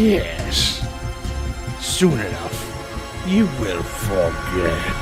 Yes. Soon enough, you will forget.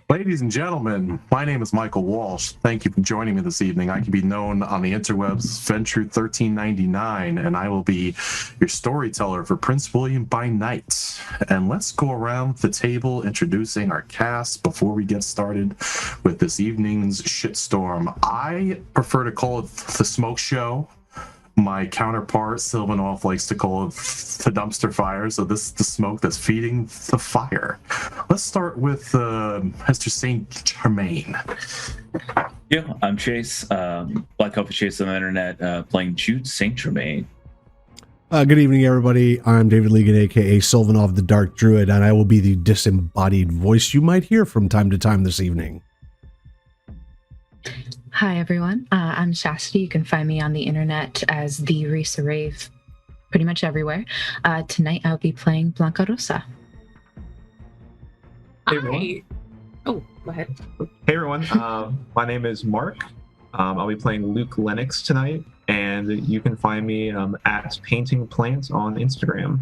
Ladies and gentlemen, my name is Michael Walsh. Thank you for joining me this evening. I can be known on the interwebs Venture 1399, and I will be your storyteller for Prince William by Night. And let's go around the table introducing our cast before we get started with this evening's shitstorm. I prefer to call it the smoke show. My counterpart, Sylvanov, likes to call it the dumpster fire, so this is the smoke that's feeding the fire. Let's start with Mr. St. Germain. Yeah, I'm Chase, Black Coffee Chase on the internet, playing Jude St. Germain. Good evening, everybody. I'm David Legan, aka Sylvanov the Dark Druid, and I will be the disembodied voice you might hear from time to time this evening. Hi, everyone. I'm Shassidy. You can find me on the internet as the Risa Rave pretty much everywhere. Tonight, I'll be playing Blanka Rosa. Hey, everyone. Oh, go ahead. Hey, everyone. My name is Mark. I'll be playing Luke Lennox tonight, and you can find me at Painting Plant on Instagram.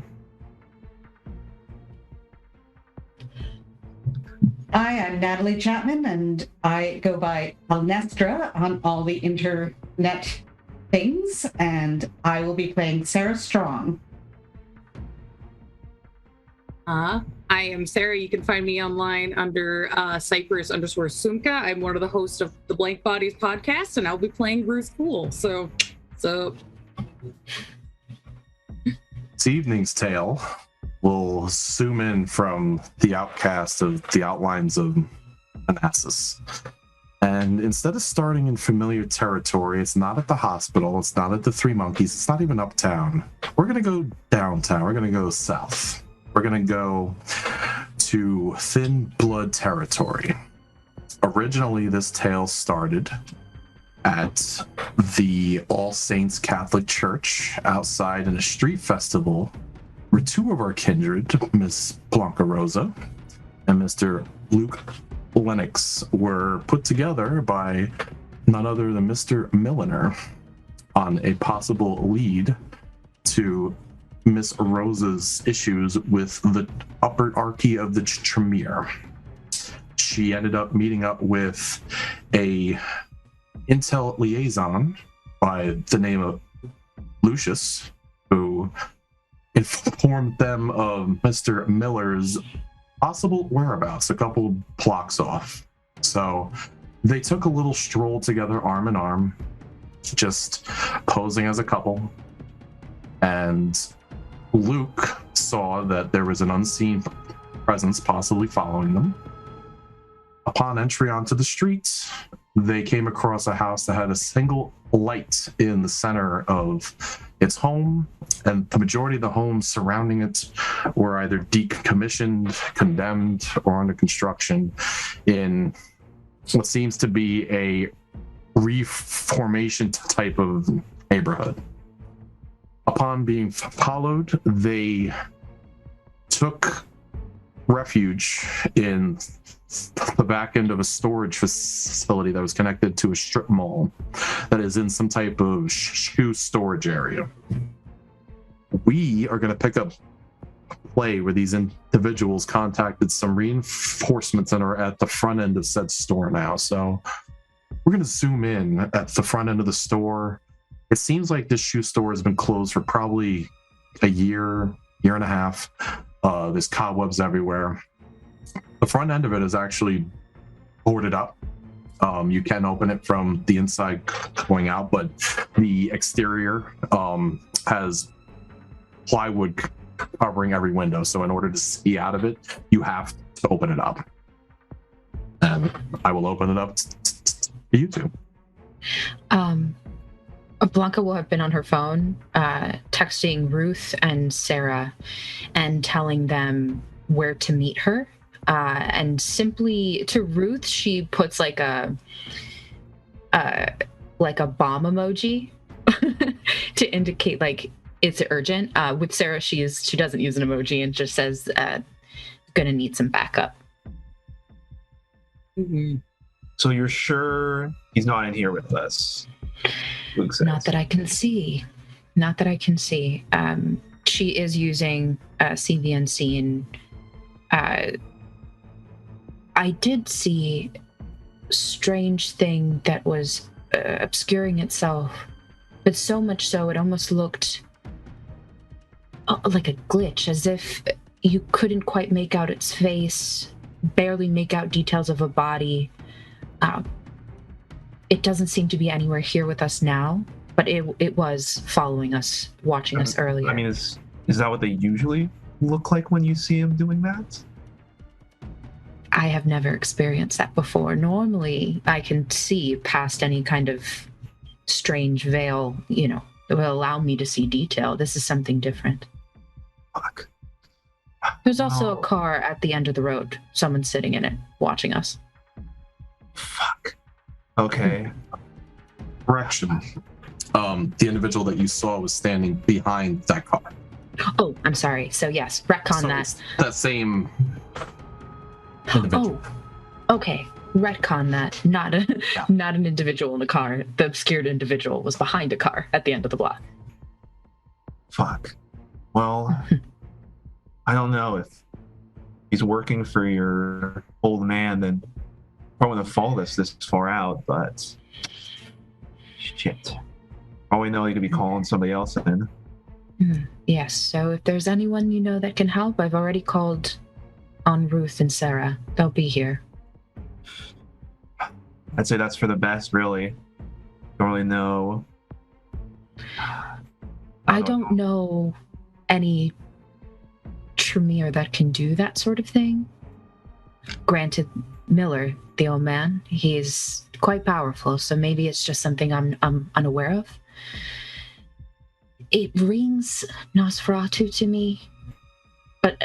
Hi, I'm Natalie Chapman, and I go by Alnestra on all the internet things, and I will be playing Sara Strong. I am Sara. You can find me online under Cypress_Sumka. I'm one of the hosts of the Blank Bodies podcast, and I'll be playing Ruth Coule. So. This evening's tale will zoom in from the outcast of the outlines of Manassas. And instead of starting in familiar territory, it's not at the hospital, it's not at the Three Monkeys, it's not even uptown. We're going to go downtown, we're going to go south. We're going to go to Thin Blood territory. Originally, this tale started at the All Saints Catholic Church outside in a street festival where two of our kindred, Miss Blanka Rosa and Mr. Luke Lennox, were put together by none other than Mr. Milliner on a possible lead to Miss Rosa's issues with the upper archy of the Tremere. She ended up meeting up with a intel liaison by the name of Lucius, who informed them of Mr. Miller's possible whereabouts a couple blocks off. So they took a little stroll together, arm in arm, just posing as a couple. And Luke saw that there was an unseen presence possibly following them. Upon entry onto the street, they came across a house that had a single light in the center of its home, and the majority of the homes surrounding it were either decommissioned, condemned, or under construction in what seems to be a reformation type of neighborhood. Upon being followed, they took refuge in the back end of a storage facility that was connected to a strip mall that is in some type of shoe storage area. We are going to pick up play where these individuals contacted some reinforcements and are at the front end of said store now. So we're going to zoom in at the front end of the store. It seems like this shoe store has been closed for probably a year and a half. There's cobwebs everywhere. The front end of it is actually boarded up. You can open it from the inside going out, but the exterior has plywood covering every window. So in order to see out of it, you have to open it up. And I will open it up for you two. Blanka will have been on her phone, texting Ruth and Sara and telling them where to meet her. And simply to Ruth, she puts like a bomb emoji to indicate like it's urgent. With Sara, she doesn't use an emoji and just says, "Gonna need some backup." Mm-hmm. So you're sure he's not in here with us? Luke says. Not that I can see. Not that I can see. She is using CV Unseen. I did see a strange thing that was obscuring itself, but so much so it almost looked like a glitch, as if you couldn't quite make out its face, barely make out details of a body. It doesn't seem to be anywhere here with us now, but it was following us, watching us earlier. I mean, is that what they usually look like when you see him doing that? I have never experienced that before. Normally, I can see past any kind of strange veil, that will allow me to see detail. This is something different. Fuck. There's also a car at the end of the road. Someone's sitting in it, watching us. Fuck. Okay. Correction. The individual that you saw was standing behind that car. Oh, I'm sorry. So yes, retcon that. It's that same individual. Oh, okay. Retcon that. Not an individual in a car. The obscured individual was behind a car at the end of the block. Fuck. Well, I don't know if he's working for your old man, then I wouldn't have followed us this far out, but shit. All we know, he could be calling somebody else in. Yes, so if there's anyone that can help, I've already called on Ruth and Sara. They'll be here. I'd say that's for the best, really. Don't really know. I don't know any Tremere that can do that sort of thing. Granted, Miller, the old man, he's quite powerful, so maybe it's just something I'm unaware of. It rings Nosferatu to me, but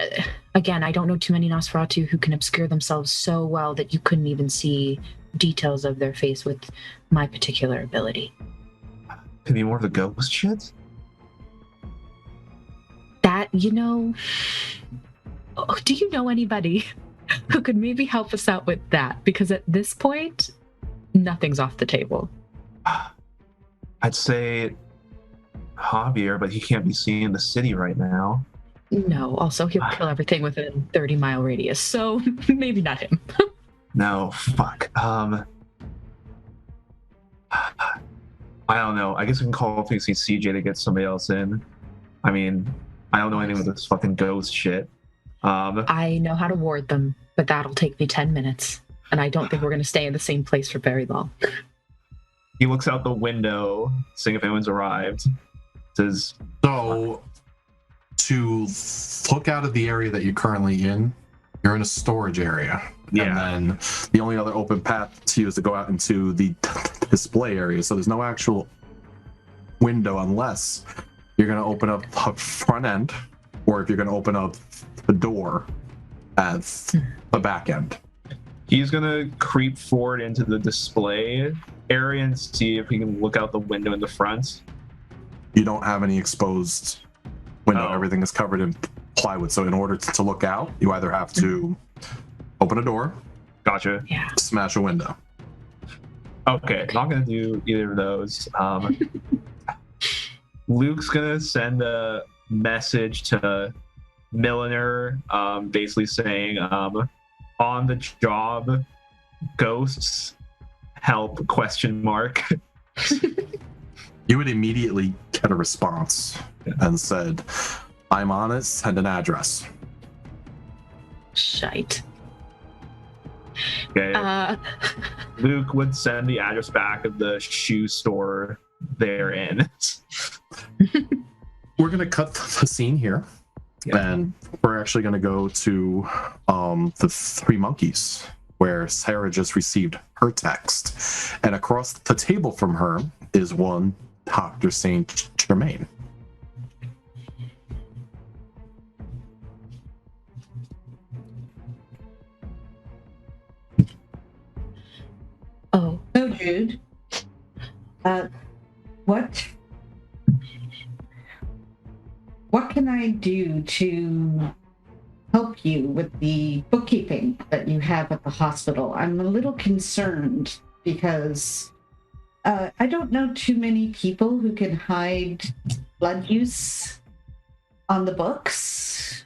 again, I don't know too many Nosferatu who can obscure themselves so well that you couldn't even see details of their face with my particular ability. Could be more of the ghost shit? That, do you know anybody who could maybe help us out with that? Because at this point, nothing's off the table. I'd say Javier, but he can't be seen in the city right now. No, also he'll kill everything within 30-mile radius, so maybe not him. No, fuck. I don't know. I guess we can call Pixie CJ to get somebody else in. I mean, I don't know anything with this fucking ghost shit. I know how to ward them, but that'll take me 10 minutes. And I don't think we're going to stay in the same place for very long. He looks out the window, seeing if anyone's arrived. Says, So, to look out of the area that you're currently in, you're in a storage area. Yeah. And then the only other open path to you is to go out into the display area. So there's no actual window unless you're going to open up the front end, or if you're going to open up the door at the back end. he's gonna creep forward into the display area and see if he can look out the window in the front. You don't have any exposed window. Oh. Everything is covered in plywood. So in order to look out, you either have to open a door, Gotcha. Yeah. smash a window. Okay, not gonna do either of those. Luke's gonna send a message to Milliner, basically saying, on the job, ghosts help, ? You would immediately get a response and said, I'm on it, send an address. Shite. Okay. Luke would send the address back of the shoe store they're in. We're going to cut the scene here. Yeah. And we're actually going to go to the Three Monkeys, where Sara just received her text. And across the table from her is one Dr. Saint Germain. Oh, So, Jude, what can I do to help you with the bookkeeping that you have at the hospital? I'm a little concerned because I don't know too many people who can hide blood use on the books.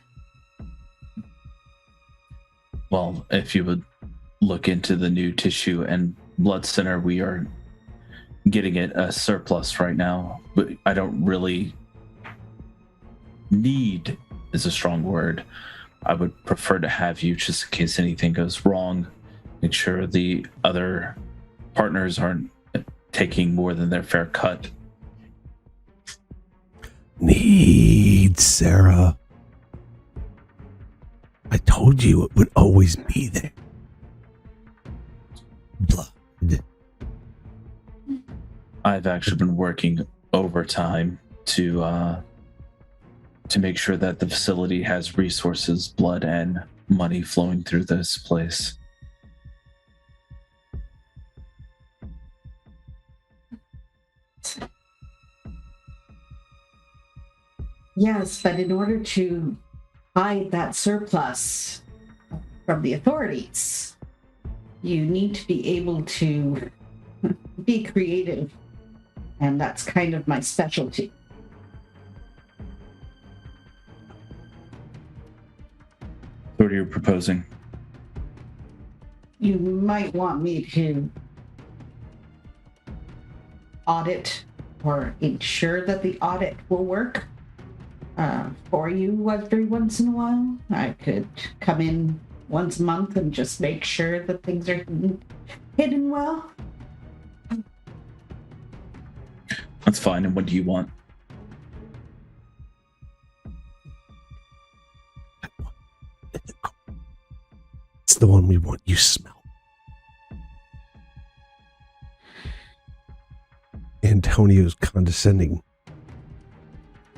Well, if you would look into the new tissue and blood center, we are getting it a surplus right now, but I don't really need is a strong word. I would prefer to have you just in case anything goes wrong. Make sure the other partners aren't taking more than their fair cut. Need Sara. I told you it would always be there. Blood. I've actually been working overtime to make sure that the facility has resources, blood, and money flowing through this place. Yes, but in order to hide that surplus from the authorities, you need to be able to be creative, and that's kind of my specialty. What are you proposing? You might want me to audit or ensure that the audit will work for you every once in a while. I could come in once a month and just make sure that things are hidden well. That's fine. And what do you want? It's the one we want. You smell. Antonio's condescending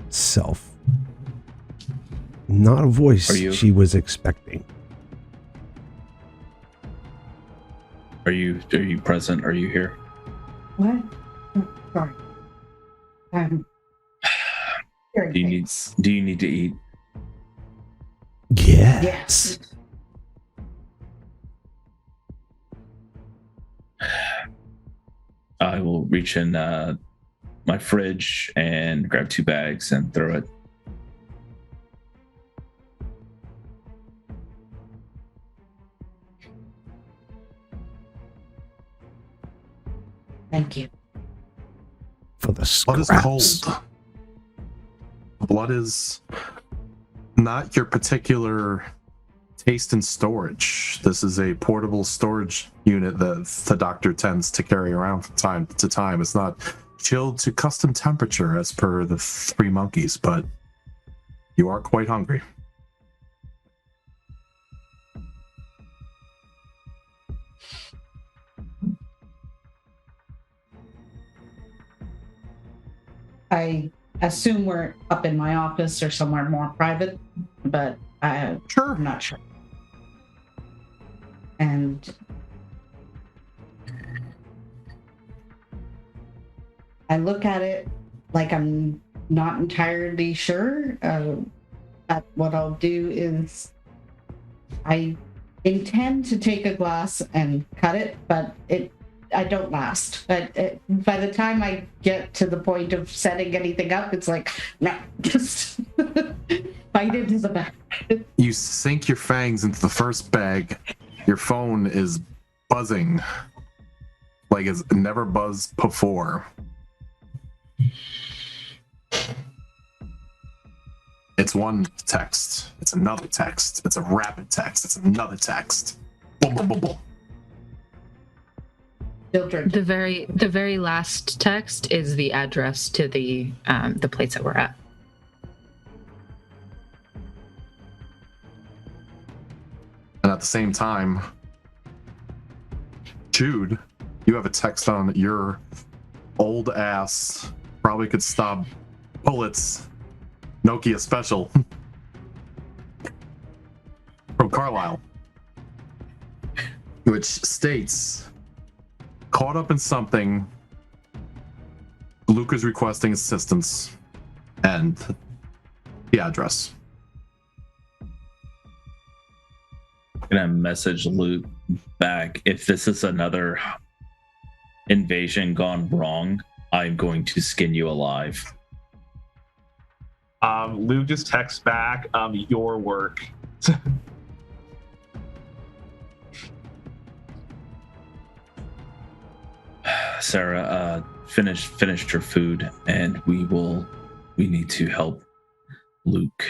self. Not a voice she was expecting. Are you present? Are you here? What? Oh, sorry. Do you need to eat? Yes. I will reach in my fridge and grab 2 bags and throw it. Thank you. For the Blood is scraps. cold. Blood is not your particular taste and storage. This is a portable storage unit that the doctor tends to carry around from time to time. It's not chilled to custom temperature as per the Three Monkeys, but you are quite hungry. I assume we're up in my office or somewhere more private, but I'm not sure. And I look at it like I'm not entirely sure. But what I'll do is I intend to take a glass and cut it, but I don't last. But by the time I get to the point of setting anything up, it's like, no, just bite into the back. You sink your fangs into the first bag. Your phone is buzzing like it's never buzzed before. It's one text. It's another text. It's a rapid text. It's another text. Boom, boom, boom, boom. Still drinking. The very last text is the address to the place that we're at. And at the same time, Jude, you have a text on your old ass, probably could stop bullets, Nokia special from Carlisle, which states, caught up in something, Luke is requesting assistance, and the address. I'm gonna message Luke back. If this is another invasion gone wrong, I'm going to skin you alive. Luke just texts back, your work. Sara, finish your food, and we need to help Luke.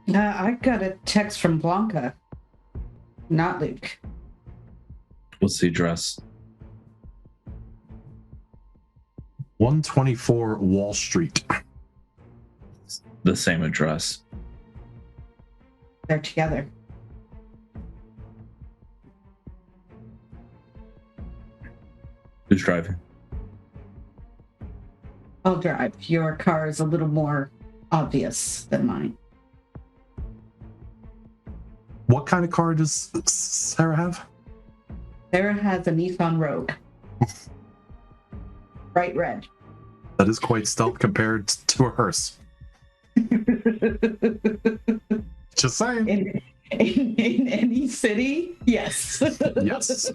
I got a text from Blanka, not Luke. What's the address? 124 Wall Street. The same address. They're together. Who's driving? I'll drive. Your car is a little more obvious than mine. What kind of car does Sara have? Sara has a Nissan Rogue. Bright red. That is quite stealth compared to a hearse. Just saying. In any city, yes. Yes.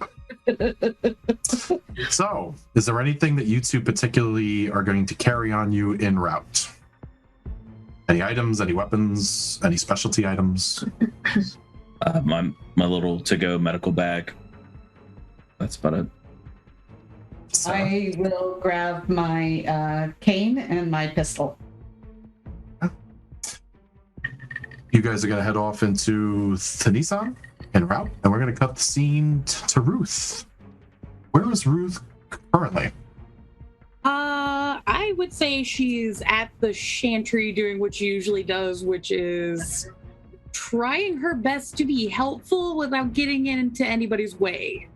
So, is there anything that you two particularly are going to carry on you en route? Any items, any weapons, any specialty items? My little to-go medical bag. That's about it. So, I will grab my cane and my pistol. you guys are going to head off into the Nissan en route, and we're going to cut the scene to Ruth. Where is Ruth currently? I would say she's at the chantry doing what she usually does, which is trying her best to be helpful without getting into anybody's way.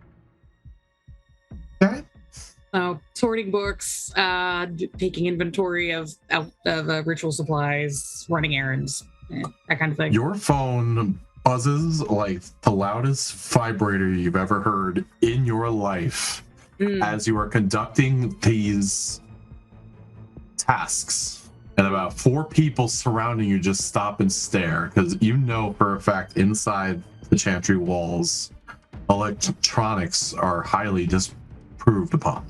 Okay. Sorting books, taking inventory of ritual supplies, running errands, that kind of thing. Your phone buzzes like the loudest vibrator you've ever heard in your life as you are conducting these tasks. And about 4 people surrounding you just stop and stare, because you know for a fact inside the chantry walls, electronics are highly disapproved upon.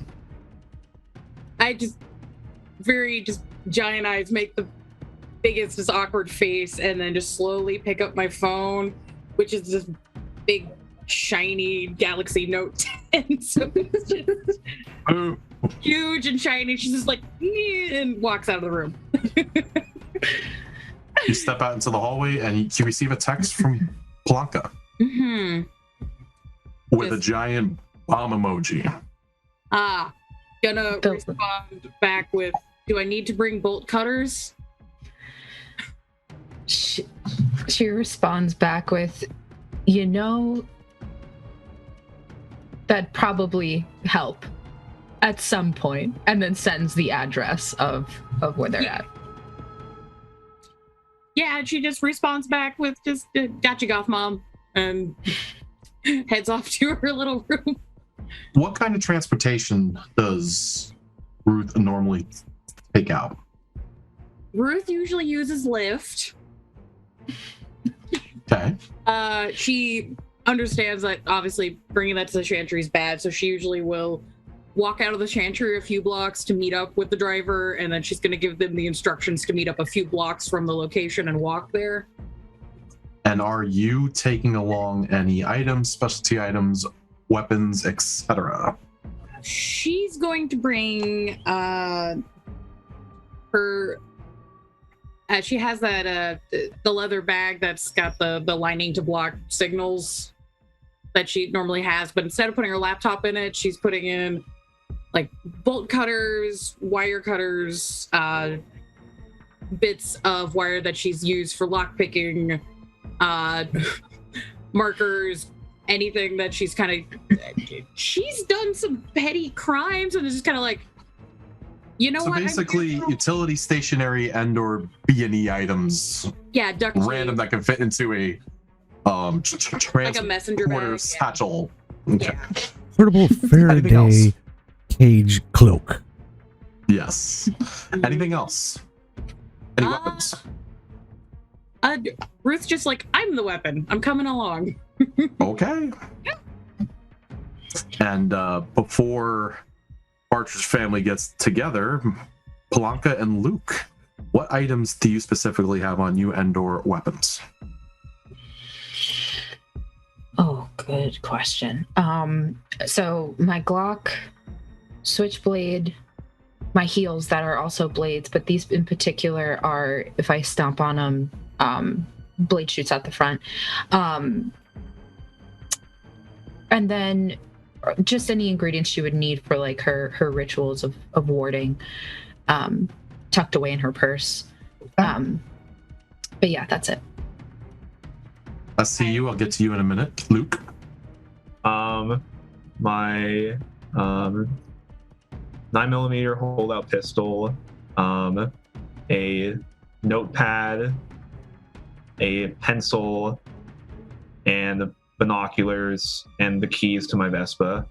I just giant eyes, make the biggest, just awkward face, and then just slowly pick up my phone, which is this big, shiny Galaxy Note 10. So it's just huge and shiny. She's just like, and walks out of the room. You step out into the hallway and you receive a text from Blanka with a giant bomb emoji. Gonna respond back with, do I need to bring bolt cutters? She responds back with, that'd probably help at some point, and then sends the address of where they're at. Yeah, and she just responds back with just, got you, Goth Mom, and heads off to her little room. What kind of transportation does Ruth normally take out? Ruth usually uses Lyft. Okay. She understands that obviously bringing that to the chantry is bad, so she usually will walk out of the chantry a few blocks to meet up with the driver, and then she's going to give them the instructions to meet up a few blocks from the location and walk there. And are you taking along any items, specialty items, weapons, etc.? She's going to bring her. She has that the leather bag that's got the lining to block signals that she normally has, but instead of putting her laptop in it, she's putting in like bolt cutters, wire cutters, bits of wire that she's used for lock picking, markers, anything that she's she's done some petty crimes, and it's just kind of like, you know so what? basically, utility, stationary, and/or B&E items, Yeah, duct random tape, that can fit into a like a messenger bag. satchel. Yeah. Portable Faraday cage cloak. Yes. Anything else? Any weapons? Ruth's just like, I'm the weapon. I'm coming along. Okay. And before Partridge family gets together, Blanka and Luke, what items do you specifically have on you and/or weapons? Oh, good question. So my Glock, switchblade, my heels that are also blades, but these in particular are, if I stomp on them, blade shoots out the front. And then just any ingredients she would need for like her rituals of warding, tucked away in her purse. But yeah, that's it. I see you. I'll get to you in a minute. Luke? My 9mm holdout pistol, a notepad, a pencil, and binoculars, and the keys to my Vespa.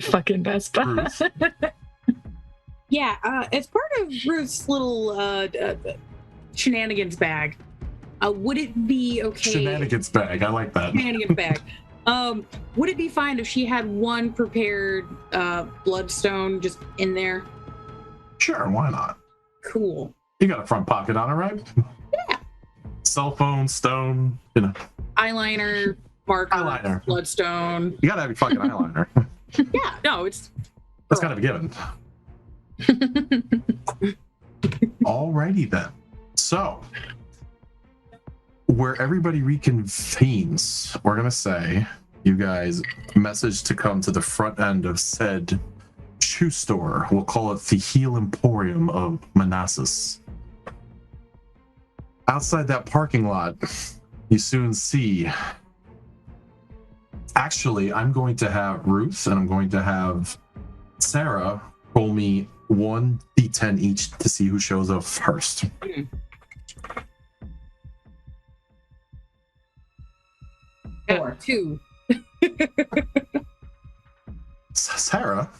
Fucking Vespa. Yeah, as part of Ruth's little shenanigans bag, would it be okay? Shenanigans bag. I like that. Shenanigans bag. Would it be fine if she had one prepared bloodstone just in there? Sure, why not? Cool. You got a front pocket on it, right? Yeah. Cell phone, stone, Eyeliner, marker, Eyeliner. bloodstone. You gotta have your fucking eyeliner. Yeah, no, it's... That's gotta be given. Alrighty then. So, where everybody reconvenes, we're gonna say you guys message to come to the front end of said shoe store. We'll call it the Heel Emporium of Manassas. Outside that parking lot, you soon see. Actually, I'm going to have Ruth and I'm going to have Sara roll me 1d10 each to see who shows up first. Got 2. Sara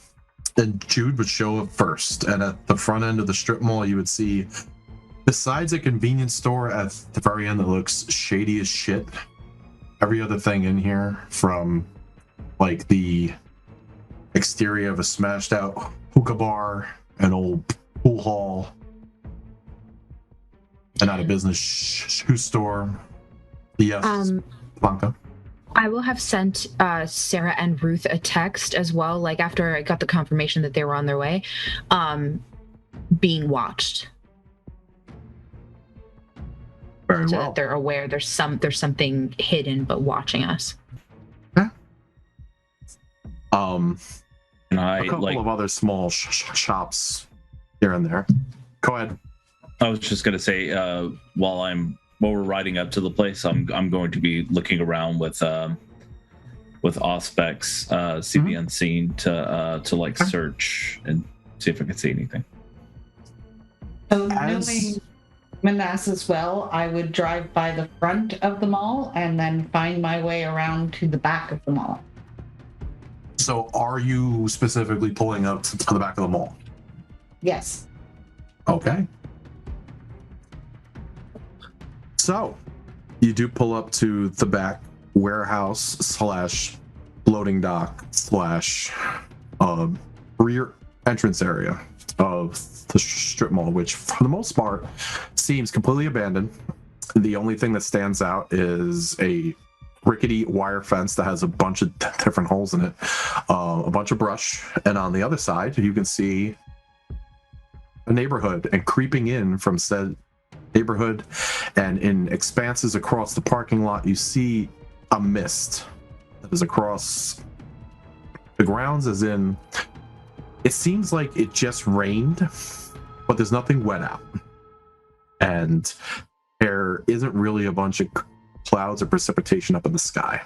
and Jude would show up first, and at the front end of the strip mall, you would see, besides a convenience store at the very end that looks shady as shit, every other thing in here, from like the exterior of a smashed out hookah bar, an old pool hall, an out of business shoe store. Yes, Blanka. I will have sent Sara and Ruth a text as well, like after I got the confirmation that they were on their way, being watched. Very So well. that they're aware there's something hidden but watching us. And I A couple of other small shops here and there. Go ahead. I was just gonna say, while we're riding up to the place, I'm going to be looking around with Auspex, see the unseen to like search and see if I can see anything. So knowing Manassas well, I would drive by the front of the mall and then find my way around to the back of the mall. So are you specifically pulling up to the back of the mall? Yes. Okay. So you do pull up to the back warehouse / loading dock / rear entrance area of the strip mall, which for the most part seems completely abandoned. The only thing that stands out is a rickety wire fence that has a bunch of different holes in it, a bunch of brush, and on the other side you can see a neighborhood, and creeping in from said neighborhood, and in expanses across the parking lot, you see a mist that is across the grounds, as in it seems like it just rained, but there's nothing wet out. And there isn't really a bunch of clouds or precipitation up in the sky.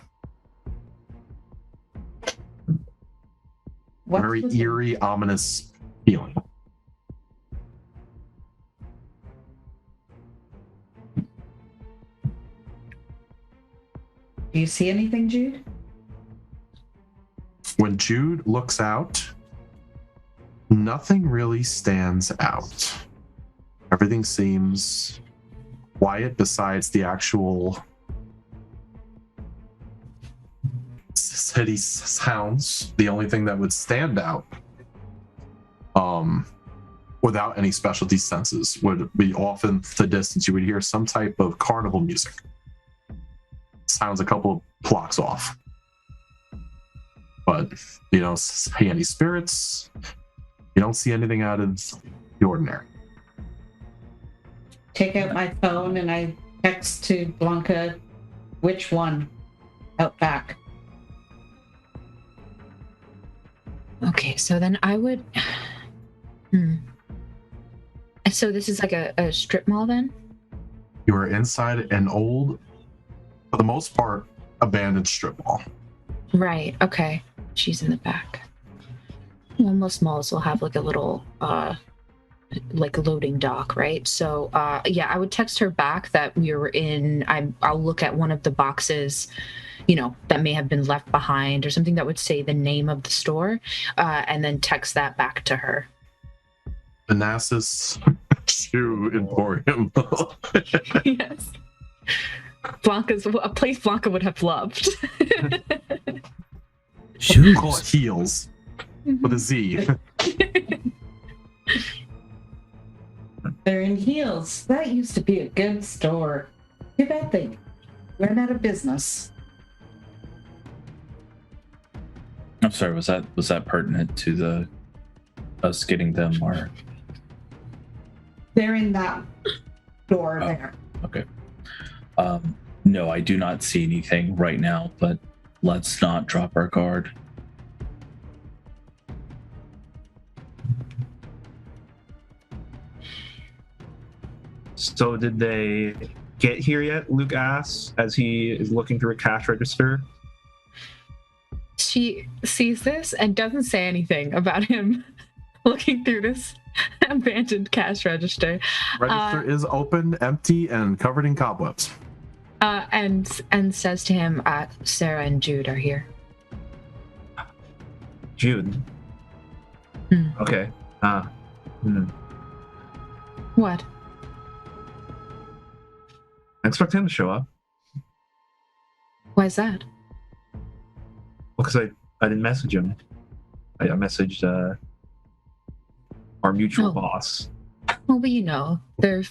Very eerie, ominous feeling. Do you see anything, Jude? When Jude looks out, nothing really stands out. Everything seems quiet besides the actual city sounds. The only thing that would stand out, without any specialty senses, would be off in the distance. You would hear some type of carnival music. Sounds a couple of blocks off. But you don't see any spirits. You don't see anything out of the ordinary. Take out my phone and I text to Blanka, which one? Out back. Okay, so then I would... So this is like a strip mall then? You are inside an old, for the most part, abandoned strip mall. Right, okay. She's in the back. Well, most malls will have like a little, like a loading dock, right? So, yeah, I would text her back that we were in, I'll look at one of the boxes, you know, that may have been left behind or something that would say the name of the store, and then text that back to her. Manassas Shoe Emporium. Yes. Blanka's a place Blanka would have loved. Shoes. Call it Heels with a Z. They're in Heels. That used to be a good store. Too bad they went out of business. I'm sorry, was that pertinent to the us getting them, or They're in that door there. okay. No, I do not see anything right now, but let's not drop our guard. So did they get here yet? Luke asks as he is looking through a cash register. She sees this and doesn't say anything about him looking through this abandoned cash register. Register is open, empty, and covered in cobwebs. And says to him, Sara and Jude are here. Jude. Okay. What? I expect him to show up. Why is that? Well, because I didn't message him. I messaged our mutual boss. Well, but you know, they're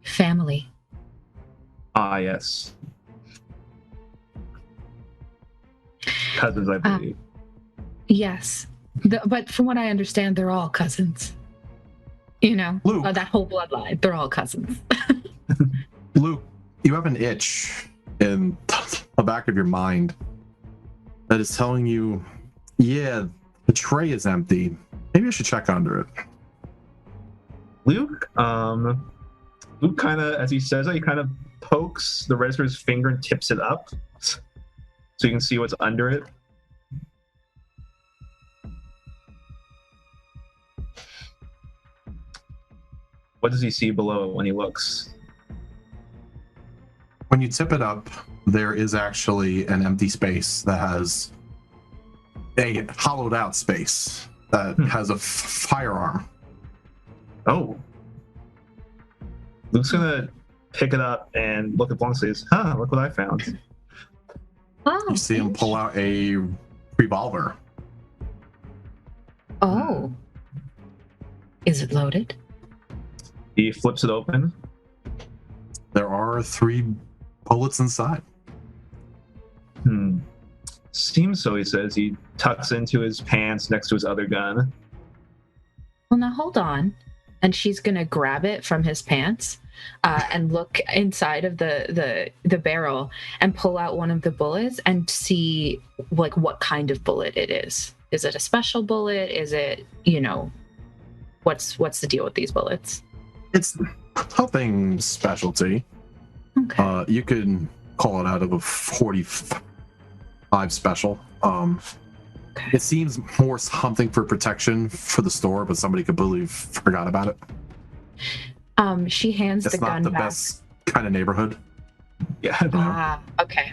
family. Ah, yes. Cousins, I believe. Yes. But from what I understand, they're all cousins. You know, that whole bloodline, they're all cousins. Luke, you have an itch in the back of your mind that is telling you, yeah, the tray is empty. Maybe I should check under it. Luke kind of, as he says that, he kind of pokes the register's finger and tips it up so you can see what's under it. What does he see below when he looks? When you tip it up, there is actually an empty space that has a hollowed out space that has a firearm. Oh. Luke's gonna pick it up and look at Blanc and says, look what I found. Oh, You see him pull out a revolver. Oh. Is it loaded? He flips it open. There are 3 bullets inside. Seems so, he says. He tucks into his pants next to his other gun. Well, now hold on. and she's gonna grab it from his pants and look inside of the barrel and pull out one of the bullets and see like what kind of bullet it is. Is it a special bullet? Is it, what's the deal with these bullets? It's nothing specialty. Okay. You could call it out of a 45 special. It seems more something for protection for the store, but somebody completely forgot about it. She hands the gun back. It's not the best kind of neighborhood. Yeah. Okay.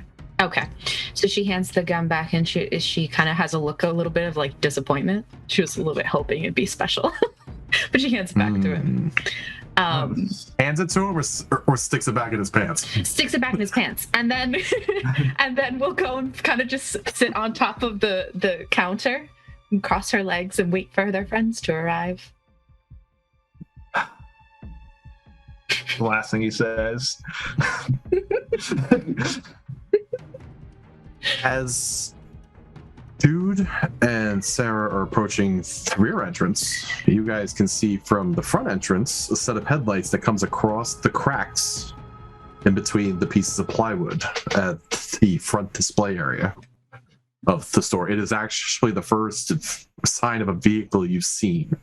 So she hands the gun back, and she kind of has a little bit of like disappointment. She was a little bit hoping it'd be special, but she hands it back to him. Hands it to him, or sticks it back in his pants. Sticks it back in his pants, and then we'll go and kind of just sit on top of the counter and cross her legs and wait for their friends to arrive. The last thing he says. As Jude and Sara are approaching the rear entrance, you guys can see from the front entrance a set of headlights that comes across the cracks in between the pieces of plywood at the front display area of the store. It is actually the first sign of a vehicle you've seen.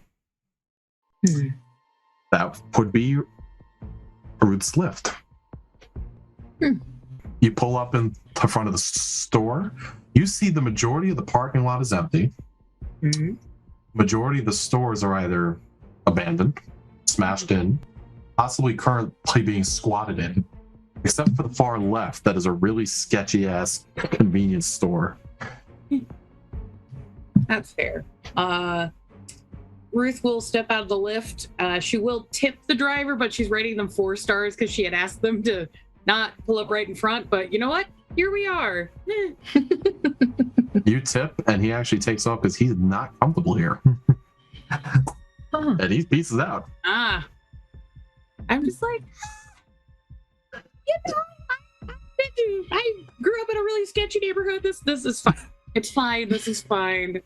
That would be Ruth's lift. You pull up in the front of the store. You see the majority of the parking lot is empty. Majority of the stores are either abandoned, smashed in, possibly currently being squatted in, except for the far left that is a really sketchy ass convenience store. That's fair. Ruth will step out of the lift. She will tip the driver, but she's rating them 4 stars because she had asked them to not pull up right in front. But you know what? Here we are. You tip, and he actually takes off because he's not comfortable here. And he pieces out. I'm just like, I grew up in a really sketchy neighborhood. This is fine. It's fine. This is fine.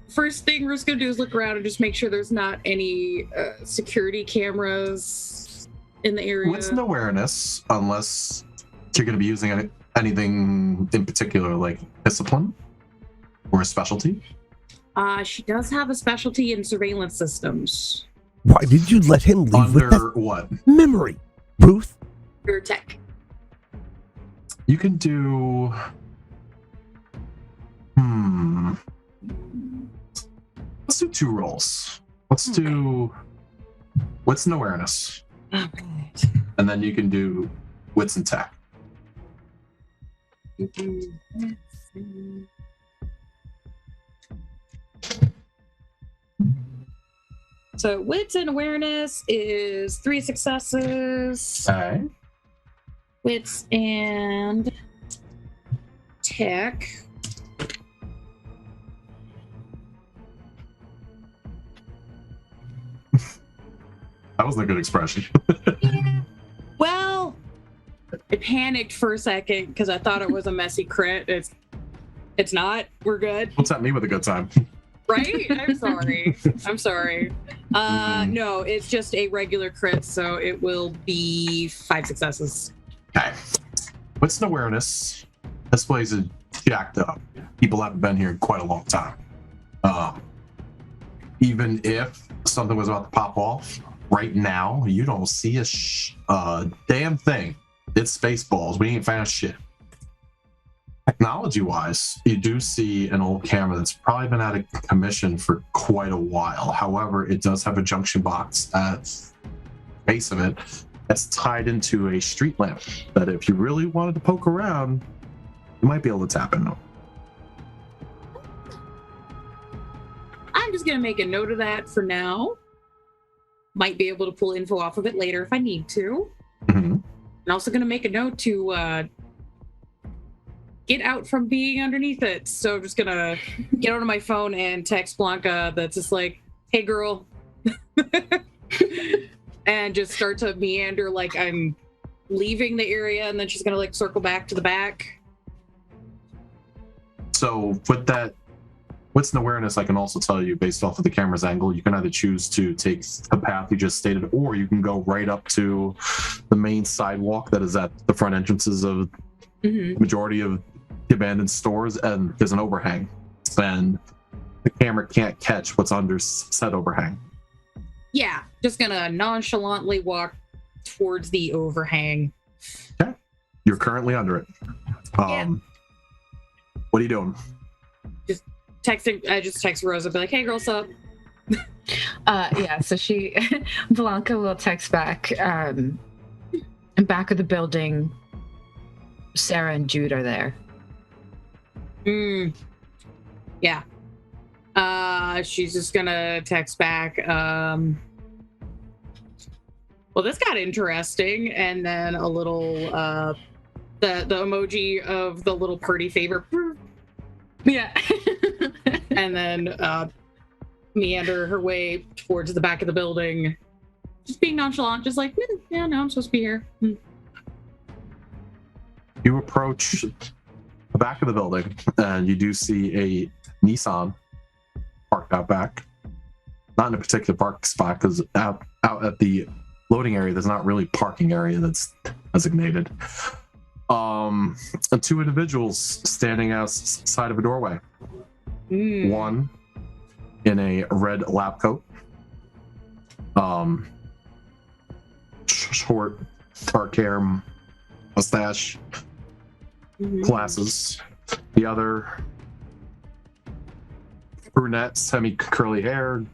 First thing Ruth's gonna do is look around and just make sure there's not any security cameras in the area. What's an awareness, unless you're going to be using anything in particular, like discipline or a specialty? She does have a specialty in surveillance systems. Why did you let him leave Under with that what? memory, Ruth? Your tech. You can do... Let's do 2 rolls. Let's do wits and awareness. All right. And then you can do wits and tech. So wits and awareness is 3 successes. Okay. Wits and tech. That wasn't a good expression. Yeah. Well, I panicked for a second because I thought it was a messy crit. It's not. We're good. What's that mean with a good time? Right? I'm sorry. No, it's just a regular crit, so it will be 5 successes. Okay. Wits and awareness. This place is jacked up. People haven't been here in quite a long time. Even if something was about to pop off, right now, you don't see a damn thing. It's Spaceballs. We ain't found shit. Technology-wise, you do see an old camera that's probably been out of commission for quite a while. However, it does have a junction box at the base of it that's tied into a street lamp that if you really wanted to poke around, you might be able to tap into. I'm just going to make a note of that for now. Might be able to pull info off of it later if I need to. Mm-hmm. I'm also going to make a note to get out from being underneath it. So I'm just going to get onto my phone and text Blanka that's just like, hey, girl. And just start to meander like I'm leaving the area, and then she's going to like circle back to the back. So with that wits and awareness, I can also tell you, based off of the camera's angle, you can either choose to take the path you just stated, or you can go right up to the main sidewalk that is at the front entrances of the majority of the abandoned stores, and there's an overhang. And the camera can't catch what's under said overhang. Yeah, just gonna nonchalantly walk towards the overhang. Okay. You're currently under it. What are you doing? I just text Rosa, be like, hey, girl, what's up? Yeah, so Blanka will text back, in back of the building, Sara and Jude are there. Yeah. She's just gonna text back, well, this got interesting, and then a little, the emoji of the little party favor. Yeah. And then meander her way towards the back of the building, just being nonchalant, just like, yeah, no, I'm supposed to be here. You approach the back of the building, and you do see a Nissan parked out back. Not in a particular park spot, because out at the loading area, there's not really parking area that's designated. And two individuals standing outside of a doorway. One in a red lab coat, short, dark hair, mustache, glasses. The other brunette, semi-curly hair,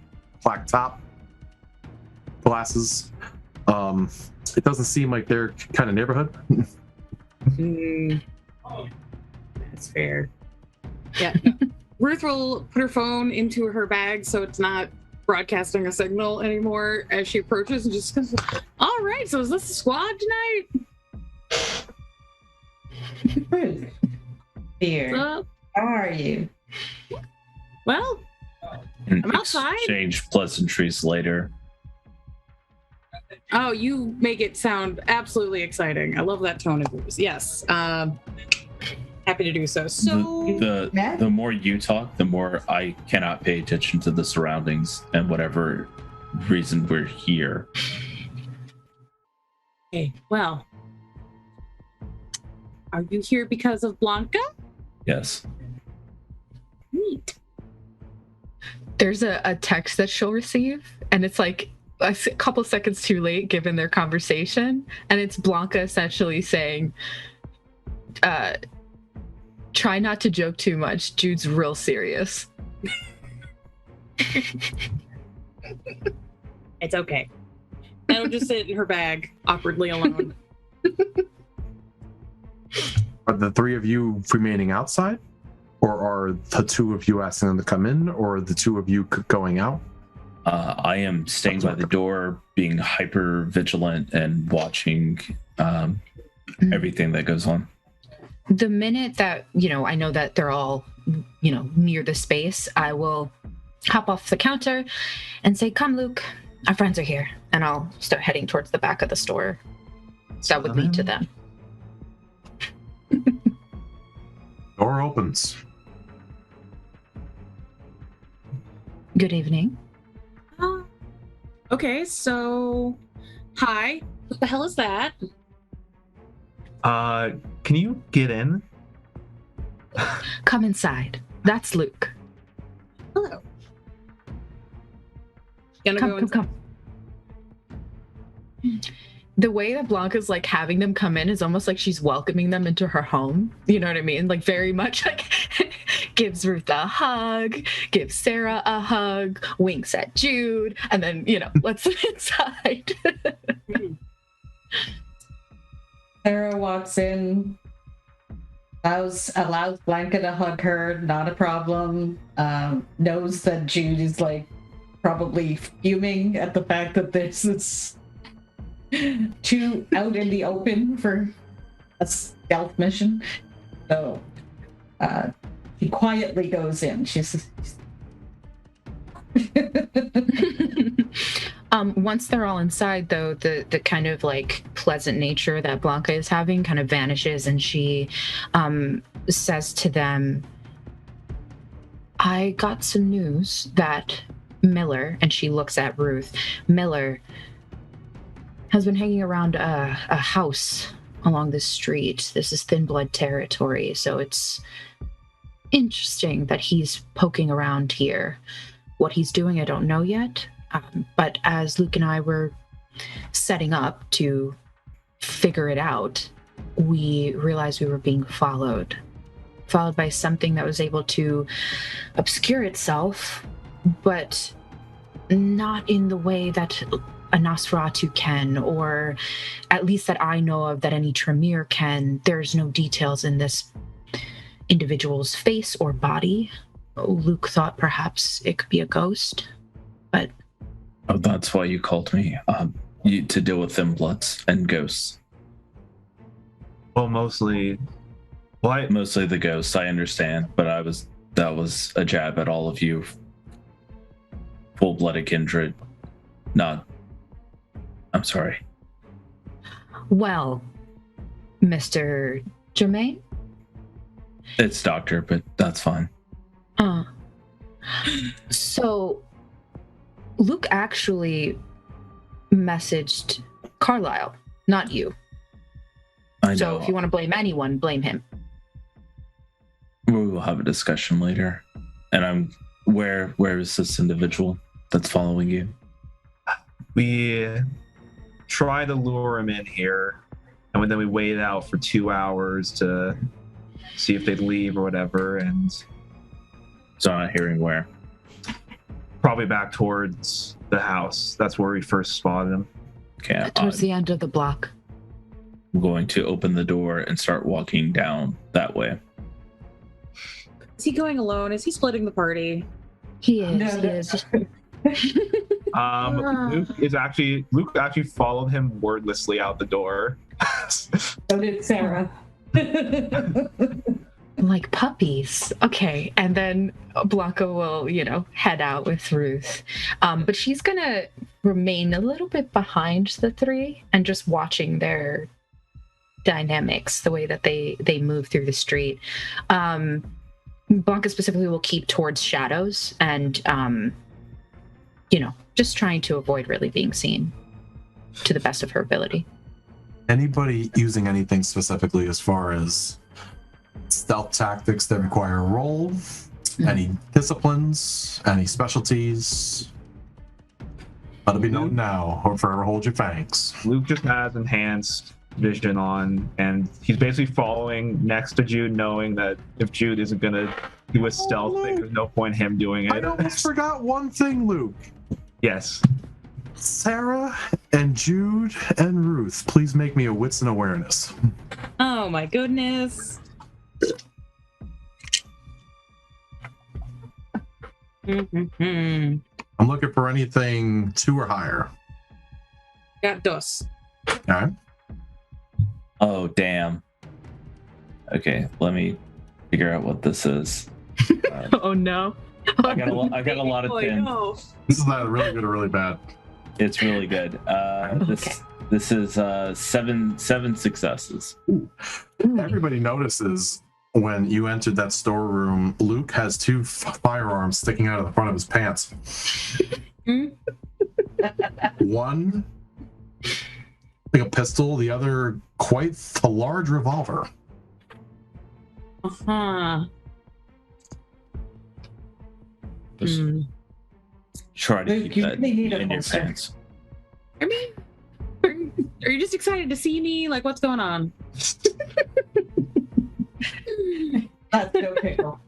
black top, glasses. It doesn't seem like their kind of neighborhood. That's fair. Yeah. Ruth will put her phone into her bag so it's not broadcasting a signal anymore as she approaches, and just goes, all right, so is this the squad tonight? Ruth, dear, how are you? Well, I'm outside. Exchange pleasantries later. Oh, you make it sound absolutely exciting. I love that tone of yours. Yes. Happy to do so. So the more you talk, the more I cannot pay attention to the surroundings and whatever reason we're here. Okay, well, are you here because of Blanka? Yes. Neat. There's a text that she'll receive, and it's like a couple seconds too late given their conversation, and it's Blanka essentially saying, try not to joke too much. Jude's real serious. It's okay. That'll just sit in her bag, awkwardly alone. Are the three of you remaining outside? Or are the two of you asking them to come in? Or the two of you going out? I am staying by the door, being hyper vigilant and watching everything that goes on. The minute that, I know that they're all, near the space, I will hop off the counter and say, come, Luke, our friends are here. And I'll start heading towards the back of the store. So that would lead to them. Door opens. Good evening. Okay, so, hi. What the hell is that? Can you get in? Come inside. That's Luke. Hello. Gonna Come. The way that Blanka's like having them come in is almost like she's welcoming them into her home. You know what I mean? Like very much like gives Ruth a hug, gives Sara a hug, winks at Jude, and then, lets them inside. Sara walks in, allows Blanka to hug her, not a problem. Knows that Jude is like probably fuming at the fact that there's this two out in the open for a stealth mission. So she quietly goes in. Once they're all inside, though, the kind of like pleasant nature that Blanka is having kind of vanishes, and she says to them, I got some news that Miller, and she looks at Ruth, Miller has been hanging around a house along this street. This is Thin Blood territory, so it's interesting that he's poking around here. What he's doing, I don't know yet, but as Luke and I were setting up to figure it out, we realized we were being followed by something that was able to obscure itself, but not in the way that a Nosferatu can, or at least that I know of that any Tremere can. There's no details in this individual's face or body. Luke thought perhaps it could be a ghost, but... Oh, that's why you called me, to deal with Thin Bloods and ghosts. Well, mostly the ghosts, I understand, but that was a jab at all of you. Full-blooded kindred. I'm sorry. Well, Mr. Germain? It's doctor, but that's fine. So, Luke actually messaged Carlisle, not you. I know. So if you want to blame anyone, blame him. We will have a discussion later. And where is this individual that's following you? we try to lure him in here, and then we wait out for 2 hours to see if they'd leave or whatever, and so I'm not hearing where. Probably back towards the house. That's where we first spotted him. Okay, Towards the end of the block. I'm going to open the door and start walking down that way. Is he going alone? Is he splitting the party? He is. Luke actually followed him wordlessly out the door. So did Sara. Like puppies. Okay. And then Blanca will, head out with Ruth. But she's going to remain a little bit behind the three and just watching their dynamics, the way that they move through the street. Blanca specifically will keep towards shadows and, just trying to avoid really being seen to the best of her ability. Anybody using anything specifically as far as stealth tactics that require a roll, any disciplines, any specialties? Let it be known now, or forever hold your fangs. Luke just has enhanced vision on, and he's basically following next to Jude, knowing that if Jude isn't gonna do a stealth thing, there's no point in him doing it. I almost forgot one thing, Luke. Yes. Sara and Jude and Ruth, please make me a wits and awareness. Oh my goodness. I'm looking for anything 2 or higher. Got dos. All right. Oh, damn. Okay, let me figure out what this is. Oh no. I got a lot of 10. No. This is either really good or really bad. It's really good. This is 7 successes. Everybody notices when you entered that storeroom, Luke has 2 firearms sticking out of the front of his pants. One, like a pistol, the other quite a large revolver. Uh-huh. Just try to keep that usually need a in your holster. pants. I mean, are you just excited to see me? Like, what's going on? That's no pickle.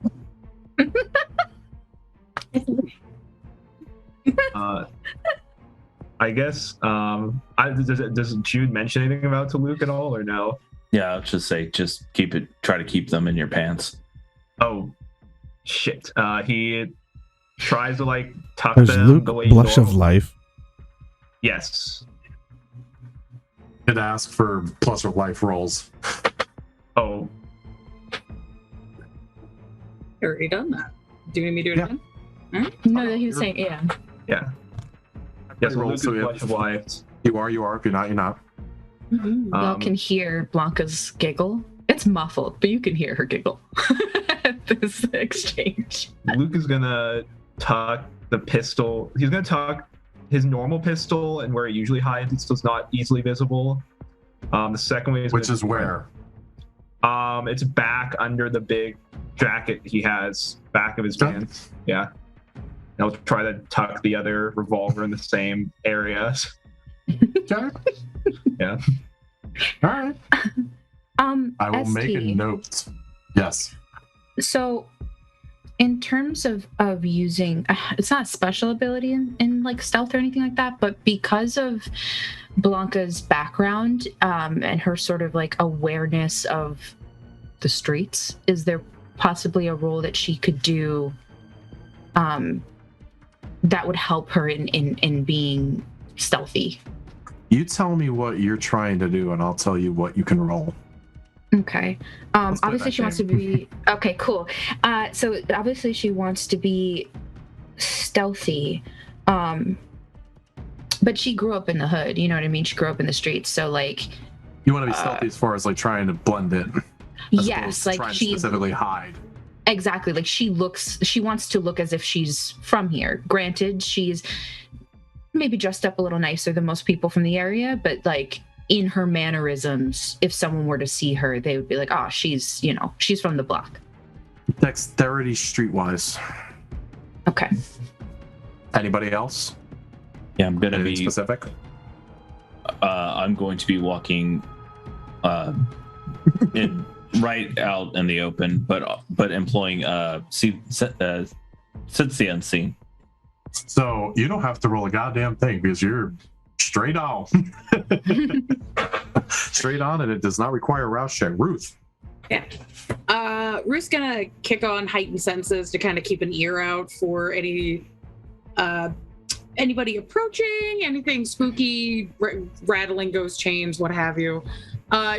I guess does Jude mention anything about it to Luke at all, or no? Yeah, I'll just say, try to keep them in your pants. Oh shit. He tries to tuck There's them Luke, the way blush you of life. Yes. Did ask for plus or life rolls. Oh. I already done that. Do you need me to do it Yeah. again? No, he was saying, yeah. Yeah. Yes, Roll, Luke is so you blush of life. You are. If you're not, you're not. Y'all can hear Blanca's giggle. It's muffled, but you can hear her giggle at this exchange. Luke is gonna tuck the pistol. He's gonna tuck his normal pistol and where it usually hides, so it's not easily visible. The second way is Which is where? It's back under the big jacket he has, back of his pants. Yeah. I'll try to tuck the other revolver in the same area. Okay. Yeah. All right. I will make a ST. note. Yes. So, in terms of using, it's not a special ability in like stealth or anything like that, but because of Blanka's background and her sort of like awareness of the streets, is there possibly a role that she could do that would help her in being stealthy? You tell me what you're trying to do, and I'll tell you what you can roll. Okay. Let's play Obviously that she wants to game. be okay, cool. So obviously she wants to be stealthy. But she grew up in the hood, you know what I mean? She grew up in the streets. So like You want to be stealthy as far as like trying to blend in. as yes, opposed to like trying to she specifically hide. exactly, like she wants to look as if she's from here. Granted, she's maybe dressed up a little nicer than most people from the area, but like in her mannerisms, if someone were to see her, they would be like, oh, she's from the block. Dexterity streetwise. Okay. Anybody else? Yeah, I'm gonna Anything be. specific? I'm going to be walking, right out in the open, but employing sense unseen. So you don't have to roll a goddamn thing because you're straight on. Straight on, and it does not require a rouse check. Ruth. Yeah. Ruth's gonna kick on heightened senses to kind of keep an ear out for anybody approaching, anything spooky, rattling ghost chains, what have you.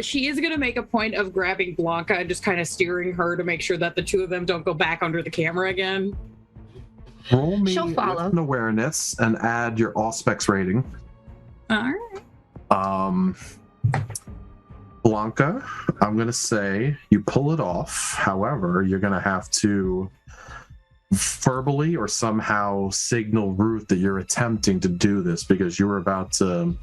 She is gonna make a point of grabbing Blanka and just kind of steering her to make sure that the two of them don't go back under the camera again. Roll me She'll follow. with an awareness and add your Auspex rating. All right. Blanka, I'm going to say you pull it off. However, you're going to have to verbally or somehow signal Ruth that you're attempting to do this because you were about to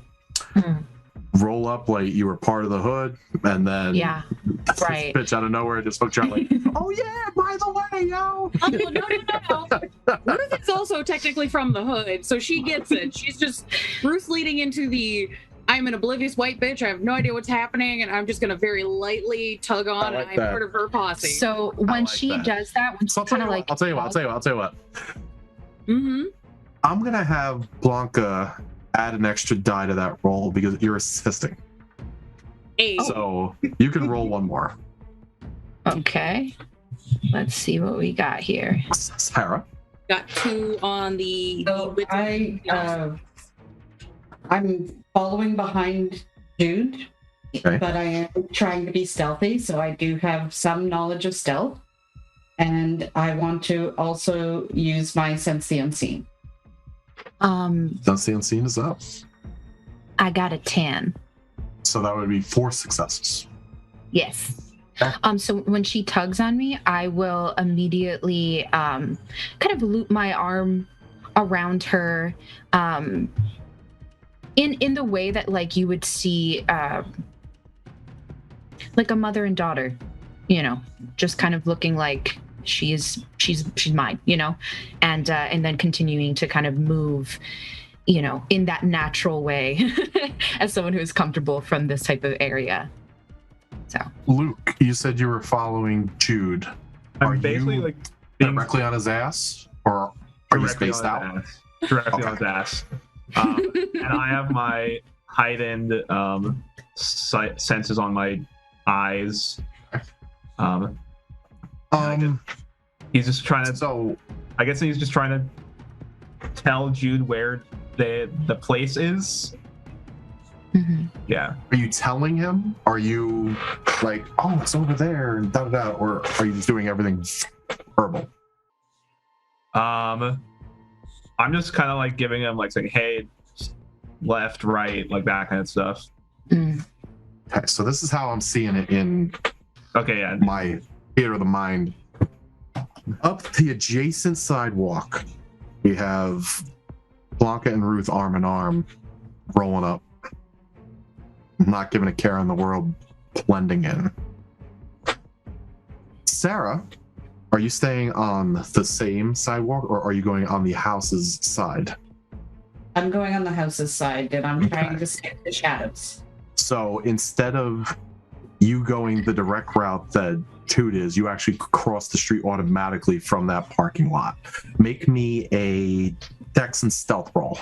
roll up like you were part of the hood and then Yeah. this Right. bitch out of nowhere just hooked you out like, oh yeah, by the way, yo. Oh, no. Ruth is also technically from the hood, so she gets it. She's just Ruth leading into the I'm an oblivious white bitch. I have no idea what's happening, and I'm just gonna very lightly tug on, like and I'm that. part of her posse. So when like she that. does that, when So she kind of like, I'll tell you what. Mm-hmm. I'm gonna have Blanka add an extra die to that roll because you're assisting. Hey. So you can roll one more. Okay, let's see what we got here. Sara. Got 2 on the So with I'm following behind Jude, Okay. but I am trying to be stealthy, so I do have some knowledge of stealth. And I want to also use my sense the unseen. That's the unseen is up. I got a 10. So that would be 4 successes. Yes. Okay. So when she tugs on me, I will immediately kind of loop my arm around her in the way that like you would see like a mother and daughter, just kind of looking like she's mine, and then continuing to kind of move, in that natural way as someone who is comfortable from this type of area. So Luke, you said you were following Jude. Are I'm basically you like being directly on his ass, or are you directly spaced on out? his ass. Directly on Okay. his ass. And I have my heightened senses on my eyes. He's just trying to. So I guess he's just trying to tell Jude where the place is. mhm. Yeah. are you telling him? Are you like, oh, it's over there and da da da, or are you just doing everything verbal? I'm just kind of like giving him like saying, hey, left, right, like that kind of stuff. Mm. Okay, so this is how I'm seeing it in Okay, yeah. my theater of the mind. Up the adjacent sidewalk, we have Blanka and Ruth arm in arm, rolling up, not giving a care in the world, blending in. Sara, are you staying on the same sidewalk, or are you going on the house's side? I'm going on the house's side, and I'm trying to skip the shadows. So instead of you going the direct route that Jude is, you actually cross the street automatically from that parking lot. Make me a Dex and stealth roll.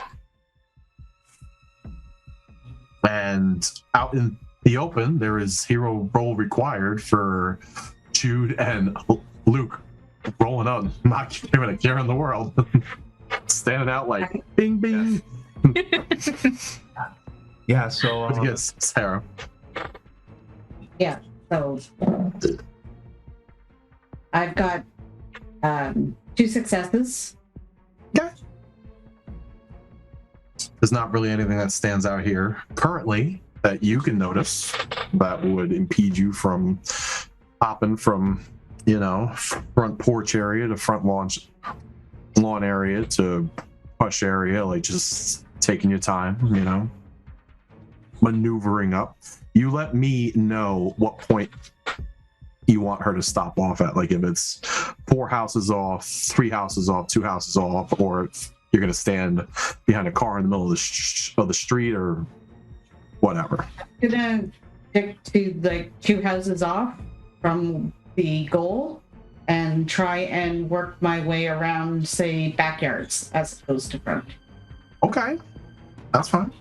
And out in the open, there is hero roll required for Jude and Luke rolling up, not giving a care in the world. Standing out like bing bing. Yeah, so Yes, Sara. Yeah, so I've got 2 successes. There's not really anything that stands out here currently that you can notice that would impede you from hopping from, front porch area to front lawn area to push area, like just taking your time, maneuvering up. You let me know what point you want her to stop off at, like if it's 4 houses off, 3 houses off, 2 houses off, or if you're going to stand behind a car in the middle of the street or whatever. I'm gonna stick to like 2 houses off from the goal and try and work my way around, say, backyards as opposed to front. Okay, that's fine.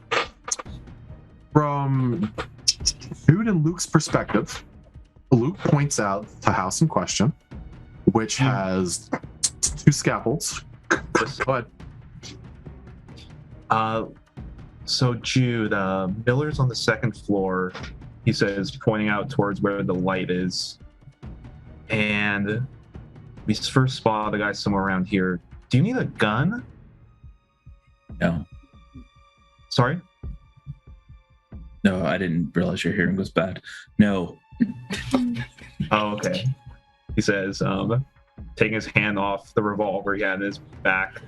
From Jude and Luke's perspective, Luke points out the house in question, which has 2 scaffolds. Go ahead. So Jude, Miller's on the 2nd floor, he says, pointing out towards where the light is. And we first spot the guy somewhere around here. Do you need a gun? No. Sorry? No, I didn't realize your hearing was bad. No. Oh, okay. He says, taking his hand off the revolver he had in his back.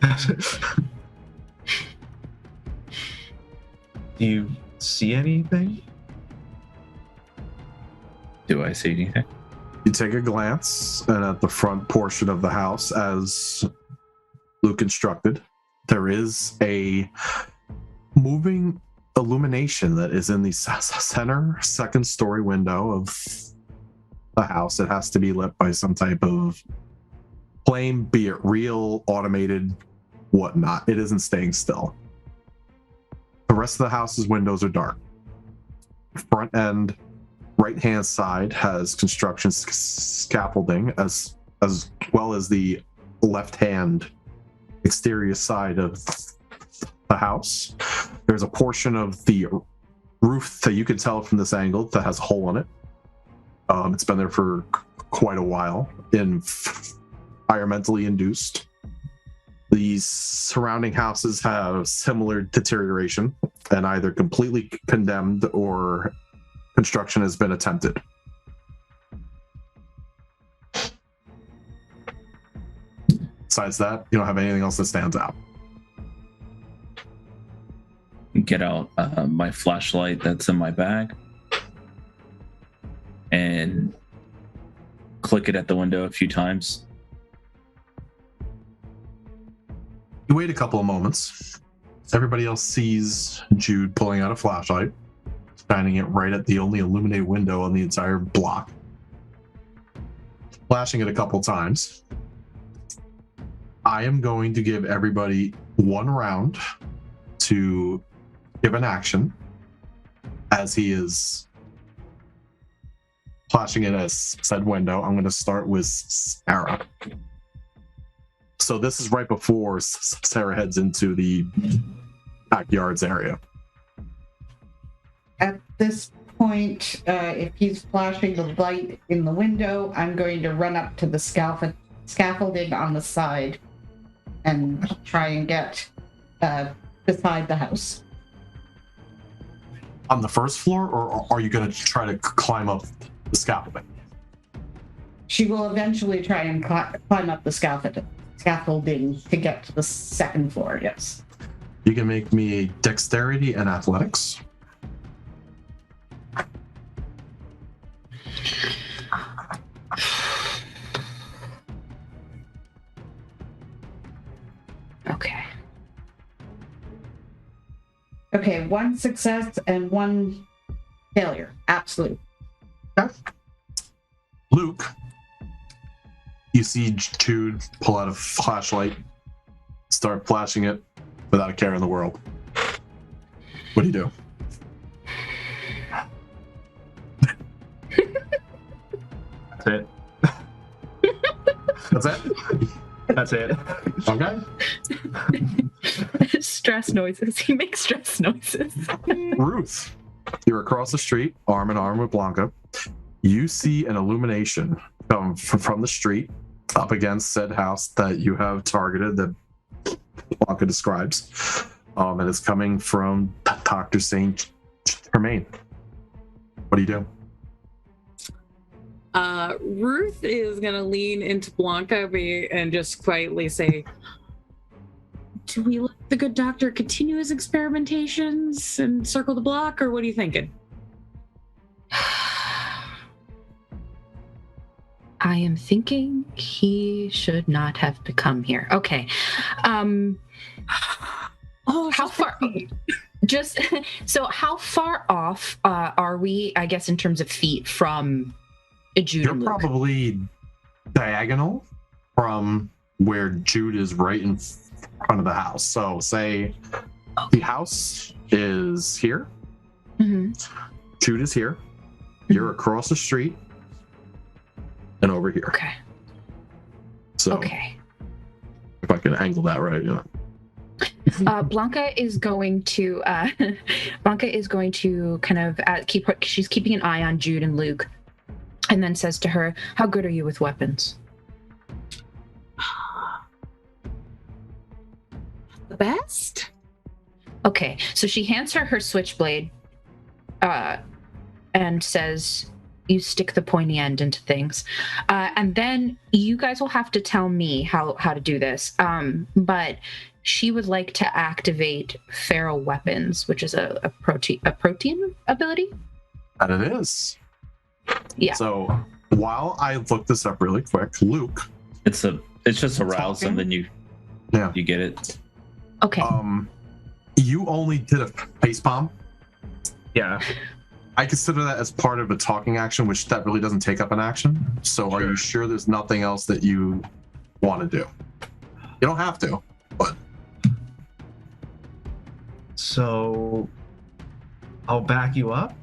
Do you see anything? Do I see anything? You take a glance, and at the front portion of the house, as Luke instructed, there is a moving illumination that is in the center 2nd story window of the house. It has to be lit by some type of flame, be it real, automated, whatnot. It isn't staying still. The rest of the house's windows are dark. Front end, right-hand side has construction scaffolding, as well as the left-hand exterior side of the house. There's a portion of the roof that you can tell from this angle that has a hole in it. It's been there for quite a while, environmentally induced. These surrounding houses have similar deterioration and either completely condemned or construction has been attempted. Besides that, you don't have anything else that stands out. Get out my flashlight that's in my bag and click it at the window a few times. You wait a couple of moments. Everybody else sees Jude pulling out a flashlight, shining it right at the only illuminated window on the entire block. Flashing it a couple times. I am going to give everybody 1 round to give an action as he is flashing it as said window. I'm going to start with Sara. So this is right before Sara heads into the backyards area. At this point, if he's flashing the light in the window, I'm going to run up to the scaffolding on the side and try and get beside the house. On the 1st floor, or are you going to try to climb up the scaffolding? she will eventually try and climb up the scaffolding to get to the second floor. Yes. You can make me dexterity and athletics. Okay, 1 success and 1 failure. Absolute. Okay. Luke, you see Jude pull out a flashlight, start flashing it without a care in the world. What do you do? That's it. That's it? That's it. Okay. Stress noises. He makes stress noises. Ruth, you're across the street, arm in arm with Blanka. You see an illumination come from the street up against said house that you have targeted that Blanka describes. And it's coming from Dr. St. Germain. What do you do? Ruth is gonna lean into Blanka and just quietly say, do we let the good doctor continue his experimentations and circle the block, or what are you thinking? I am thinking he should not have become here. Okay. How far? Just so how far off are we, I guess, in terms of feet from Jude? You're probably diagonal from where Jude is, right in front of the house. So say the house is here. Mm-hmm. Jude is here. You're across the street and over here. Okay. So okay. If I can angle that right, you know. Blanka is going to kind of she's keeping an eye on Jude and Luke, and then says to her, how good are you with weapons? The best? Okay, so she hands her switchblade and says, you stick the pointy end into things. And then you guys will have to tell me how to do this. But she would like to activate feral weapons, which is a protein ability. And it is. Yeah. So while I look this up really quick, Luke. It's just aroused and then you get it. Okay. You only did a facepalm. Yeah. I consider that as part of a talking action, which that really doesn't take up an action. So are you sure there's nothing else that you want to do? You don't have to, but. So I'll back you up.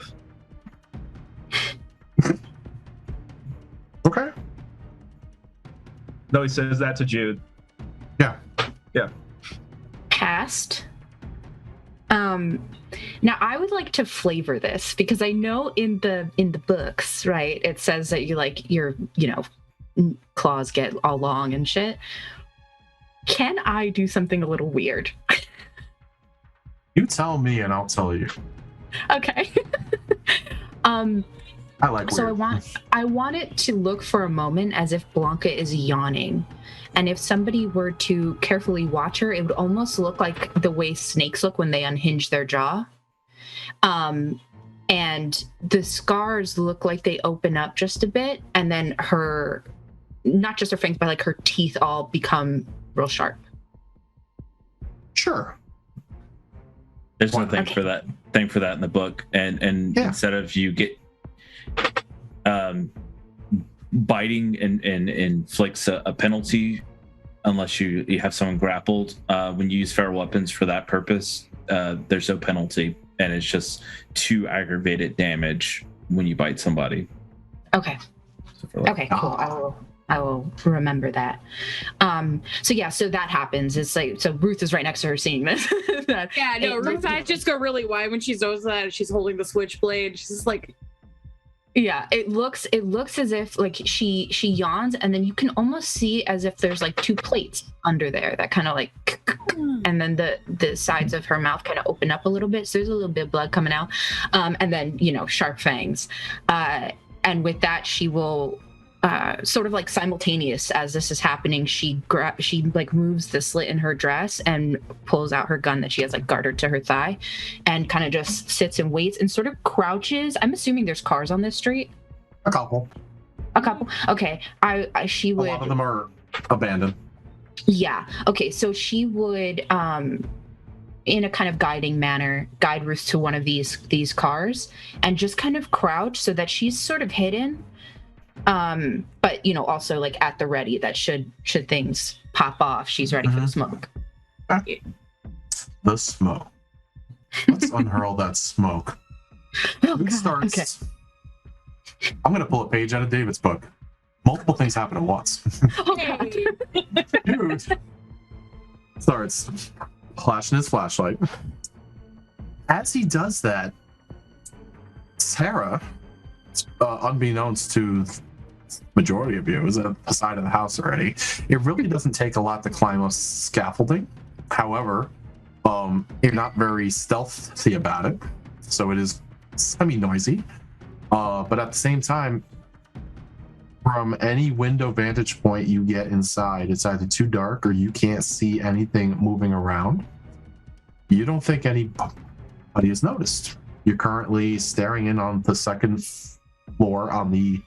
Okay. No, he says that to Jude. Yeah. Yeah. Cast. Now I would like to flavor this because I know in the books, right, it says that your claws get all long and shit. Can I do something a little weird? You tell me and I'll tell you. Okay. I like so weird. I want it to look for a moment as if Blanka is yawning. And if somebody were to carefully watch her, it would almost look like the way snakes look when they unhinge their jaw. And the scars look like they open up just a bit, and then her, not just her fangs, but like her teeth all become real sharp. Sure. There's no thing for that in the book, and instead of you get biting and inflicts a penalty unless you have someone grappled. When you use feral weapons for that purpose, there's no penalty, and it's just 2 aggravated damage when you bite somebody. Okay. Okay, cool. I will remember that. So that happens. It's like, so Ruth is right next to her seeing this. Ruth's eyes just go really wide when she knows that she's holding the switchblade. She's just like, yeah, it looks as if like she yawns, and then you can almost see as if there's like 2 plates under there that kind of like, and then the sides of her mouth kind of open up a little bit, so there's a little bit of blood coming out, and then sharp fangs, and with that she will sort of like simultaneous as this is happening, she like moves the slit in her dress and pulls out her gun that she has like gartered to her thigh, and kind of just sits and waits and sort of crouches. I'm assuming there's cars on this street. A couple. Okay. She would. A lot of them are abandoned. Yeah. Okay. So she would, in a kind of guiding manner, guide Ruth to one of these cars and just kind of crouch so that she's sort of hidden. But also like at the ready that should things pop off, she's ready for the smoke. The smoke. Let's unhurl that smoke. Who starts? Okay. I'm gonna pull a page out of David's book. Multiple things happen at once. Oh, God. Dude starts flashing his flashlight. As he does that, Sara, unbeknownst to the majority of you, is at the side of the house already. It really doesn't take a lot to climb a scaffolding. However, you're not very stealthy about it, so it is semi-noisy. But at the same time, from any window vantage point you get inside, it's either too dark or you can't see anything moving around. You don't think anybody has noticed. You're currently staring in on the second floor on the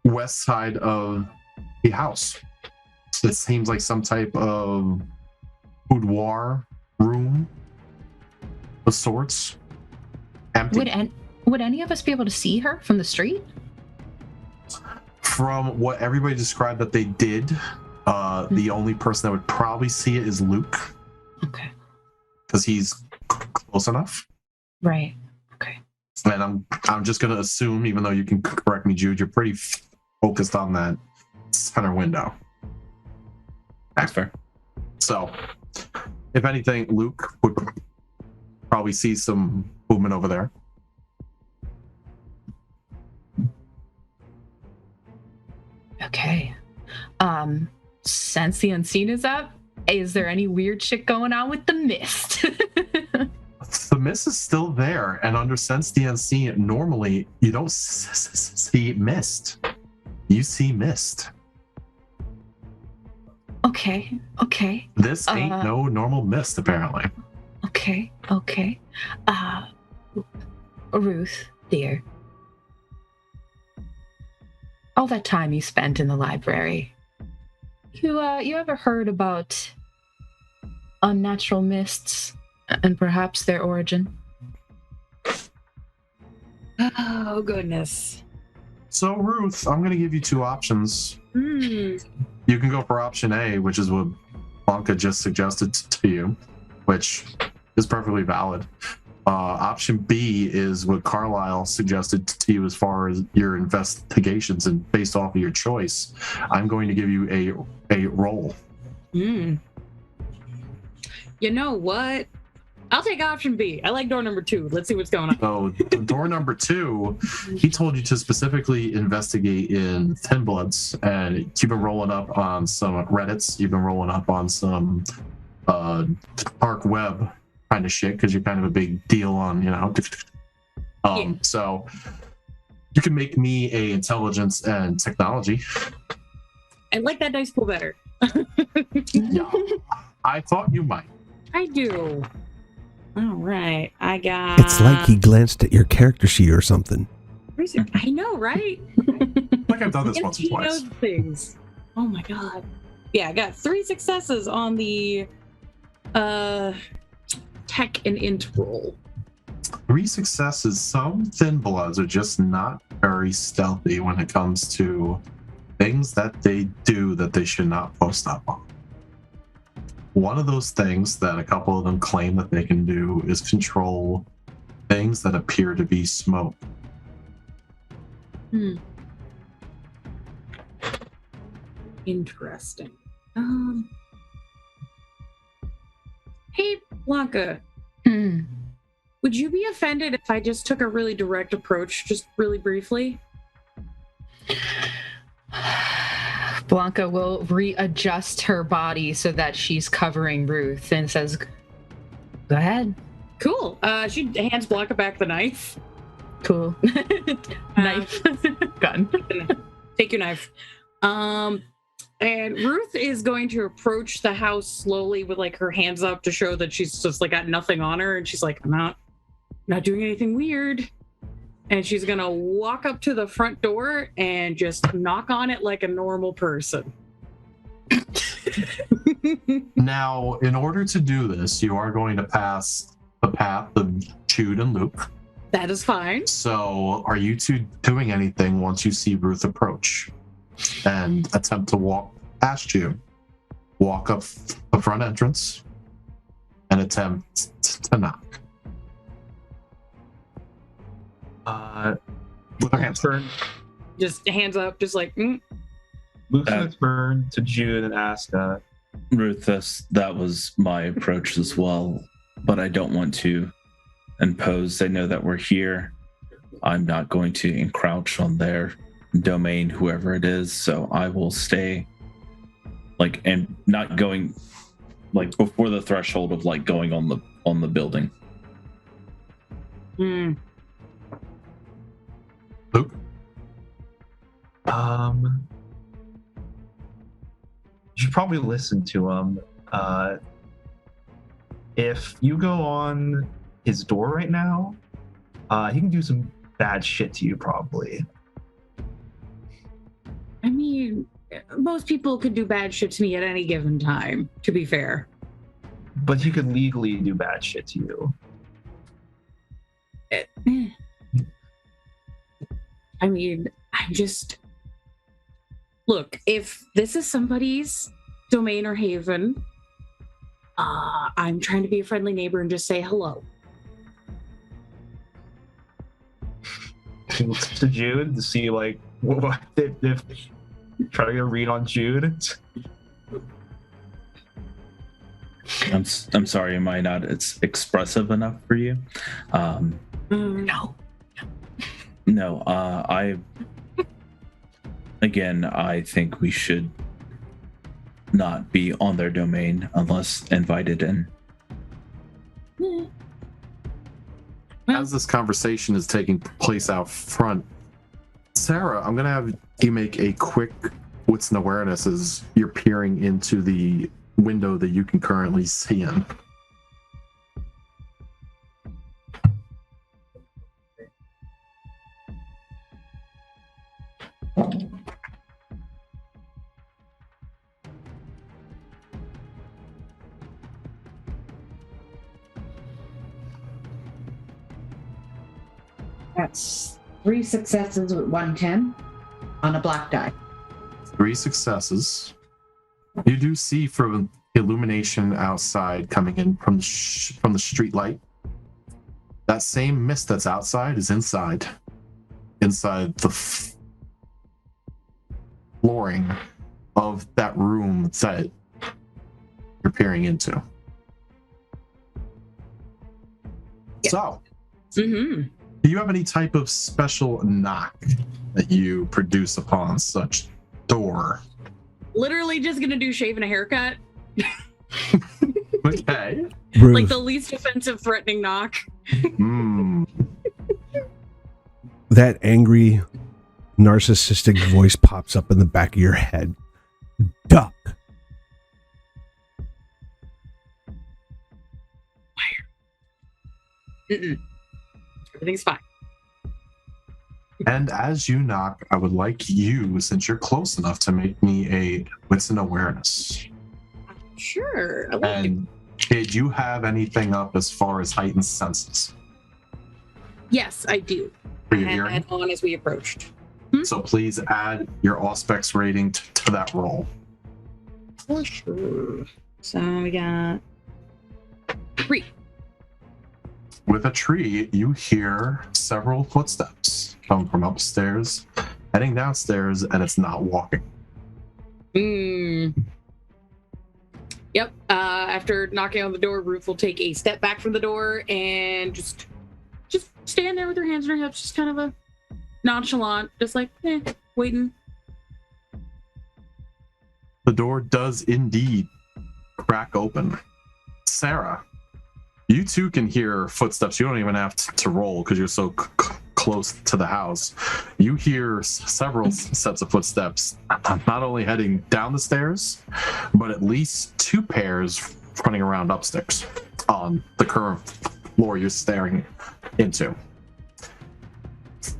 west side of the house. It seems like some type of boudoir room of sorts. Empty. Would any of us be able to see her from the street? From what everybody described that they did, the only person that would probably see it is Luke. Okay. Because he's close enough. Right. Okay. And I'm just gonna assume, even though you can correct me, Jude, you're pretty focused on that center window. That's fair. So, if anything, Luke would probably see some movement over there. Okay. Since the unseen is up, is there any weird shit going on with the mist? The mist is still there, and under Sense the Unseen, normally you don't see mist. You see mist. Okay. This ain't no normal mist, apparently. Okay. Ruth, dear. All that time you spent in the library, you ever heard about unnatural mists and perhaps their origin? Oh, goodness. So, Ruth, I'm going to give you two options. You can go for option A, which is what Blanka just suggested to you, which is perfectly valid. Option B is what Carlisle suggested to you as far as your investigations, and based off of your choice, I'm going to give you a roll. You know what? I'll take option B. I like door number 2. Let's see what's going on. So door number 2, he told you to specifically investigate in Thin Bloods, and you've been rolling up on some Reddits, you've been rolling up on some dark web kind of shit, because you're kind of a big deal on, Yeah. So you can make me a intelligence and technology. I like that dice pool better. Yeah, I thought you might. I do. All right. I got... It's like he glanced at your character sheet or something. I know, right? Like I've done this Yes, once or he twice. knows things. Oh my god. Yeah, I got 3 successes on the tech and int roll. 3 successes. Some Thin Bloods are just not very stealthy when it comes to things that they do that they should not post up on. One of those things that a couple of them claim that they can do is control things that appear to be smoke. Interesting. Hey, Blanka. Would you be offended if I just took a really direct approach, just really briefly? Blanka will readjust her body so that she's covering Ruth and says, go ahead. Cool. She hands Blanka back the knife. Cool. Knife. Gun. Take your knife. And Ruth is going to approach the house slowly with like her hands up to show that she's just like got nothing on her, and she's like, I'm not doing anything weird. And she's gonna walk up to the front door and just knock on it like a normal person. Now, in order to do this, you are going to pass the path of Jude and Luke. That is fine. So, are you two doing anything once you see Ruth approach and attempt to walk past you? Walk up the front entrance and attempt to knock. With her hands burned. Just hands up, just like, Luke's gonna turn to Jude and ask, Ruth, that was my approach as well, but I don't want to impose. They know that we're here. I'm not going to encroach on their domain, whoever it is, so I will stay like and not going like before the threshold of like going on the building. Luke? You should probably listen to him. If you go on his door right now, he can do some bad shit to you, probably. I mean, most people could do bad shit to me at any given time, to be fair. But he could legally do bad shit to you. I mean, I'm just... Look, if this is somebody's domain or haven, I'm trying to be a friendly neighbor and just say hello. He looks to Jude to see, like, what if try to get a read on Jude. I'm sorry, am I not expressive enough for you? No. No, I think we should not be on their domain unless invited in. As this conversation is taking place out front, Sara, I'm going to have you make a quick wits and awareness as you're peering into the window that you can currently see in. That's 3 successes with 110 on a black die. 3 successes. You do see from illumination outside coming in from the street light. That same mist that's outside is inside the flooring of that room that you're peering into. Yeah. So, Mm-hmm. do you have any type of special knock that you produce upon such door? Literally just gonna do shave and a haircut. Okay. Ruth, Like the least offensive, threatening knock. that angry, narcissistic voice pops up in the back of your head. Duck. Mm-mm. Everything's fine. And as you knock, I would like you, since you're close enough, to make me a wits and awareness. Sure. I like it. And did you have anything up as far as heightened senses Yes, I do. for I your had hearing? that on as we approached. So please add your Auspex rating to that roll. For sure. So we got 3. With a tree, you hear several footsteps come from upstairs, heading downstairs, and it's not walking. Yep. After knocking on the door, Ruth will take a step back from the door and just stand there with her hands on her hips, just kind of a nonchalant, just like, waiting. The door does indeed crack open. Sara, you too can hear footsteps. You don't even have to roll because you're so close to the house, you hear several sets of footsteps, not only heading down the stairs, but at least 2 pairs running around upstairs on the current floor you're staring into.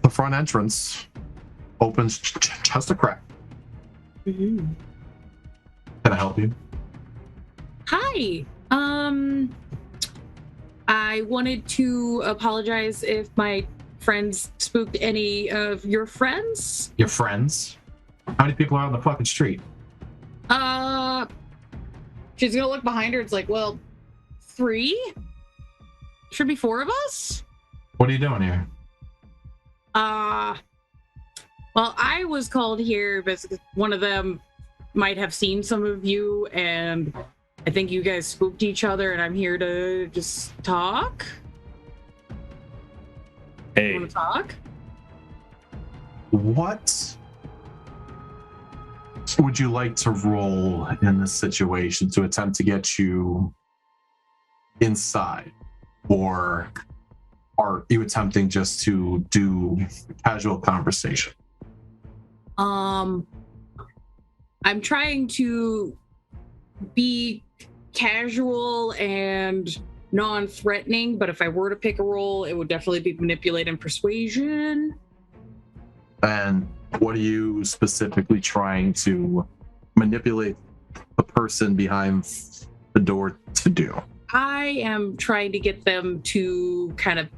The front entrance opens just a crack. Mm-hmm. Can I help you? Hi. I wanted to apologize if my friends spooked any of your friends. Your friends? How many people are on the fucking street? She's gonna look behind her. It's like, well, 3? Should be 4 of us? What are you doing here? Well, I was called here because one of them might have seen some of you, and I think you guys spooked each other, and I'm here to just talk. Hey, Want to talk? What would you like to roll in this situation to attempt to get you inside? Or are you attempting just to do casual conversation? I'm trying to be casual and non-threatening, but if I were to pick a role, it would definitely be manipulate and persuasion. And what are you specifically trying to manipulate the person behind the door to do? I am trying to get them to kind of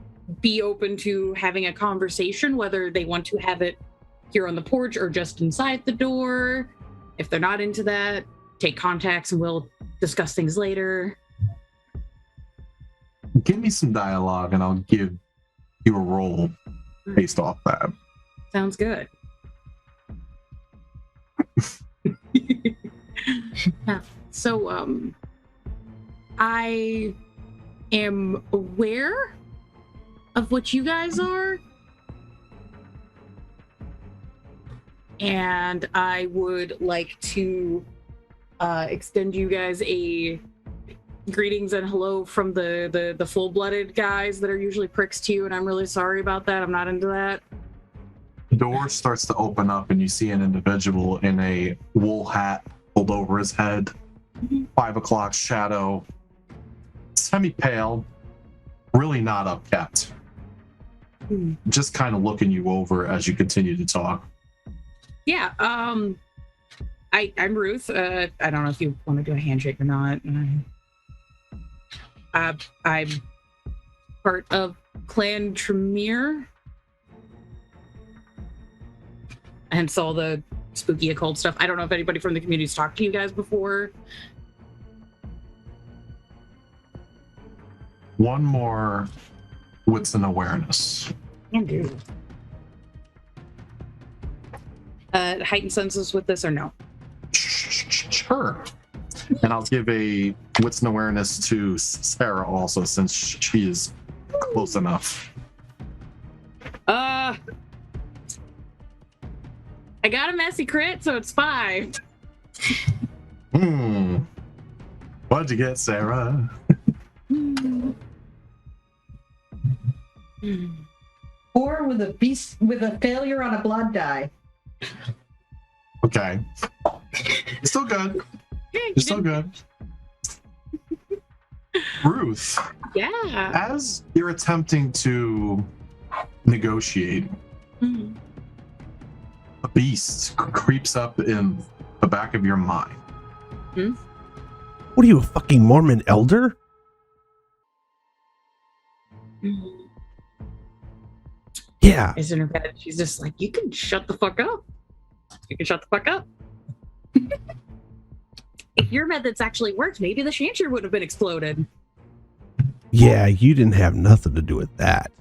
be open to having a conversation, whether they want to have it here on the porch or just inside the door. If they're not into that, take contacts and we'll discuss things later. Give me some dialogue and I'll give you a roll based off that. Sounds good. So, I am aware of what you guys are, and I would like to extend you guys a greetings and hello from the full-blooded guys that are usually pricks to you, and I'm really sorry about that. I'm not into that. The door starts to open up and you see an individual in a wool hat pulled over his head, 5 o'clock shadow, semi-pale, really not upkept. Just kind of looking you over as you continue to talk. Yeah, I'm Ruth. I don't know if you want to do a handshake or not. I'm part of Clan Tremere. Hence all the spooky occult stuff. I don't know if anybody from the community's talked to you guys before. One more wits and awareness. Can do. Heightened senses with this or no? Sure. And I'll give a wits and awareness to Sara also, since she is close enough. I got a messy crit, so it's 5. What'd you get, Sara? 4 with a failure on a blood die. Okay. Still good. You're still good. Ruth. Yeah. As you're attempting to negotiate, a beast creeps up in the back of your mind. What are you, a fucking Mormon elder? Yeah. Is in her bed. She's just like, you can shut the fuck up. You can shut the fuck up. If your methods actually worked, maybe the Chancer would have been exploded. Yeah, you didn't have nothing to do with that.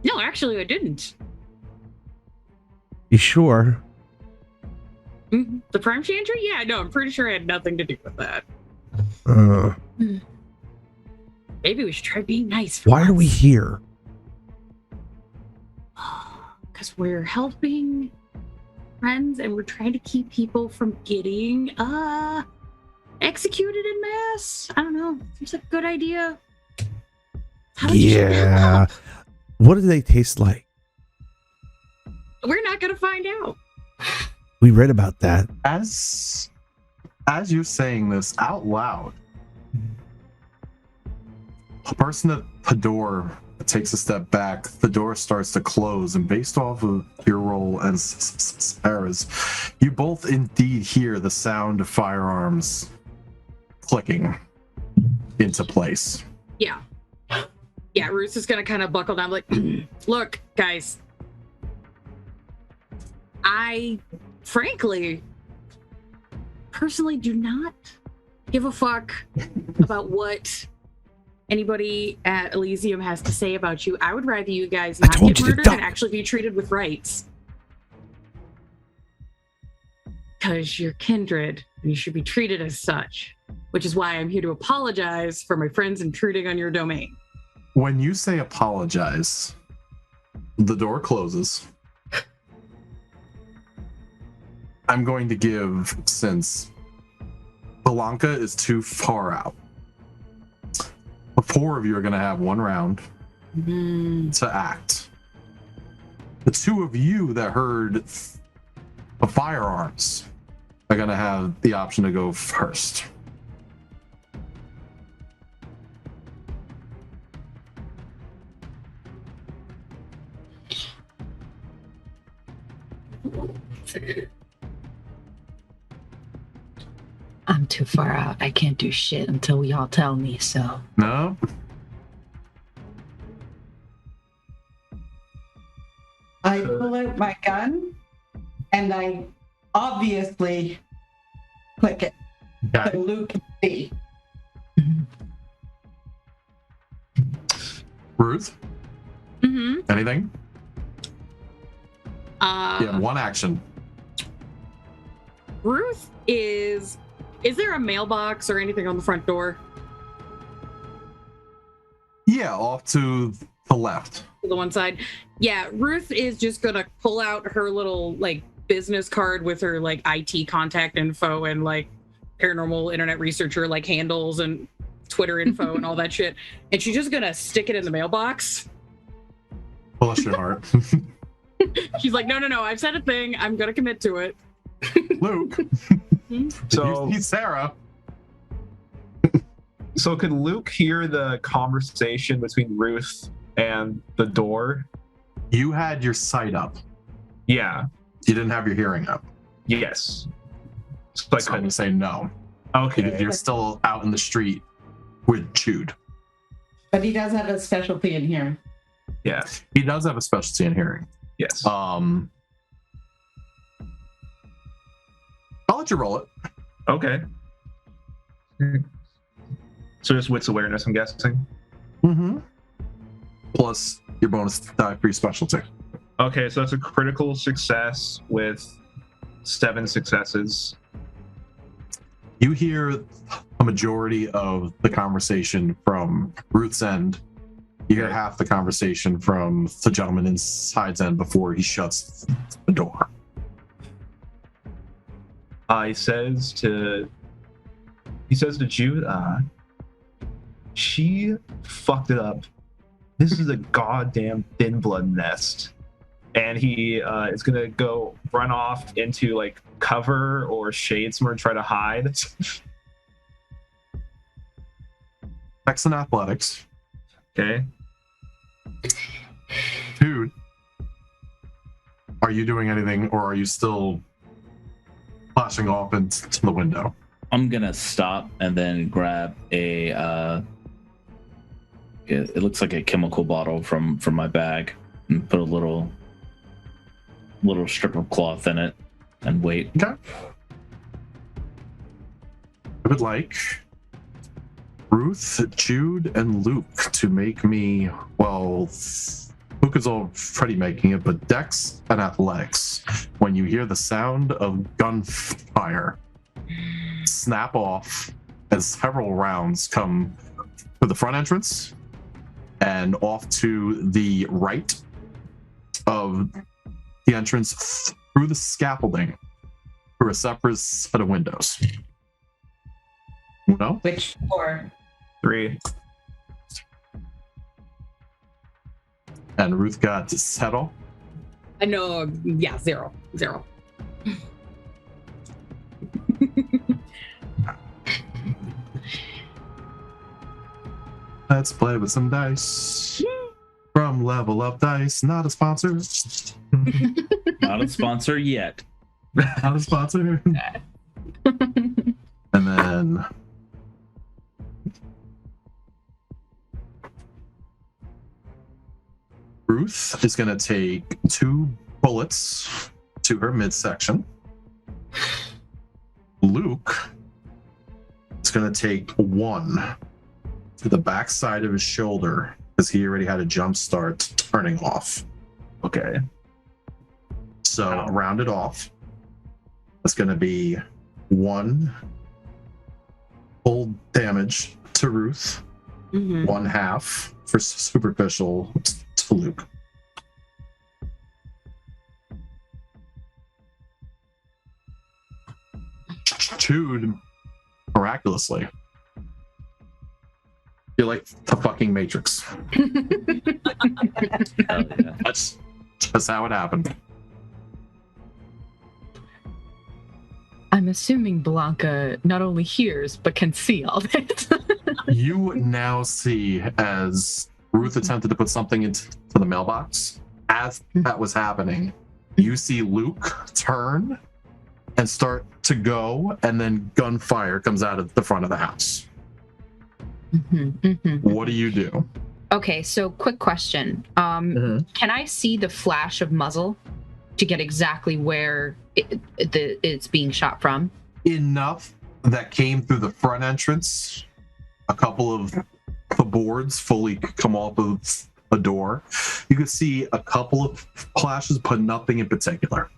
No, actually, I didn't. You sure? The Prime Chancer? Yeah, no, I'm pretty sure I had nothing to do with that. Maybe we should try being nice. Why are we here? Because we're helping friends and we're trying to keep people from getting executed en masse. I don't know. Seems like a good idea. Yeah. What do they taste like? We're not gonna find out. We read about that. As you're saying this out loud, a person at the door takes a step back. The door starts to close, and based off of your roll and Sara's, you both indeed hear the sound of firearms clicking into place. Yeah. Yeah, Ruth is gonna kind of buckle down, like, look, guys, I frankly personally do not give a fuck about what anybody at Elysium has to say about you. I would rather you guys not get murdered and actually be treated with rights. Because you're kindred and you should be treated as such, which is why I'm here to apologize for my friends intruding on your domain. When you say apologize, the door closes. I'm going to give, since Blanka is too far out, the four of you are going to have one round to act. The two of you that heard the firearms are going to have the option to go first. I'm too far out. I can't do shit until y'all tell me, so. No? I pull out my gun and I obviously click it Got so Luke can see. Ruth? Mm-hmm. Anything? You have one action. Ruth is there a mailbox or anything on the front door? Yeah, off to the left. To the one side. Yeah, Ruth is just gonna pull out her little like business card with her like IT contact info and like paranormal internet researcher like handles and Twitter info and all that shit. And she's just gonna stick it in the mailbox. Bless your heart. She's like, no, I've said a thing. I'm gonna commit to it. Luke. So you see Sara. So could Luke hear the conversation between Ruth and the door? You had your sight up. Yeah. You didn't have your hearing up. Yes. So I So I'm couldn't say no. Okay. Because you're still out in the street with Jude. But he does have a specialty in here. Yeah. He does have a specialty in hearing. Yes. I'll let you roll it. Okay. So just wits awareness, I'm guessing. Mm-hmm. Plus your bonus die for your specialty. Okay, so that's a critical success with 7 successes. You hear a majority of the conversation from Ruth's end. You hear half the conversation from the gentleman inside's end before he shuts the door. He says to Jude, she fucked it up. This is a goddamn thin blood nest. And he is gonna go run off into like cover or shade somewhere and try to hide. X and athletics. Okay. Dude, are you doing anything, or are you still flashing off into the window? I'm gonna stop and then grab a it looks like a chemical bottle from my bag and put a little strip of cloth in it and wait. Okay. I would like Ruth, Jude, and Luke to make me, well, Luke is already making it, but Dex and athletics. When you hear the sound of gunfire snap off as several rounds come to the front entrance and off to the right of the entrance through the scaffolding through a separate set of windows. No? Which floor? 3. And Ruth got to settle. No, yeah, 0. Let's play with some dice. From Level Up Dice, not a sponsor. Not a sponsor yet. Not a sponsor. And then Ruth is going to take 2 bullets to her midsection. Luke is going to take 1 to the back side of his shoulder because he already had a jump start turning off. Okay. So round it off. That's going to be 1 full damage to Ruth, 1/2 for superficial to Luke. Jude, miraculously, you're like the fucking Matrix. Oh, yeah. That's just how it happened. I'm assuming Blanka not only hears but can see all this. You now see as Ruth attempted to put something into the mailbox. As that was happening, you see Luke turn and start to go, and then gunfire comes out of the front of the house. What do you do? Okay, so quick question. Can I see the flash of muzzle to get exactly where it's being shot from? Enough that came through the front entrance. A couple of the boards fully come off of a door. You could see a couple of flashes, but nothing in particular.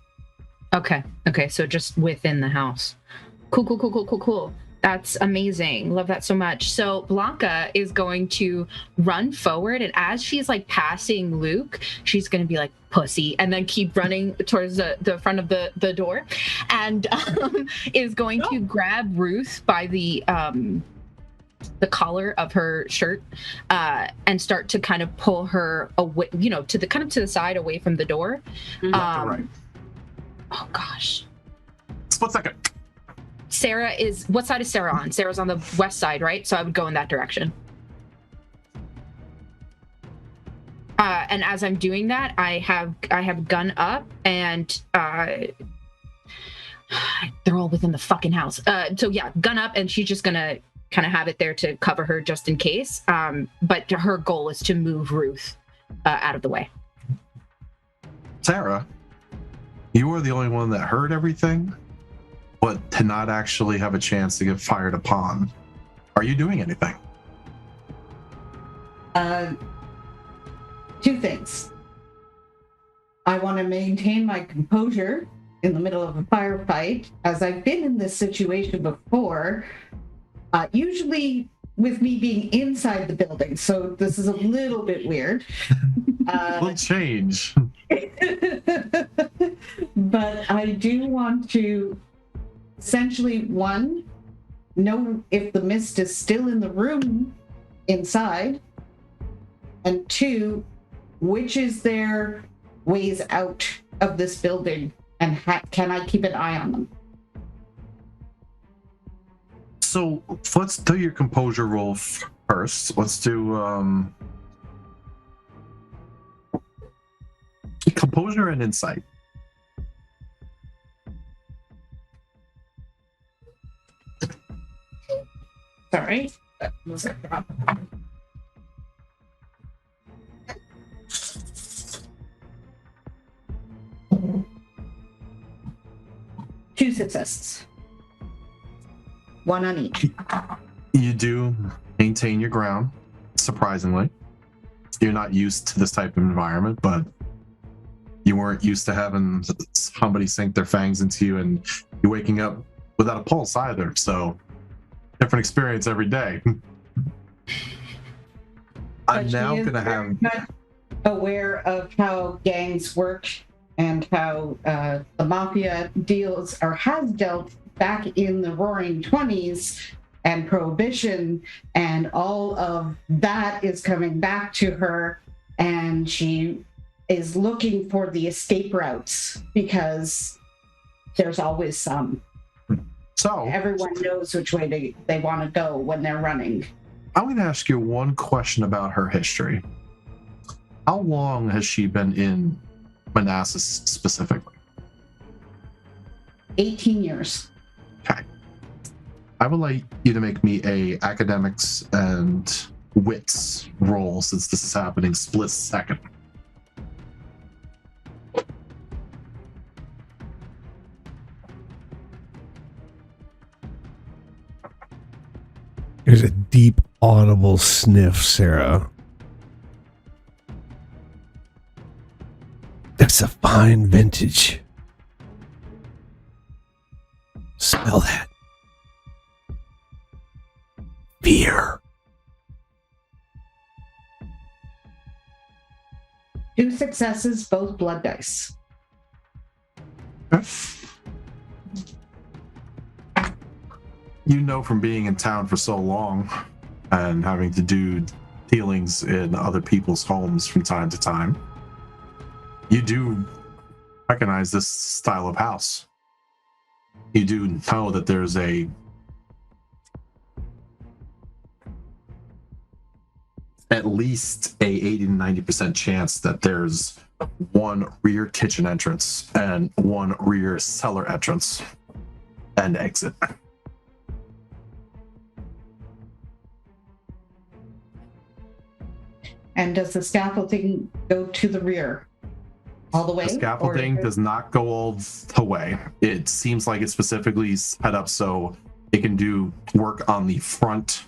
Okay, so just within the house. Cool. That's amazing. Love that so much. So Blanka is going to run forward, and as she's like passing Luke, she's going to be like, pussy, and then keep running towards the front of the door, and is going to grab Ruth by the collar of her shirt and start to kind of pull her away, to the side away from the door. Left to right. Oh gosh. Split second. Sara what side is Sara on? Sara's on the west side, right? So I would go in that direction. And as I'm doing that, I have gun up, and they're all within the fucking house. So yeah, gun up, and she's just gonna kind of have it there to cover her just in case. But her goal is to move Ruth out of the way. Sara, you were the only one that heard everything, but to not actually have a chance to get fired upon. Are you doing anything? 2 things. I want to maintain my composure in the middle of a firefight, as I've been in this situation before, usually with me being inside the building, so this is a little bit weird. We'll change. But I do want to essentially, 1, know if the mist is still in the room inside, and 2, which is their ways out of this building, and can I keep an eye on them? So let's do your composure roll first. Let's do composure and insight. Sorry. That was a problem. Two successes. 1 on each. You do maintain your ground, surprisingly. You're not used to this type of environment, but you weren't used to having somebody sink their fangs into you, and you're waking up without a pulse either, so different experience every day. I'm now going to have... aware of how gangs work and how the mafia deals or has dealt back in the Roaring 20s and Prohibition, and all of that is coming back to her, and she is looking for the escape routes because there's always some. So Everyone knows which way they want to go when they're running. I'm going to ask you one question about her history. How long has she been in Manassas specifically? 18 years. Okay. I would like you to make me a academics and wits roll, since this is happening split second. There's a deep, audible sniff, Sara. That's a fine vintage. Smell that. Fear. 2 successes, both blood dice. You know, from being in town for so long and having to do dealings in other people's homes from time to time, you do recognize this style of house. You do know that there's at least a 80 to 90% chance that there's one rear kitchen entrance and one rear cellar entrance and exit. And does the scaffolding go to the rear? All the way? The scaffolding does not go all the way. It seems like it's specifically set up so it can do work on the front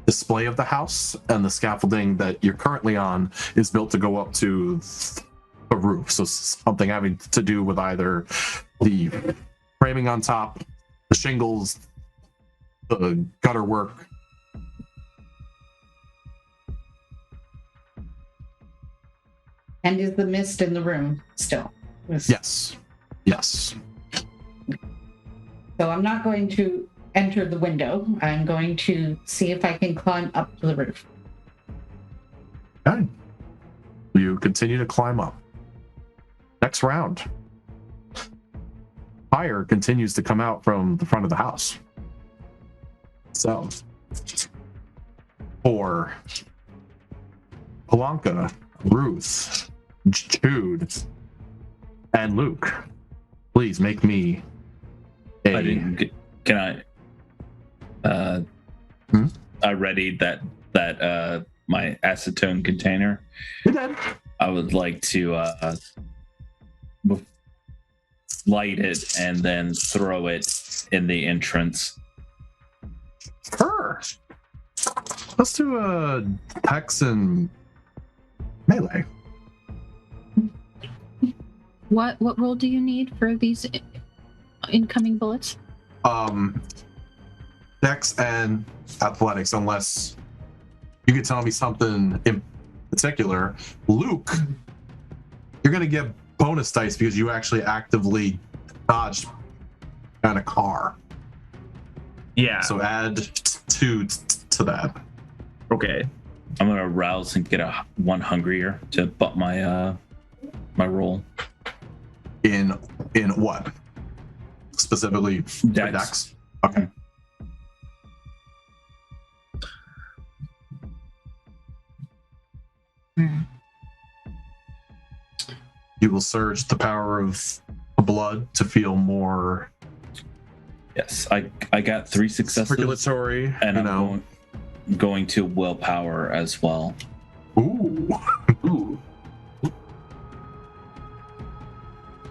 display of the house, and the scaffolding that you're currently on is built to go up to the roof. So something having to do with either the framing on top, the shingles, the gutter work. And is the mist in the room still? Yes. Yes. So I'm not going to enter the window. I'm going to see if I can climb up to the roof. Okay. You continue to climb up. Next round. Fire continues to come out from the front of the house. So, for Blanka, Ruth, Jude, and Luke, please make me a... I didn't. Can I? I readied that my acetone container. You did. I would like to light it and then throw it in the entrance. Sure. Let's do a hex and melee. What roll do you need for these incoming bullets? Dex and athletics, unless you could tell me something in particular. Luke, you're gonna get bonus dice because you actually actively dodged on a car. Yeah. So add 2 to that. Okay. I'm gonna rouse and get one hungrier to bump my my roll. In what? Specifically for Dex? Okay. You will surge the power of blood to feel more. Yes, I got 3 successes. Circulatory, and you I'm know. going to willpower as well. Ooh. Ooh.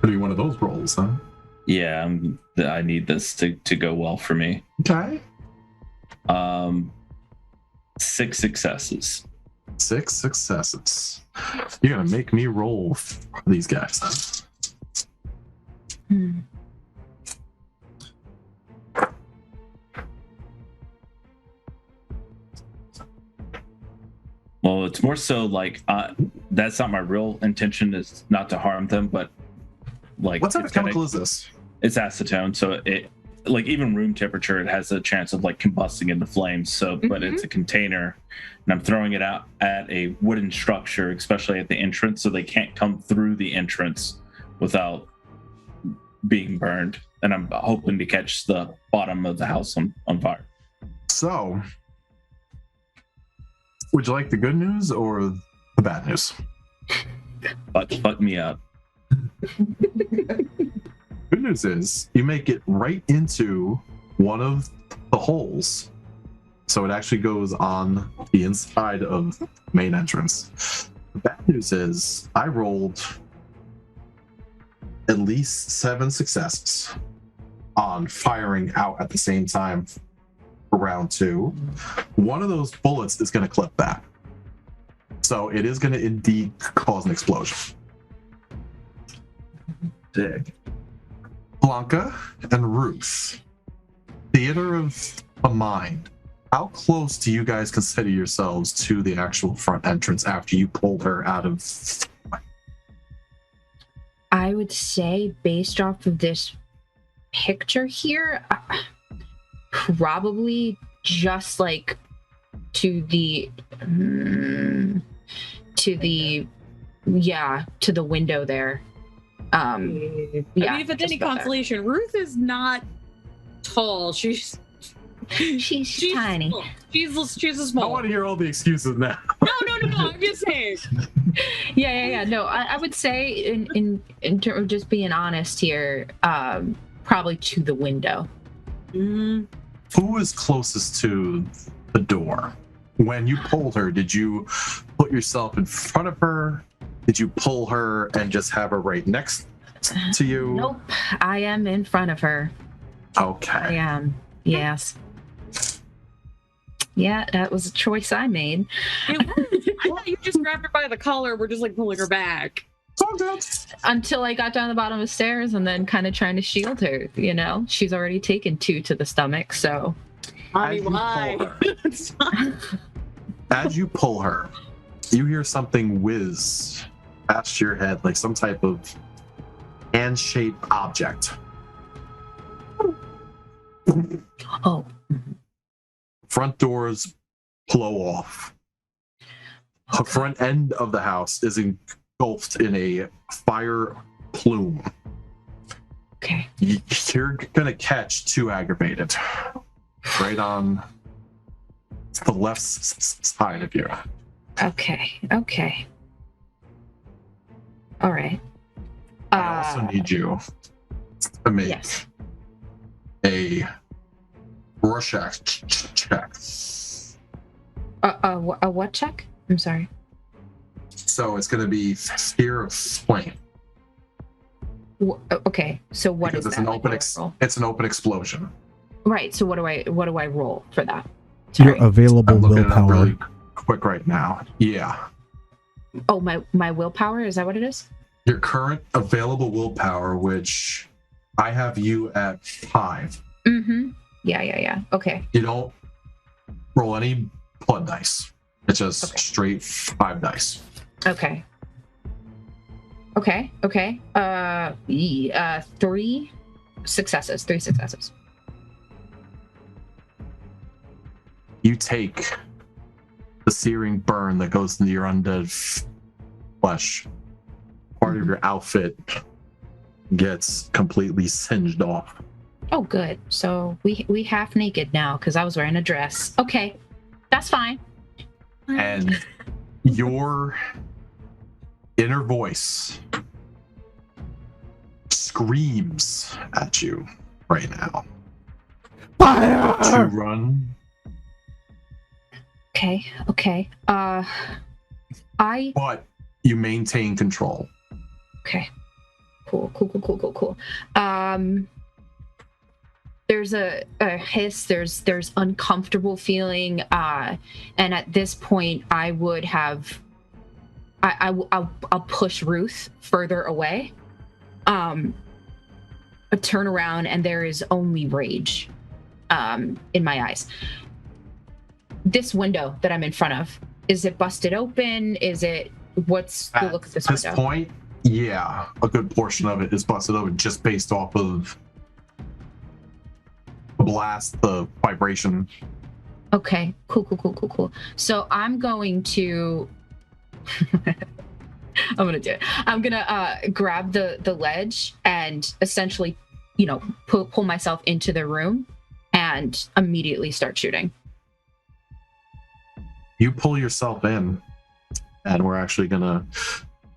Could be one of those rolls, huh? Yeah, I need this to go well for me. Okay. 6 successes. 6 successes. You're gonna make me roll for these guys, huh? Well, it's more so like that's not my real intention, is not to harm them, but like what type of chemical is this? It's acetone, so like even room temperature, it has a chance of like combusting into flames. So, but it's a container, and I'm throwing it out at a wooden structure, especially at the entrance, so they can't come through the entrance without being burned. And I'm hoping to catch the bottom of the house on fire. So, would you like the good news or the bad news? Fuck me up. Good news is you make it right into one of the holes. So it actually goes on the inside of the main entrance. The bad news is I rolled at least 7 successes on firing out at the same time for round 2. One of those bullets is going to clip that. So it is going to indeed cause an explosion. Dig. Blanka and Ruth, theater of a mind. How close do you guys consider yourselves to the actual front entrance after you pulled her out of? I would say, based off of this picture here, probably just like to the window there. I mean, if it's any consolation, Ruth is not tall. She's tiny. Small. She's a small. I want to hear all the excuses now. No. I'm just saying. Yeah. No, I would say in terms of just being honest here, probably to the window. Mm-hmm. Who is closest to the door? When you pulled her, did you put yourself in front of her? Did you pull her and just have her right next to you? Nope, I am in front of her. Okay. I am. Yes. Yeah, that was a choice I made. I thought you just grabbed her by the collar. We're just like pulling her back. Until I got down the bottom of the stairs and then kind of trying to shield her. You know, she's already taken 2 to the stomach, so. Mommy, why? As you pull her, you hear something whiz past your head, like some type of hand-shaped object. Oh. Front doors blow off. The front end of the house is engulfed in a fire plume. Okay. You're gonna catch 2 aggravated. Right on the left side of you. Okay. All right. I also need you to make a Rorschach check. A what check? I'm sorry. So it's going to be fear of flame. Okay. So what because is it's that? it's an open explosion. Right. So what do I roll for that? Your available I'm looking it up willpower. really quick right now. Yeah. Oh, my willpower, is that what it is? Your current available willpower, which I have you at 5. Mm-hmm. Yeah. Okay. You don't roll any blood dice. It's just straight 5 dice. Okay. 3 successes. 3 successes. You take the searing burn that goes into your undead flesh. Part of your outfit gets completely singed off. Oh, good. So we half naked now because I was wearing a dress. Okay, that's fine. And your inner voice screams at you right now. Fire! To run. Okay. But you maintain control. Okay. Cool. There's a hiss. There's uncomfortable feeling. And at this point, I would have. I'll push Ruth further away. I turn around and there is only rage, in my eyes. This window that I'm in front of, is it busted open? What's the look of this window? At this point, yeah, a good portion of it is busted open just based off of blast the vibration. Okay, cool. So I'm going to I'm gonna do it. I'm gonna grab the ledge and essentially, pull myself into the room and immediately start shooting. You pull yourself in, and we're actually gonna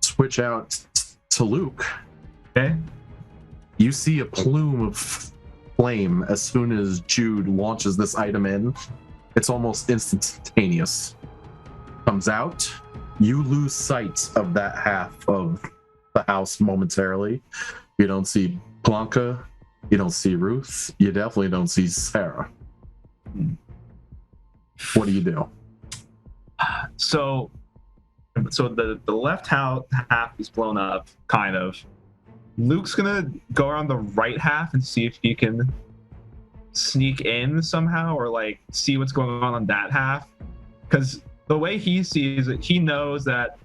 switch out to Luke. Okay. You see a plume of flame as soon as Jude launches this item in. It's almost instantaneous. Comes out. You lose sight of that half of the house momentarily. You don't see Blanka. You don't see Ruth. You definitely don't see Sara. What do you do? So the left half is blown up, kind of. Luke's gonna go around the right half and see if he can sneak in somehow, or like see what's going on that half. Because the way he sees it, he knows that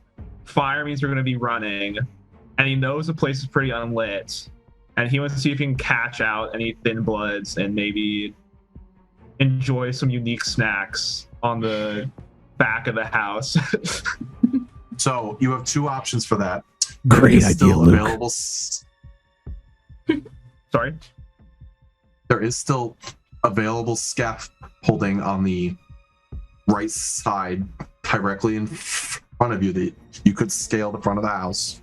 fire means they're gonna be running, and he knows the place is pretty unlit, and he wants to see if he can catch out any thin bloods and maybe enjoy some unique snacks on the back of the house. So you have two options for that. Great idea, Luke. Sorry? There is still available scaffolding on the right side directly in front of you that you could scale the front of the house,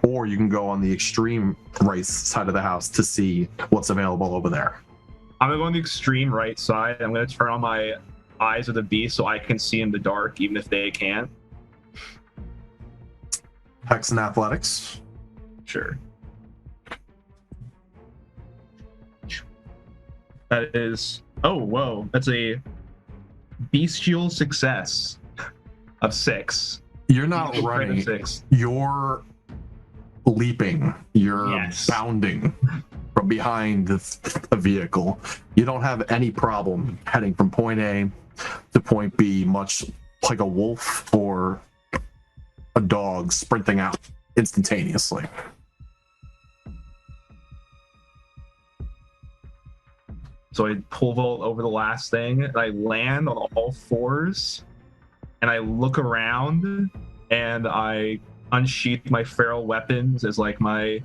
or you can go on the extreme right side of the house to see what's available over there. I'm gonna go on the extreme right side. I'm gonna turn on my eyes of the beast so I can see in the dark even if they can't. Hex and athletics. Sure. That is, that's a bestial success of 6. You're not running. 6. You're leaping. You're Yes. bounding from behind the vehicle. You don't have any problem heading from point A to point B, much like a wolf or a dog sprinting out instantaneously. So I pole vault over the last thing, and I land on all 4s, and I look around, and I unsheath my feral weapons as like my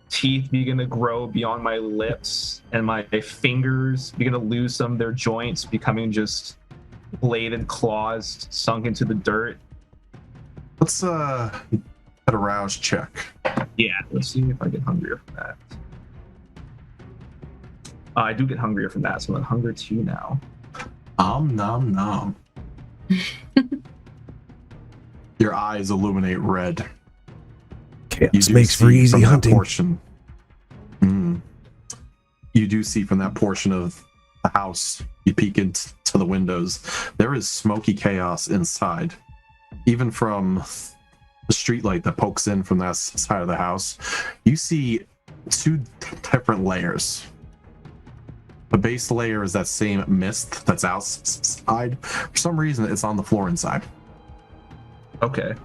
teeth begin to grow beyond my lips, and my fingers begin to lose some of their joints, becoming just bladed claws sunk into the dirt. Let's get a rouse check. Yeah, let's see if I get hungrier from that. I do get hungrier from that, so I'm at hunger 2 now. Nom nom. Your eyes illuminate red. Chaos makes for easy hunting. You do see from that portion of the house, you peek into the windows, there is smoky chaos inside. Even from the streetlight that pokes in from that side of the house, you see 2 different layers. The base layer is that same mist that's outside. For some reason, it's on the floor inside. Okay.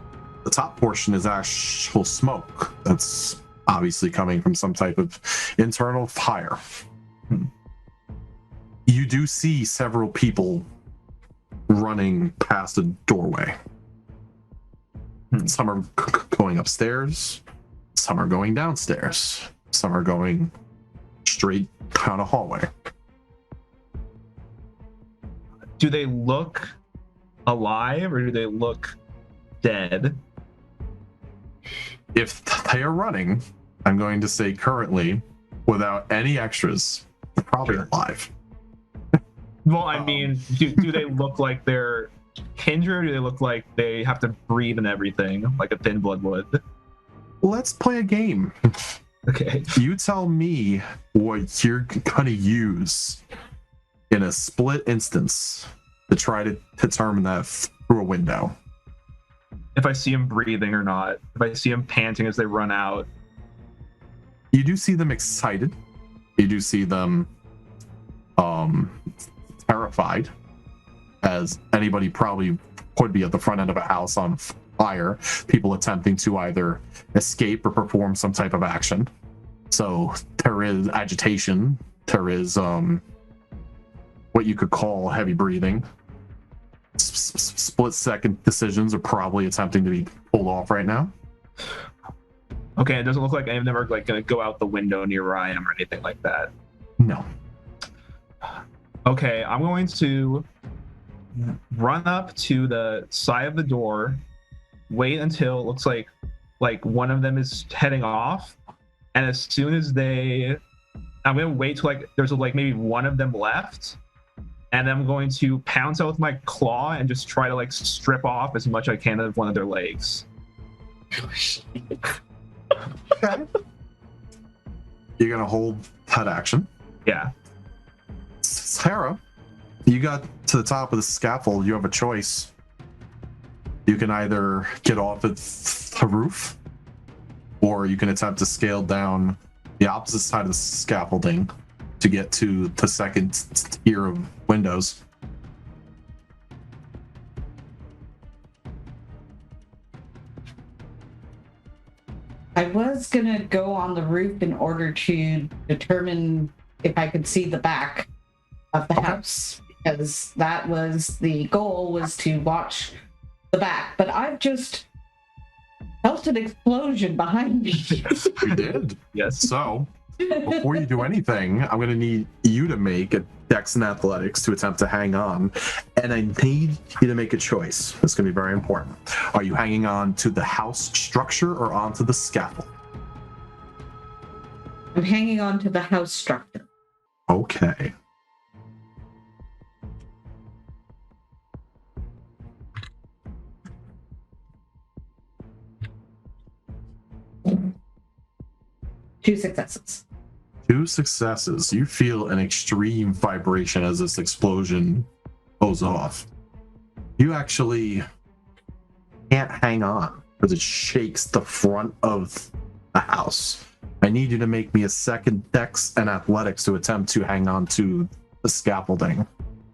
The top portion is actual smoke that's obviously coming from some type of internal fire. You do see several people running past a doorway. Some are going upstairs, some are going downstairs, some are going straight down a hallway. Do they look alive or do they look dead? If they are running, I'm going to say currently, without any extras, they're probably alive. Well, I mean, do they look like they're injured, or do they look like they have to breathe and everything, like a thin blood would? Let's play a game. Okay. You tell me what you're gonna use in a split instance to try to determine that through a window. If I see them breathing or not, if I see them panting as they run out. You do see them excited. You do see them terrified, as anybody probably would be at the front end of a house on fire, people attempting to either escape or perform some type of action. So there is agitation, there is what you could call heavy breathing. Split-second decisions are probably attempting to be pulled off right now. Okay, it doesn't look like I'm never like gonna go out the window near where I am or anything like that. No. Okay, I'm going to run up to the side of the door, wait until it looks like one of them is heading off, and as soon as I'm gonna wait till like there's like maybe one of them left, and I'm going to pounce out with my claw and just try to like strip off as much as I can of one of their legs. You're gonna hold that action. Yeah. Sara, you got to the top of the scaffold. You have a choice. You can either get off at the roof, or you can attempt to scale down the opposite side of the scaffolding to get to the second tier of windows. I was gonna go on the roof in order to determine if I could see the back of the house, because that was the goal, was to watch the back. But I've just felt an explosion behind me. You did. Yes. So, before you do anything, I'm going to need you to make a Dex and Athletics to attempt to hang on. And I need you to make a choice. It's going to be very important. Are you hanging on to the house structure or onto the scaffold? I'm hanging on to the house structure. Okay. Two successes. 2 successes. You feel an extreme vibration as this explosion goes off. You actually can't hang on because it shakes the front of the house. I need you to make me a second Dex and Athletics to attempt to hang on to the scaffolding,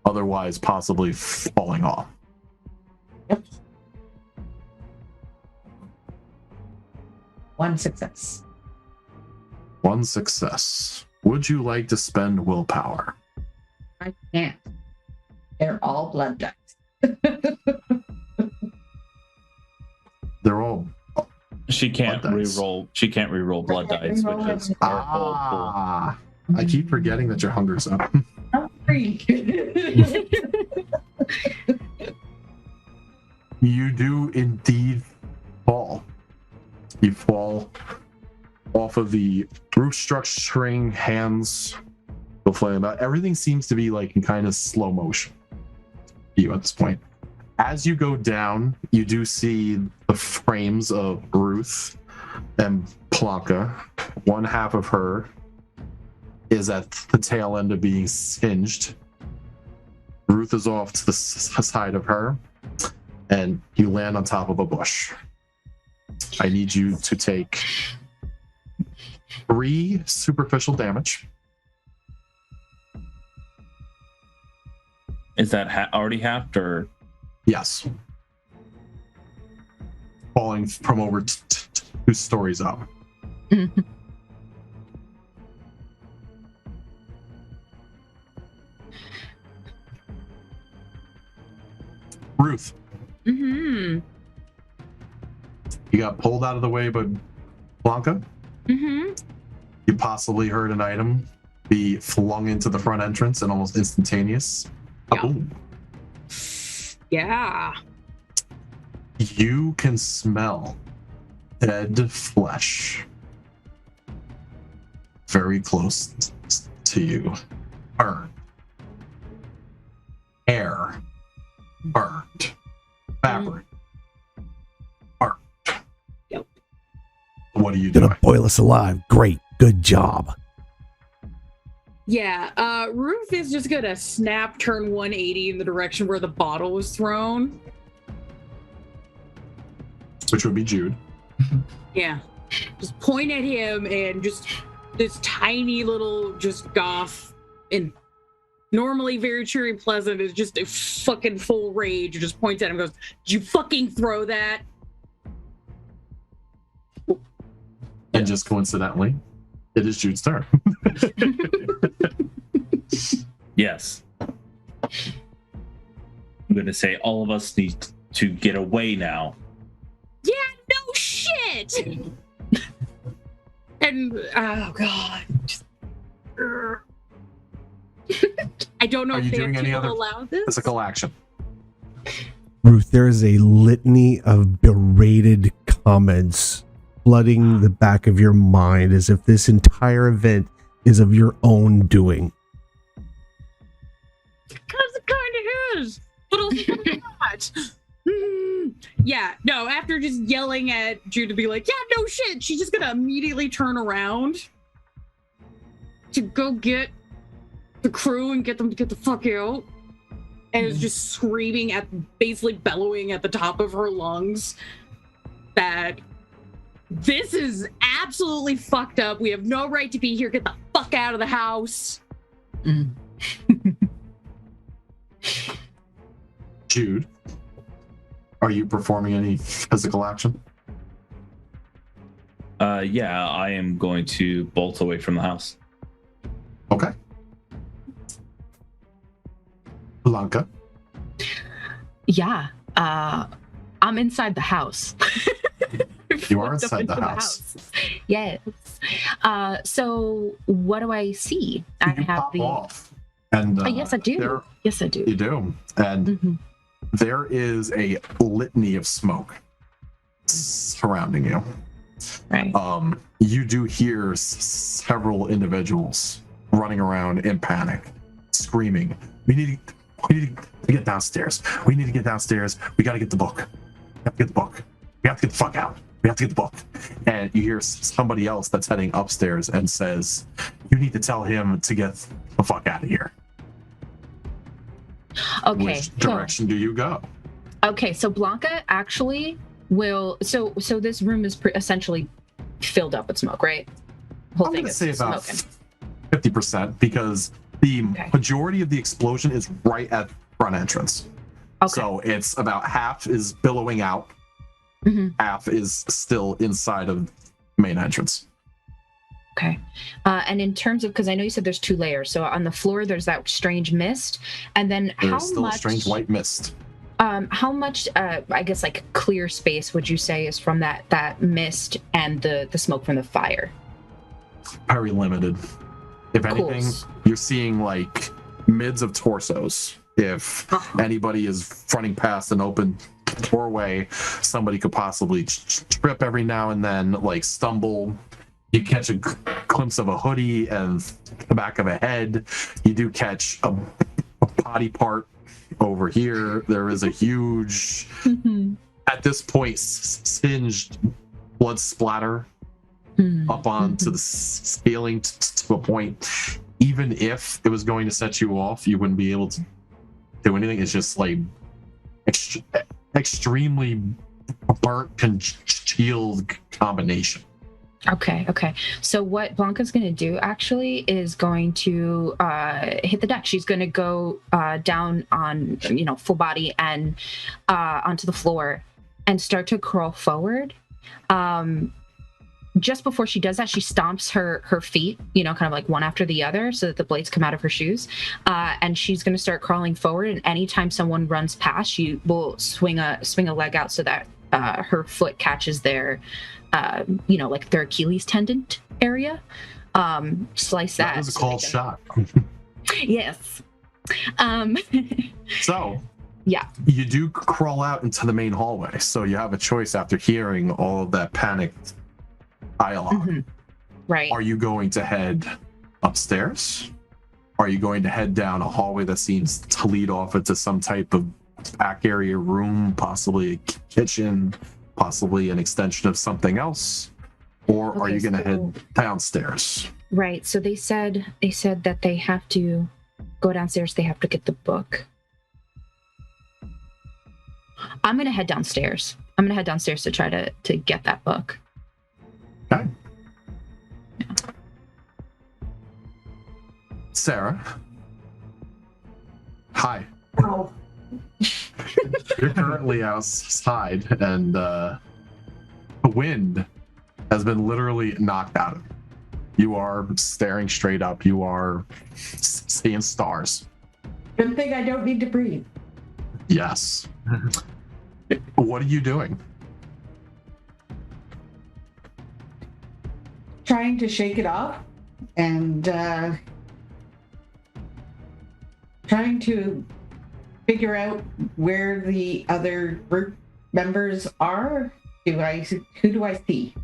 otherwise possibly falling off. Yep. 1 success. 1 success. Would you like to spend willpower? I can't. They're all blood dice. They're all She can't blood dice. re-roll. She can't re-roll blood dice, which is her whole pool. I keep forgetting that your hunger's up. I'm free. You do indeed fall. You fall off of the roof structuring, hands go flying about. Everything seems to be like in kind of slow motion to you at this point. As you go down, you do see the frames of Ruth and Blanka. One half of her is at the tail end of being singed. Ruth is off to the side of her, and you land on top of a bush. I need you to take 3 superficial damage. Is that already halved, or? Yes. Falling from over 2 stories up. Ruth, Mm-hmm. you got pulled out of the way by Blanka. Mm-hmm. You possibly heard an item be flung into the front entrance and almost instantaneous. Yeah. Kaboom. Yeah. You can smell dead flesh very close to you. Burned. Hair. Burned. Fabric. Burned. Yep. What are you doing? Gonna boil us alive. Great. Good job. Yeah, Ruth is just gonna snap, turn 180 in the direction where the bottle was thrown. Which would be Jude. Yeah. Just point at him and just this tiny little just goth and normally very cheery and pleasant is just a fucking full rage. Just points at him and goes, "Did you fucking throw that?" And just coincidentally, it is Jude's turn. Yes. I'm going to say all of us need to get away now. Yeah, no shit. And oh god. I don't know Are if you they doing have any to other allow this. physical action? Ruth, there is a litany of berated comments flooding the back of your mind as if this entire event is of your own doing. Because it kind of is, but also not. Yeah, no, after just yelling at Jude to be like, yeah, no shit, she's just gonna immediately turn around to go get the crew and get them to get the fuck out. And is just screaming basically bellowing at the top of her lungs that this is absolutely fucked up. We have no right to be here. Get the fuck out of the house. Jude, are you performing any physical action? Yeah, I am going to bolt away from the house. Okay. Blanka. Yeah. I'm inside the house. You are inside the house. Yes. So what do I see? I You have pop the. off. And Yes, I do. Yes, I do. You do. And there is a litany of smoke surrounding you. Right. You do hear several individuals running around in panic, screaming, we need to get downstairs. We need to get downstairs. We got to get the book. We have to get the book. We have to get the fuck out. We have to get the book. And you hear somebody else that's heading upstairs and says, you need to tell him to get the fuck out of here. Okay. Which direction do you go? Okay, so Blanka actually will. So this room is essentially filled up with smoke, right? Whole I'm thing going to is say about smoking. 50% because the majority of the explosion is right at front entrance. Okay. So it's about half is billowing out, half is still inside of main entrance. Okay. And in terms of, because I know you said there's 2 layers. So on the floor, there's that strange mist. And then There's still a strange white mist. How much, I guess, like clear space would you say is from that mist and the smoke from the fire? Very limited. If anything, you're seeing like mids of torsos. If anybody is running past an open doorway, somebody could possibly trip every now and then, like stumble. You catch a glimpse of a hoodie and the back of a head. You do catch a body part over here. There is a huge, at this point, singed blood splatter up onto the ceiling to a point. Even if it was going to set you off, you wouldn't be able to do anything. It's just like extremely burnt, congealed combination. Okay. So what Blanka's going to do actually is going to hit the deck. She's going to go down on, full body and onto the floor and start to crawl forward. Just before she does that, she stomps her feet, kind of like one after the other so that the blades come out of her shoes. And she's going to start crawling forward. And anytime someone runs past, she will swing a leg out so that her foot catches their, like their Achilles tendon area. Slice that. That was a called shot. Yes. So, yeah, you do crawl out into the main hallway. So you have a choice after hearing all of that panicked dialogue. Right. Are you going to head upstairs? Are you going to head down a hallway that seems to lead off into some type of back area room, possibly a kitchen, possibly an extension of something else? Or are you going to head downstairs? Right. So they said that they have to go downstairs. They have to get the book. I'm going to head downstairs. To try to get that book. Okay. Yeah. Sara. Hi. Oh. You're currently outside, and the wind has been literally knocked out of you. You are staring straight up. You are seeing stars. Good thing I don't need to breathe. Yes. What are you doing? Trying to shake it off and trying to figure out where the other group members are. Who do I see?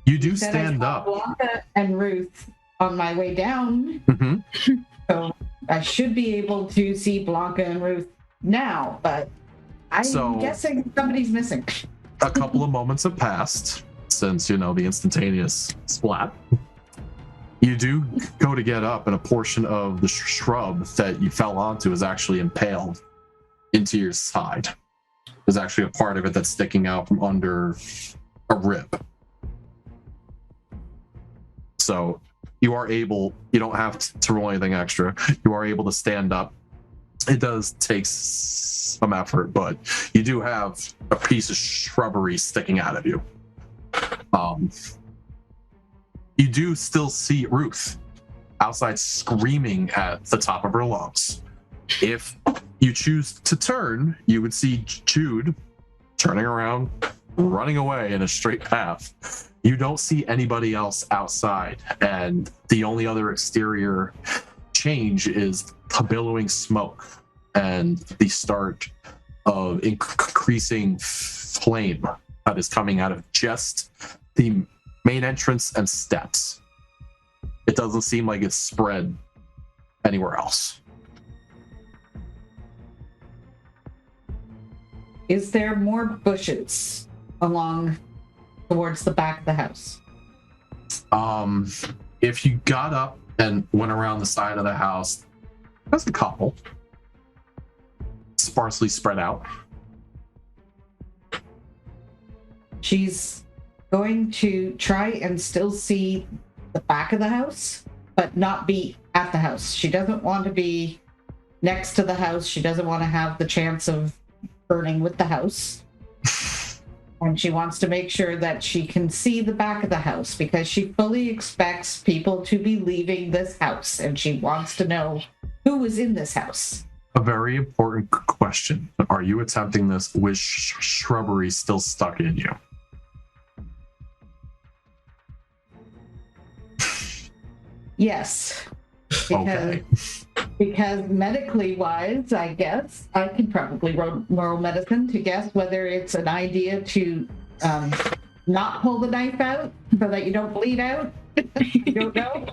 You do Said stand I saw up. Blanka and Ruth on my way down, Mm-hmm. so I should be able to see Blanka and Ruth now, but I'm guessing somebody's missing. A couple of moments have passed since, the instantaneous splat. You do go to get up, and a portion of the shrub that you fell onto is actually impaled into your side. There's actually a part of it that's sticking out from under a rib. So you are able, you don't have to roll anything extra. You are able to stand up. It does take some effort, but you do have a piece of shrubbery sticking out of you. You do still see Ruth outside screaming at the top of her lungs. If you choose to turn, you would see Jude turning around, running away in a straight path. You don't see anybody else outside, and the only other exterior change is the billowing smoke and the start of increasing flame that is coming out of just the main entrance and steps. It doesn't seem like it's spread anywhere else. Is there more bushes along towards the back of the house? If you got up and went around the side of the house, there's a couple sparsely spread out. She's going to try and still see the back of the house, but not be at the house. She doesn't want to be next to the house. She doesn't want to have the chance of burning with the house. And she wants to make sure that she can see the back of the house because she fully expects people to be leaving this house, and she wants to know who was in this house. A very important question. Are you attempting this with shrubbery still stuck in you? Yes. Because medically wise, I guess, I could probably roll medicine to guess whether it's an idea to not pull the knife out so that you don't bleed out. You don't know?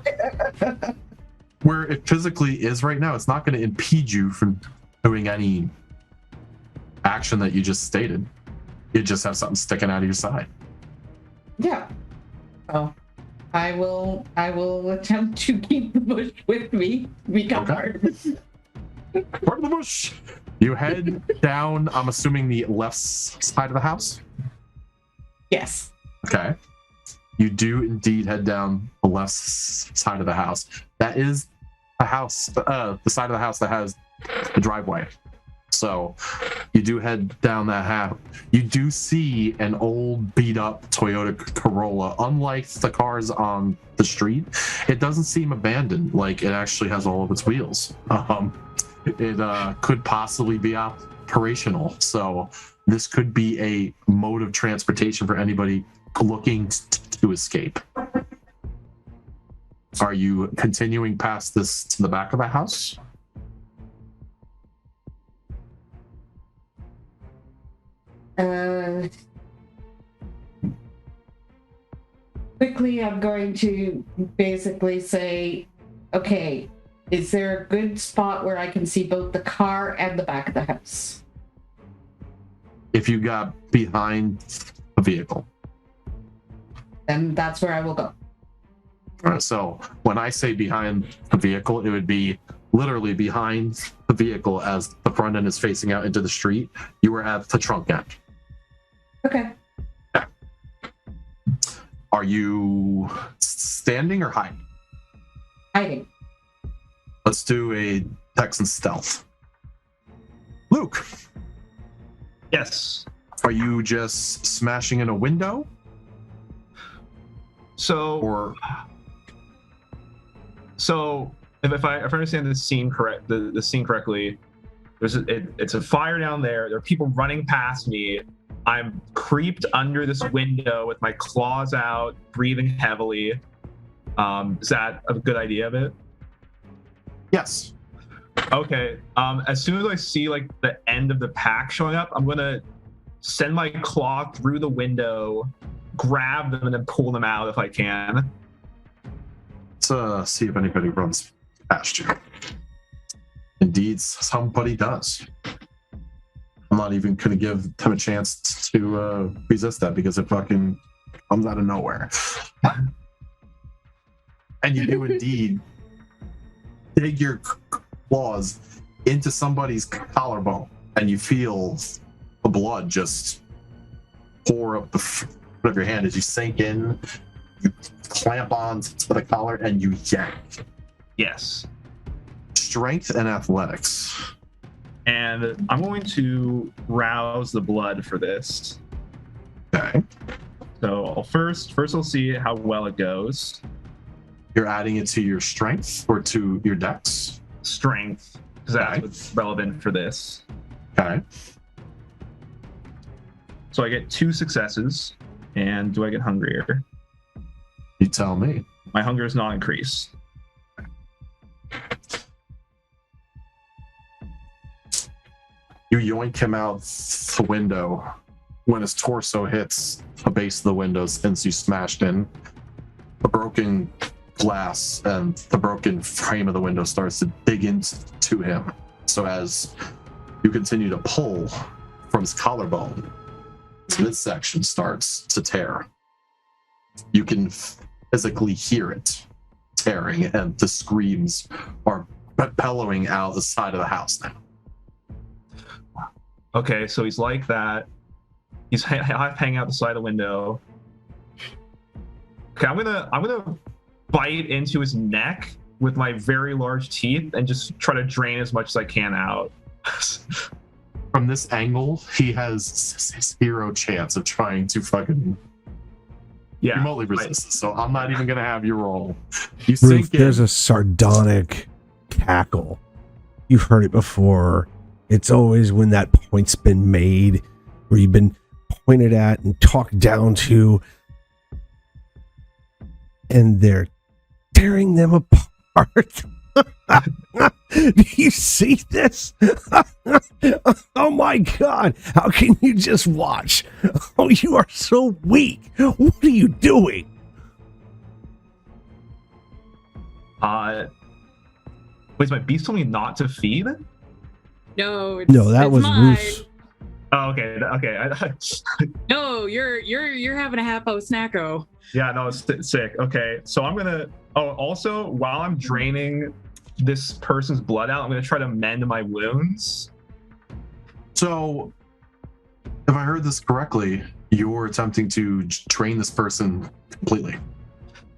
Where it physically is right now, it's not going to impede you from doing any action that you just stated. You just have something sticking out of your side. Yeah. So I will attempt to keep the bush with me. Part of the bush. You head down, I'm assuming the left side of the house? Yes. Okay. You do indeed head down the left side of the house. That is a house, the side of the house that has the driveway. So you do head down that half. You do see an old beat-up Toyota Corolla. Unlike the cars on the street, it doesn't seem abandoned. Like it actually has all of its wheels. It could possibly be operational. So this could be a mode of transportation for anybody looking to escape. Are you continuing past this to the back of the house? Quickly, I'm going to basically say, okay, is there a good spot where I can see both the car and the back of the house? If you got behind a vehicle. Then that's where I will go. All right, so when I say behind the vehicle, it would be literally behind the vehicle as the front end is facing out into the street. You were at the trunk end. Okay. Yeah. Are you standing or hiding? Hiding. Let's do a Texan stealth. Luke. Yes. Are you just smashing in a window? So if I understand the scene correctly, it's a fire down there. There are people running past me. I'm creeped under this window with my claws out, breathing heavily. Is that a good idea of it? Yes. Okay. As soon as I see like the end of the pack showing up, I'm gonna send my claw through the window, grab them, and then pull them out if I can. Let's see if anybody runs past you. Indeed, somebody does. I'm not even going to give them a chance to resist that because it fucking comes out of nowhere. And you do indeed dig your claws into somebody's collarbone, and you feel the blood just pour up the front of your hand as you sink in. You clamp on to the collar and you yank. Yes. Strength and athletics. And I'm going to rouse the blood for this. Okay. So first I'll see how well it goes. You're adding it to your strength or to your dex? Strength, because that's what's relevant for this. Okay. So I get 2 successes. And do I get hungrier? You tell me. My hunger is not increased. You yoink him out the window. When his torso hits the base of the window, since you smashed in, the broken glass and the broken frame of the window starts to dig into him. So as you continue to pull from his collarbone, his midsection starts to tear. You can physically hear it tearing, and the screams are bellowing out the side of the house now. Okay, so he's like that. He's hanging out the side of the window. Okay, I'm gonna bite into his neck with my very large teeth and just try to drain as much as I can out. From this angle, he has 0 chance of trying to fucking remotely resist. So I'm not even gonna have you roll. You Ruth, sink in. there's a sardonic cackle. You've heard it before. It's always when that point's been made, where you've been pointed at and talked down to, and they're tearing them apart. Do you see this? Oh my God. How can you just watch? Oh, you are so weak. What are you doing? Wait, my beast told me not to feed? No, No, that was mine. Ruth's. Oh, okay. No, you're having a half-o snacko. Yeah, no, it's sick. Okay, so I'm gonna. Oh, also, while I'm draining this person's blood out, I'm gonna try to mend my wounds. So, if I heard this correctly, you're attempting to train this person completely.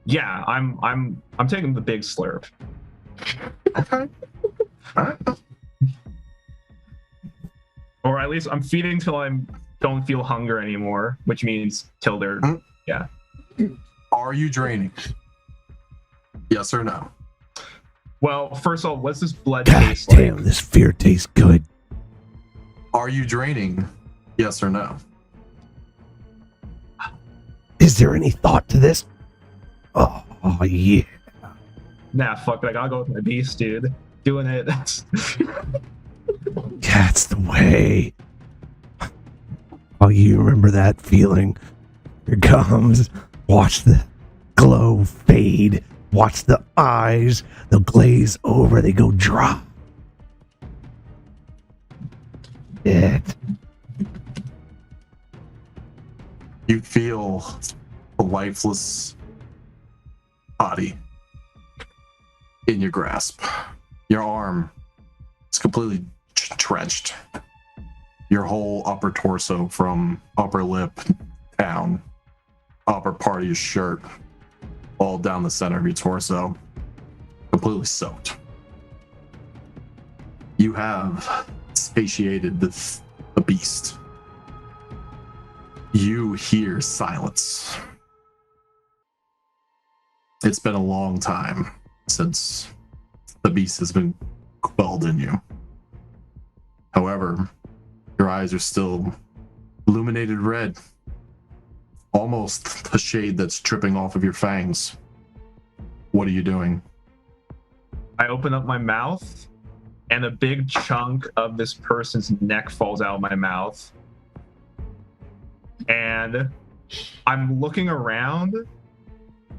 Yeah, I'm taking the big slurp. Okay. All right. Or at least I'm feeding till I don't feel hunger anymore, which means till they're yeah. Are you draining? Yes or no? Well, first of all, what's this blood God taste damn, like? this fear tastes good. Are you draining? Yes or no? Is there any thought to this? Oh yeah. Nah, fuck it. I gotta go with my beast, dude. Doing it. That's the way. Oh, you remember that feeling? Here it comes. Watch the glow fade. Watch the eyes. They'll glaze over. They go dry. It. You feel a lifeless body in your grasp. Your arm is completely trenched. Your whole upper torso, from upper lip down, upper part of your shirt, all down the center of your torso, completely soaked. You have satiated the beast. You hear silence. It's been a long time since the beast has been quelled in you. However, your eyes are still illuminated red, almost a shade that's dripping off of your fangs. What are you doing? I open up my mouth, and a big chunk of this person's neck falls out of my mouth. And I'm looking around.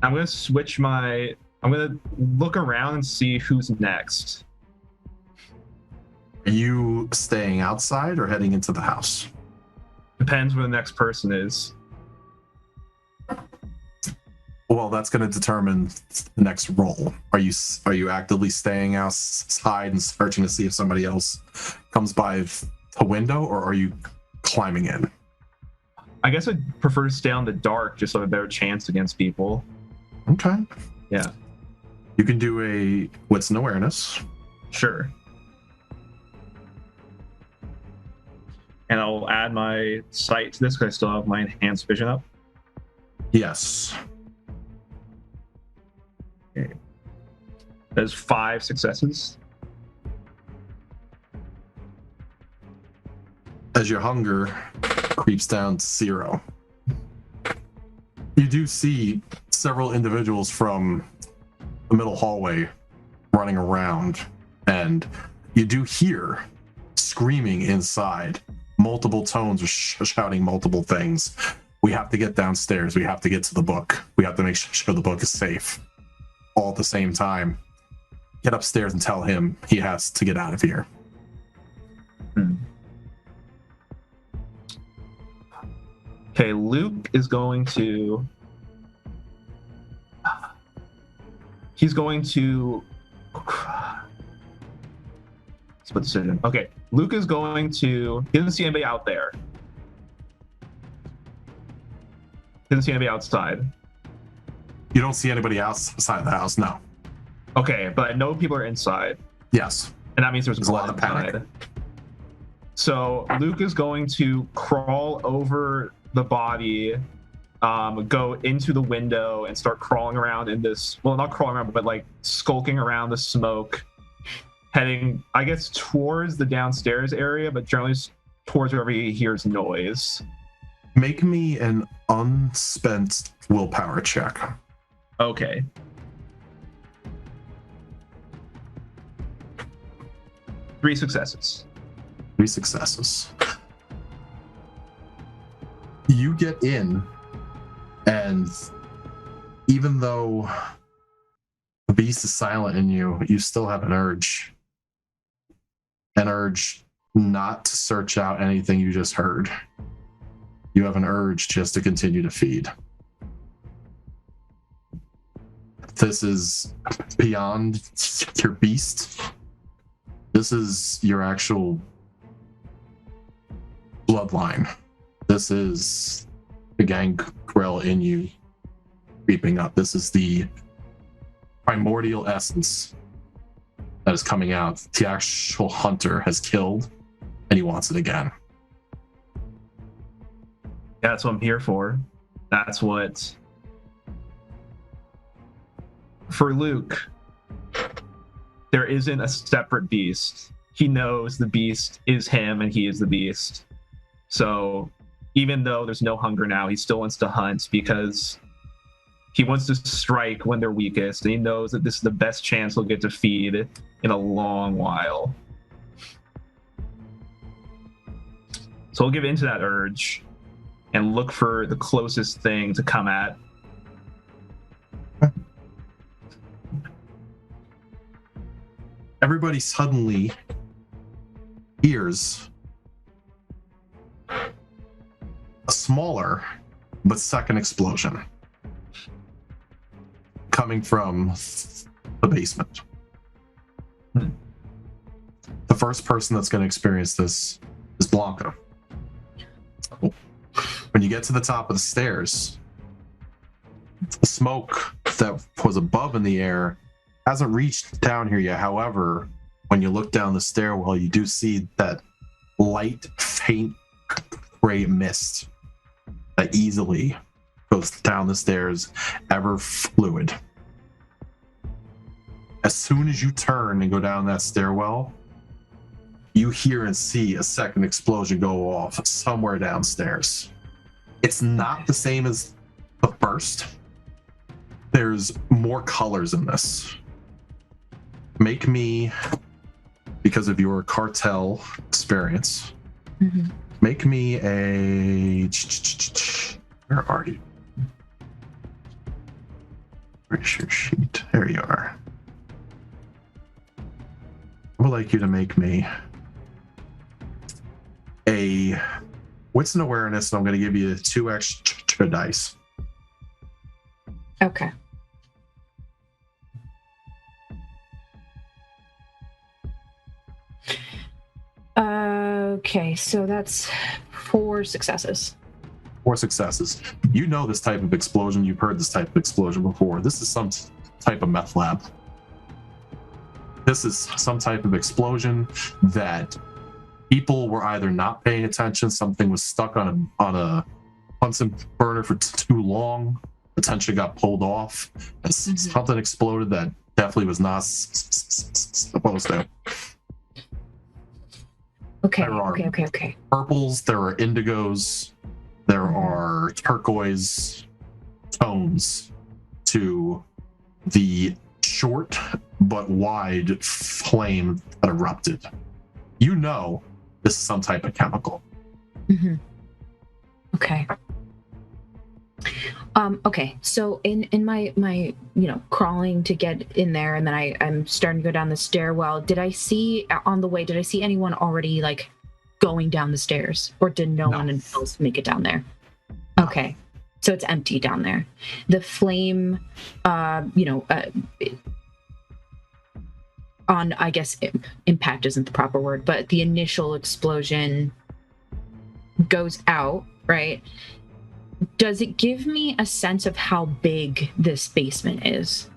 I'm going to look around and see who's next. Are you staying outside or heading into the house? Depends where the next person is. Well, that's going to determine the next roll. Are you actively staying outside and searching to see if somebody else comes by the window, or are you climbing in? I guess I'd prefer to stay on the dark just so I have a better chance against people. Okay. Yeah. You can do a wits and awareness. Sure. And I'll add my sight to this because I still have my enhanced vision up. Yes. Okay. There's 5 successes. As your hunger creeps down to 0, you do see several individuals from the middle hallway running around, and you do hear screaming inside. Multiple tones are shouting multiple things. We have to get downstairs. We have to get to the book. We have to make sure the book is safe. All at the same time. Get upstairs and tell him he has to get out of here. Okay, Luke is going to... He's going to... Split decision. Okay, Luke is going to... He doesn't see anybody out there. He doesn't see anybody outside. You don't see anybody outside the house, no. Okay, but I know people are inside. Yes. And that means there's a lot of panic. inside. So Luke is going to crawl over the body, go into the window and start crawling around in this, well, not crawling around, but like skulking around the smoke, heading, I guess, towards the downstairs area, but generally towards wherever he hears noise. Make me an unspent willpower check. Okay. Three successes. You get in, and even though the beast is silent in you, you still have an urge. An urge not to search out anything you just heard. You have an urge just to continue to feed. This is beyond your beast. This is your actual bloodline. This is the gangrel in you creeping up. This is the primordial essence that is coming out. The actual hunter has killed, and he wants it again. That's what I'm here for. That's what... For Luke, there isn't a separate beast. He knows the beast is him and he is the beast. So even though there's no hunger now, he still wants to hunt because he wants to strike when they're weakest, and he knows that this is the best chance he'll get to feed in a long while. So he'll give in to that urge and look for the closest thing to come at. Everybody suddenly hears a smaller but second explosion coming from the basement. The first person that's going to experience this is Blanka. When you get to the top of the stairs, the smoke that was above in the air hasn't reached down here yet. However, when you look down the stairwell, you do see that light, faint gray mist that easily goes down the stairs, ever fluid. As As soon as you turn and go down that stairwell, you hear and see a second explosion go off somewhere downstairs. It's not the same as the first. There's more colors in this. Make me, because of your cartel experience, make me a... Where are you? Where's your sheet? There you are. I would like you to make me a wits and awareness, and I'm going to give you 2 extra dice. Okay. Okay, so that's 4 successes. 4 successes. You know this type of explosion. You've heard this type of explosion before. This is some type of meth lab. This is some type of explosion that people were either not paying attention, something was stuck on a Bunsen burner for too long, potentially got pulled off, and something exploded that definitely was not supposed to. Okay, There are okay. purples, there are indigos, there are turquoise tones to the short but wide flame that erupted. You know this is some type of chemical. Okay. Okay, so in my crawling to get in there, and then I'm starting to go down the stairwell, did I see anyone already like going down the stairs, or did no one else make it down there? No. Okay, so it's empty down there. The flame on, I guess impact isn't the proper word, but the initial explosion goes out, right? Does it give me a sense of how big this basement is?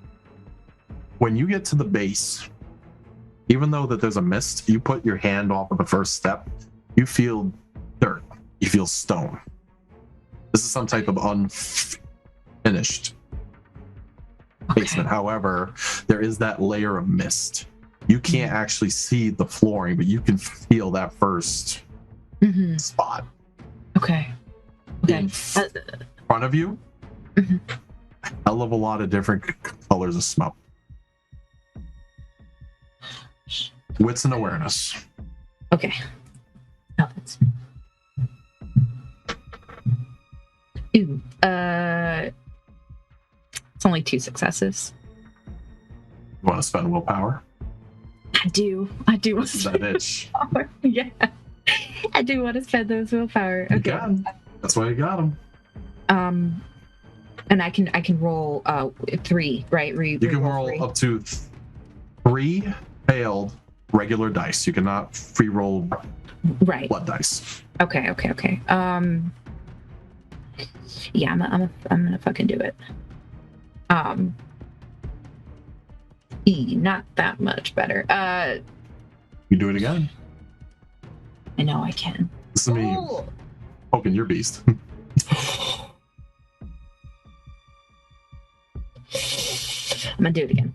When you get to the base, even though that there's a mist, you put your hand off of the first step, you feel dirt, you feel stone. This is some type of unfinished basement. However, there is that layer of mist. You can't actually see the flooring, but you can feel that first spot. Okay. In front of you, a hell of a lot of different colors of smoke. Wits and awareness. Okay. Oh, that's... Ooh. It's only 2 successes. You want to spend willpower? I do. Want to This is that itch. willpower. Yeah. I do want to spend those willpower. You Okay. got 'em. That's why you got them. And I can roll 3, right? You can roll 3. up to 3 failed regular dice. You cannot free roll Right. blood dice. Okay. Yeah, I'm gonna fucking do it. Not that much better. You do it again. I know I can. This is me poking your beast. I'm gonna do it again.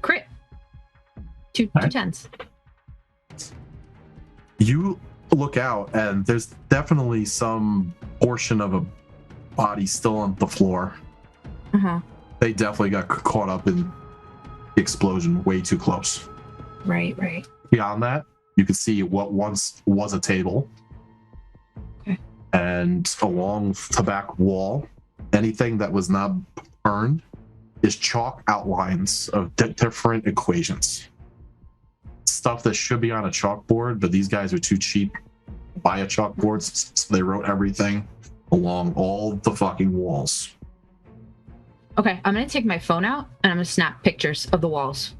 Crit. Two tens. You look out, and there's definitely some portion of a body still on the floor. They definitely got caught up in the explosion way too close. Right. Beyond that, you can see what once was a table. Okay. And along the back wall, anything that was not burned is chalk outlines of different equations. Stuff that should be on a chalkboard, but these guys are too cheap to buy a chalkboard, so they wrote everything along all the fucking walls. Okay, I'm gonna take my phone out and I'm gonna snap pictures of the walls.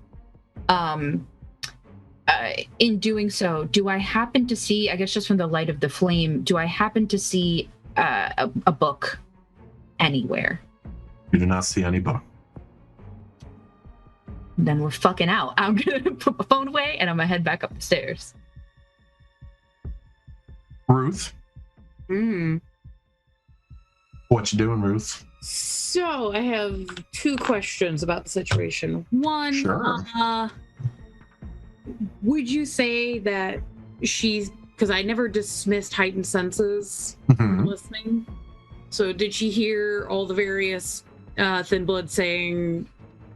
In doing so, do I happen to see, I guess just from the light of the flame, do I happen to see a book anywhere? You do not see any book. Then we're fucking out. I'm gonna put my phone away and I'm gonna head back up the stairs. Ruth, Mm. what you doing, Ruth? So I have 2 questions about the situation. One, Sure. Would you say that she's, because I never dismissed heightened senses Mhm. listening. So did she hear all the various Thin Blood saying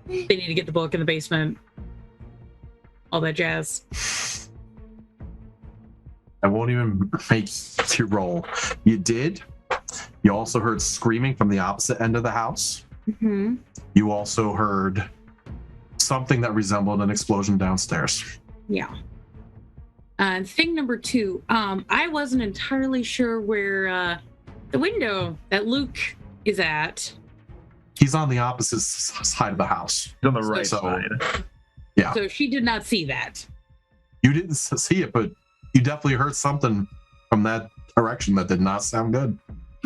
they need to get the book in the basement? All that jazz. I won't even make you roll. You did. You also heard screaming from the opposite end of the house. Mm-hmm. You also heard something that resembled an explosion downstairs. Yeah. And thing number 2, I wasn't entirely sure where the window that Luke is at. He's on the opposite side of the house. On the right So- side. Yeah. So she did not see that. You didn't see it, but you definitely heard something from that direction that did not sound good.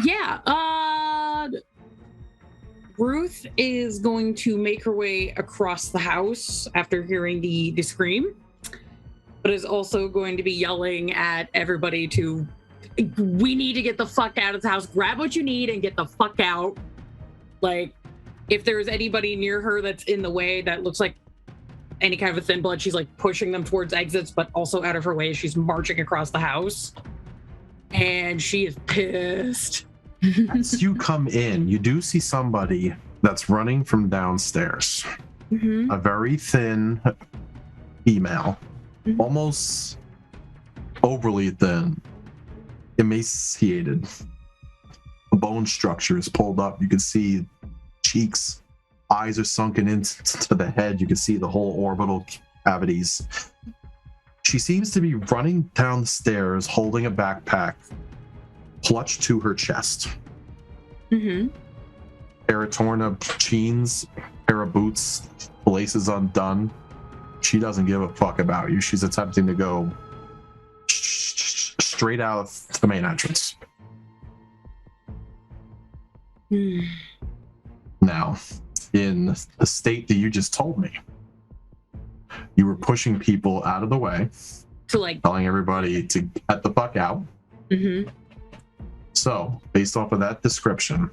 Yeah. Ruth is going to make her way across the house after hearing the scream, but is also going to be yelling at everybody to, we need to get the fuck out of the house. Grab what you need and get the fuck out. Like, if there's anybody near her that's in the way that looks like any kind of a Thin Blood, she's like pushing them towards exits, but also out of her way. She's marching across the house. And she is pissed. As you come in, you do see somebody that's running from downstairs. Mm-hmm. A very thin female, Mhm. almost overly thin, emaciated. The bone structure is pulled up. You can see cheeks, eyes are sunken into the head. You can see the whole orbital cavities. She seems to be running down the stairs holding a backpack clutched to her chest. Mm-hmm. Pair of torn up jeans, pair of boots, laces undone. She doesn't give a fuck about you. She's attempting to go straight out of the main entrance. Now, in the state that you just told me, you were pushing people out of the way, So like, telling everybody to get the fuck out. mm-hmm. So, based off of that description,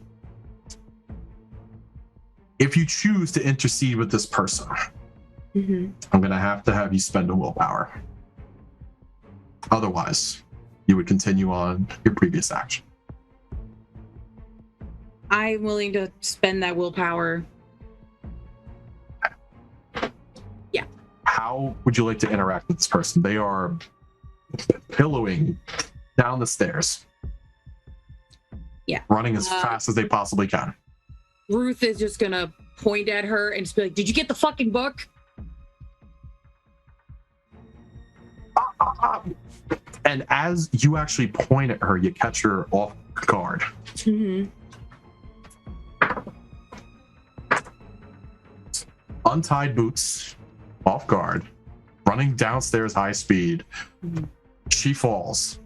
if you choose to intercede with this person, Mm-hmm. I'm going to have you spend a willpower. Otherwise, you would continue on your previous action. I'm willing to spend that willpower. How would you like to interact with this person? They are pillowing down the stairs. Yeah. Running as fast as they possibly can. Ruth is just gonna point at her and just be like, "Did you get the fucking book?" And as you actually point at her, you catch her off guard. Mm-hmm. Untied boots, off guard, running downstairs high speed. Mhm. She falls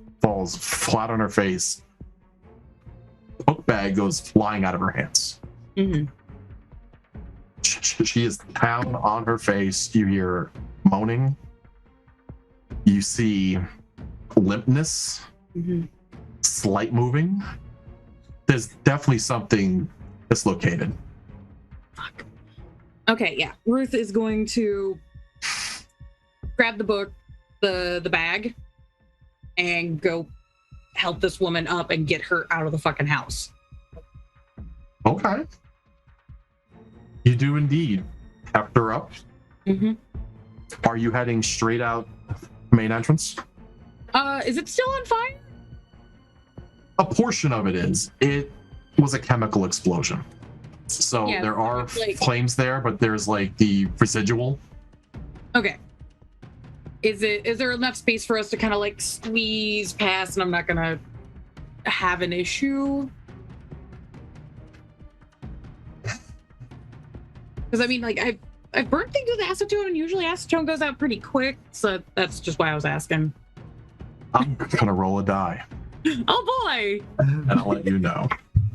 flat on her face. Book bag goes flying out of her hands. Mm-hmm. She is down on her face. You hear moaning. You see limpness, Mm-hmm. slight moving. There's definitely something dislocated. Fuck. Okay, yeah. Ruth is going to grab the book, the bag, and go help this woman up and get her out of the fucking house. Okay. You do indeed. Heft her up. Mm-hmm. Are you heading straight out main entrance? Is it still on fire? A portion of it is. It was a chemical explosion. So Yeah, there are like- flames there, but there's like the residual. Okay. Is there enough space for us to kind of like squeeze past and I'm not gonna have an issue? Because I mean, like I've burnt things with acetone, and usually acetone goes out pretty quick, so that's just why I was asking. I'm gonna roll a die, Oh boy! and I'll let you know.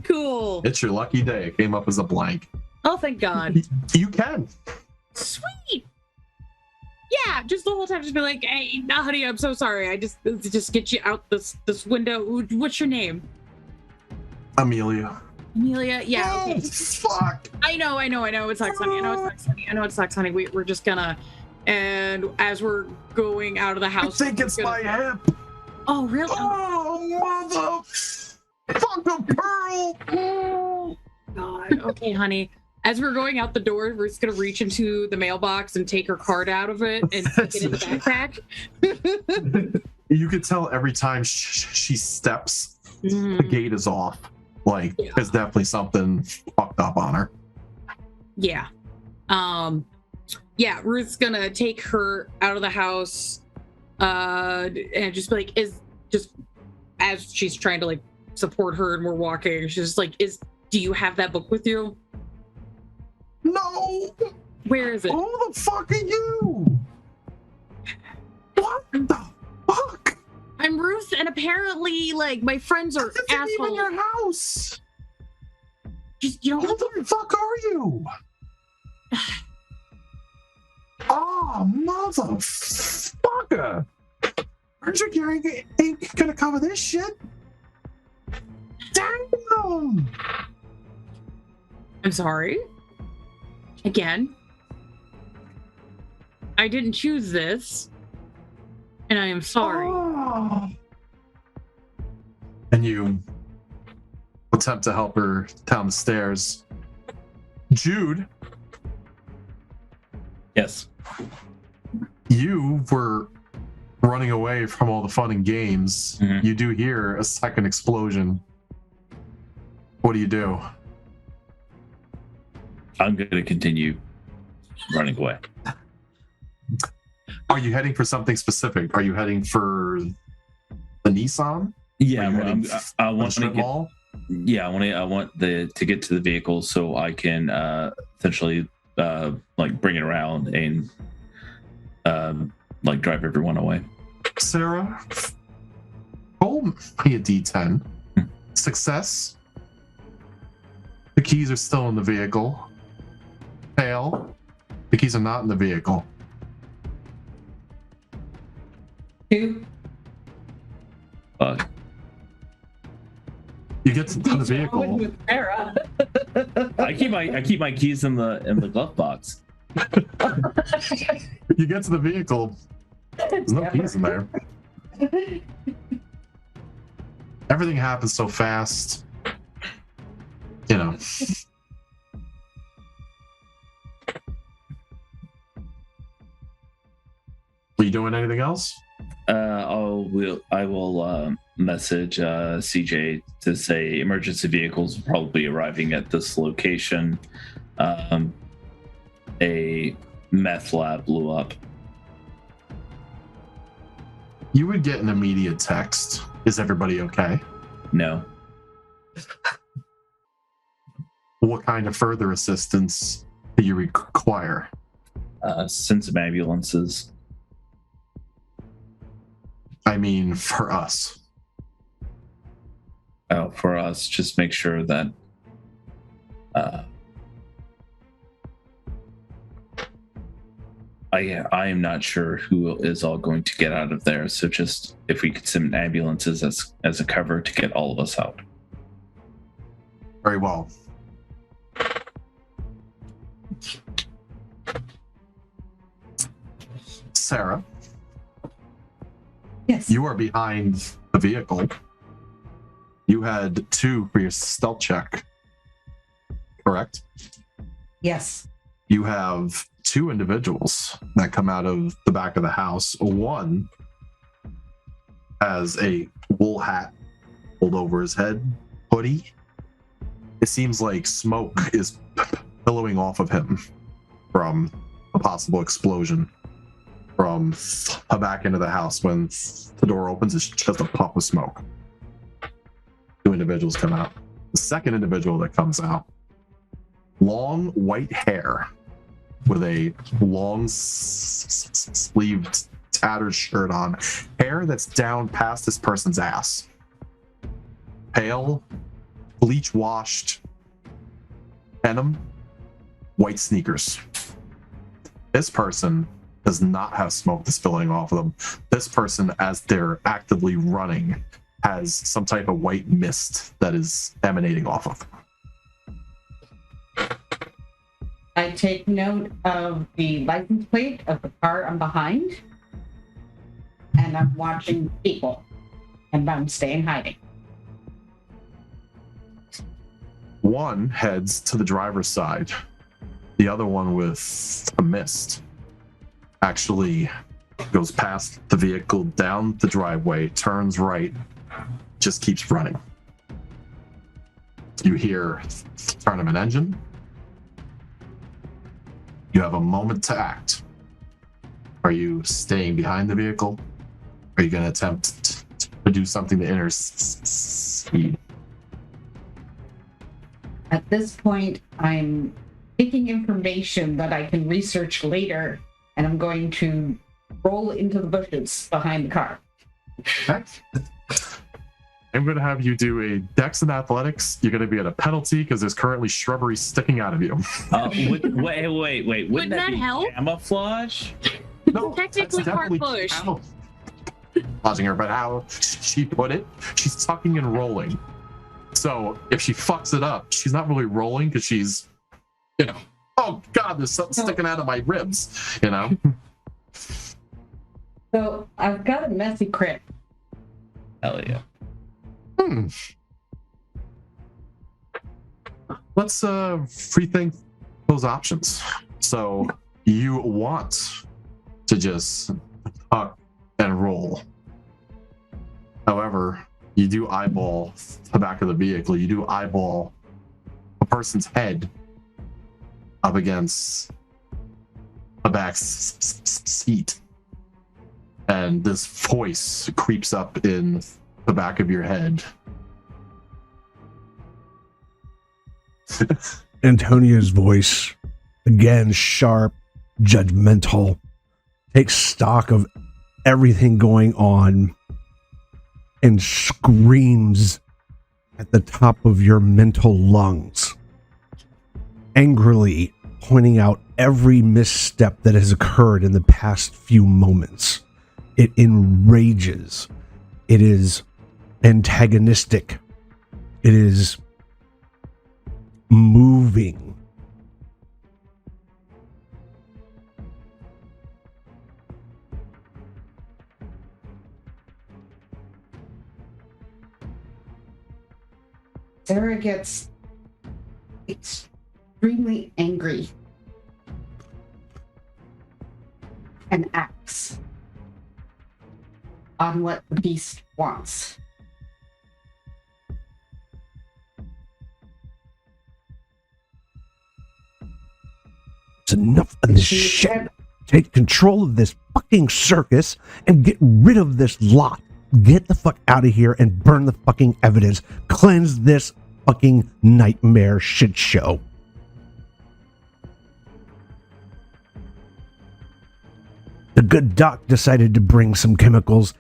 Cool. It's your lucky day. It came up as a blank. Oh, thank God. You can. Sweet. Yeah, just the whole time, just be like, "Hey, no, honey, I'm so sorry. I just get you out this window. What's your name?" Amelia. Amelia, yeah. Oh, Okay. fuck! I know. It sucks, honey. I know it sucks, honey. We're just gonna. And as we're going out of the I house, think it's my hip. Oh, really? Oh, motherfucker, Pearl! Oh, God. Okay, honey. As we're going out the door, we're just gonna reach into the mailbox and take her card out of it and stick it in the backpack. You could tell every time she steps, the gate is off. Like, there's definitely something fucked up on her. Yeah. Yeah, Ruth's gonna take her out of the house, and just be like, as she's trying to like support her and we're walking, she's just like, do you have that book with you? No! Where is it? Who the fuck are you? What the fuck? I'm Ruth, and apparently, like, my friends are This isn't assholes. even your house. You Who know, the fuck are you? Oh, motherfucker! DrkDruid ain't gonna cover this shit. Damn! I'm sorry. Again, I didn't choose this, and I am sorry. Oh. And you attempt to help her down the stairs. Jude, Yes. you were running away from all the fun and games. Mhm. You do hear a second explosion. What do you do? I'm going to continue running away. Are you heading for something specific? Are you heading for the Nissan? Yeah, Are you heading I for want the to strip get. mall? Yeah, I want to get to the vehicle so I can essentially like bring it around and like drive everyone away. Sara, roll me a D10. Success. The keys are still in the vehicle. Fail. The keys are not in the vehicle. 2. You get to the vehicle. With Sara. I keep my keys in the glove box. You get to the vehicle. There's no keys in there. Everything happens so fast. You know. Were you doing anything else? I will message CJ to say emergency vehicles will probably be arriving at this location. A meth lab blew up. You would get an immediate text. Is everybody okay? No. What kind of further assistance do you require? Send some ambulances. I mean, for us. For us, just make sure that I am not sure who is all going to get out of there. So just if we could send ambulances as a cover to get all of us out. Very well. Sara, Yes. you are behind the vehicle. You had 2 for your stealth check, correct? Yes. You have 2 individuals that come out of the back of the house. One has a wool hat pulled over his head, hoodie. It seems like smoke is billowing off of him from a possible explosion from the back end of the house. When the door opens, it's just a puff of smoke. 2 individuals come out. The second individual that comes out, long white hair with a long sleeved tattered shirt on, hair that's down past this person's ass, pale, bleach washed denim, white sneakers. This person does not have smoke that's spilling off of them. This person, as they're actively running, has some type of white mist that is emanating off of them. I take note of the license plate of the car I'm behind, and I'm watching people, and I'm staying hiding. One heads to the driver's side. The other one with a mist actually goes past the vehicle, down the driveway, turns right, just keeps running. You hear turn of an engine. You have a moment to act. Are you staying behind the vehicle? Are you going to attempt to do something to intercede? At this point, I'm taking information that I can research later, and I'm going to roll into the bushes behind the car. Okay. I'm going to have you do a dex and athletics. You're going to be at a penalty because there's currently shrubbery sticking out of you. Wait. Wouldn't that be help? Camouflage? No, Technically that's definitely carte push. Camouflaging her, but how she put it, she's tucking and rolling. So if she fucks it up, she's not really rolling because she's, oh God, there's something sticking out of my ribs, So I've got a messy crit. Hell yeah. Let's rethink those options. So you want to just tuck and roll. However, you do eyeball the back of the vehicle. You do eyeball a person's head up against the back seat. And this voice creeps up in the back of your head. Antonia's voice, again sharp, judgmental, takes stock of everything going on and screams at the top of your mental lungs, angrily pointing out every misstep that has occurred in the past few moments. It enrages. It is antagonistic. It is moving. Sara gets extremely angry and acts on what the beast wants. It's enough of this shit. Take control of this fucking circus and get rid of this lot. Get the fuck out of here and burn the fucking evidence. Cleanse this fucking nightmare shit show. The good doc decided to bring some chemicals,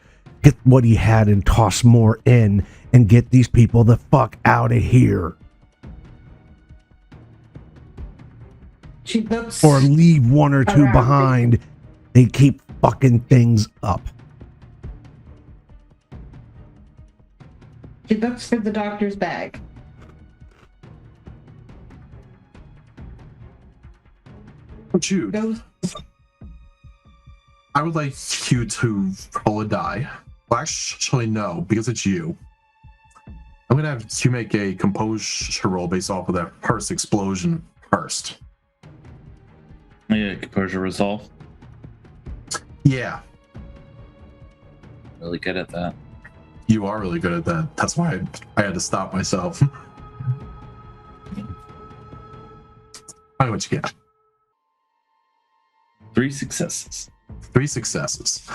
get what he had and toss more in, and get these people the fuck out of here. She looks Or leave one or two around behind. They keep fucking things up. She looks for the doctor's bag. Jude, Goes. I would like you to roll a die. Well, actually, no, because it's you. I'm gonna have you make a composure roll based off of that first explosion first. Yeah, composure resolve. Yeah, Really good at that. you are really good at that. That's why I had to stop myself. Tell me what you get. 3 successes. 3 successes.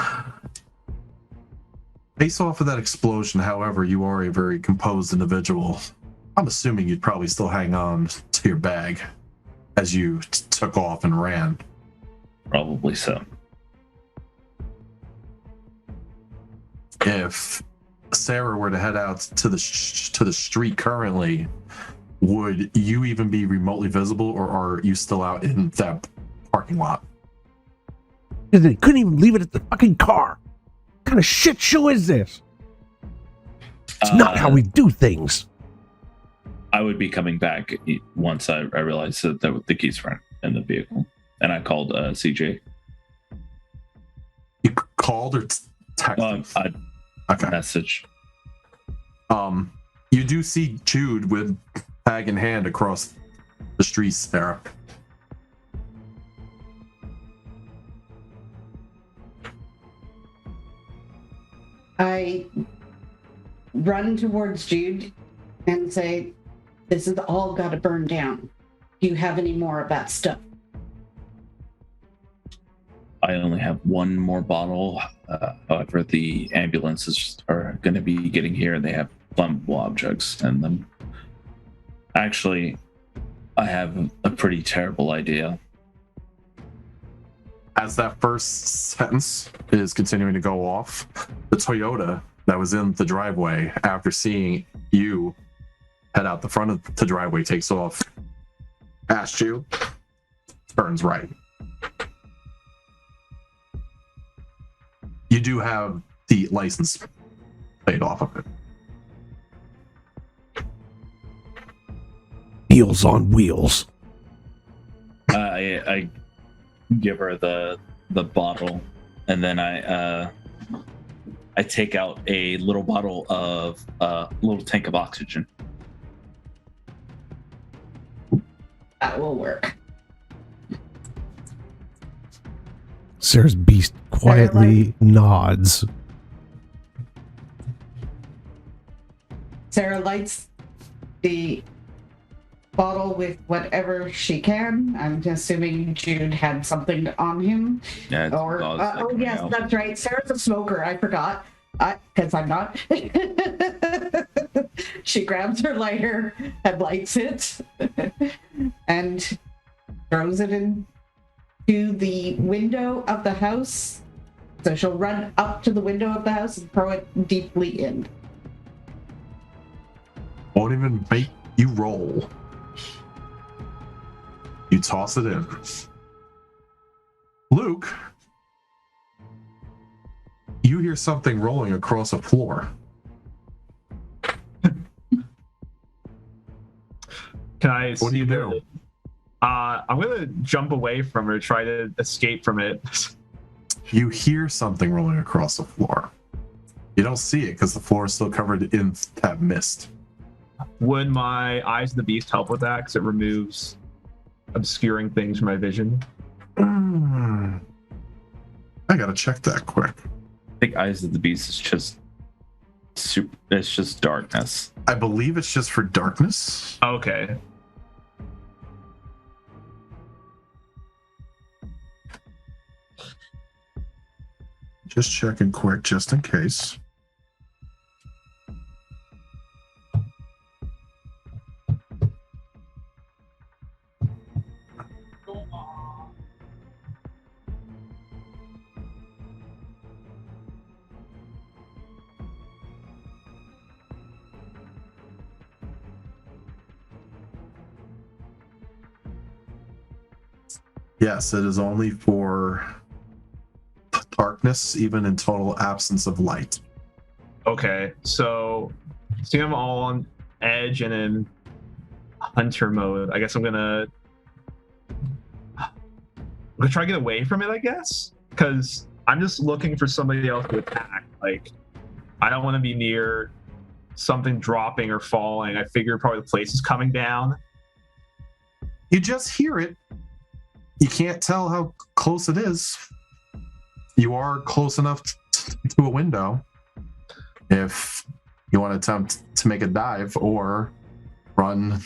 Based off of that explosion, however, you are a very composed individual. I'm assuming you'd probably still hang on to your bag as you took off and ran. Probably so. If Sara were to head out to the street currently, would you even be remotely visible, or are you still out in that parking lot? They couldn't even leave it at the fucking car. What kind of shit show is this? It's not how we do things. I would be coming back once I realized that the keys were in. in the vehicle, and I called CJ. You called or texted? Okay. Message. You do see Jude with bag in hand across the street, Sara. I run towards Jude and say, "This is all got to burn down. Do you have any more of that stuff?" I only have one more bottle. However, the ambulances are going to be getting here, and they have flammable objects in them. Actually, I have a pretty terrible idea. As that first sentence is continuing to go off, the Toyota that was in the driveway, after seeing you head out the front of the driveway, takes off past you, turns right. You do have the license plate off of it. Deals on wheels. I give her the bottle, and then I take out a little bottle of little tank of oxygen. That will work. Sarah's beast quietly nods. Sara lights the bottle with whatever she can. I'm assuming Jude had something on him. Yeah, oh yes, that's right. Sarah's a smoker. I forgot. Because I'm not. She grabs her lighter and lights it and throws it into the window of the house. So she'll run up to the window of the house and throw it deeply in. Won't even make you roll. You toss it in. Luke, you hear something rolling across a floor. Can I What do you do? I'm gonna jump away from her, try to escape from it. You hear something rolling across the floor. You don't see it because the floor is still covered in that mist. Would my Eyes of the Beast help with that? Because it removes obscuring things from my vision. I gotta check that quick. I think Eyes of the Beast is just super. It's just darkness. I believe it's just for darkness. Okay. Just checking quick, just in case. Yes, it is only for darkness, even in total absence of light. Okay, so see, I'm all on edge and in hunter mode. I guess I'm gonna try to get away from it, I guess, because I'm just looking for somebody else to attack. Like, I don't want to be near something dropping or falling. I figure probably the place is coming down. You just hear it. You can't tell how close it is. You are close enough to a window if you want to attempt to make a dive or run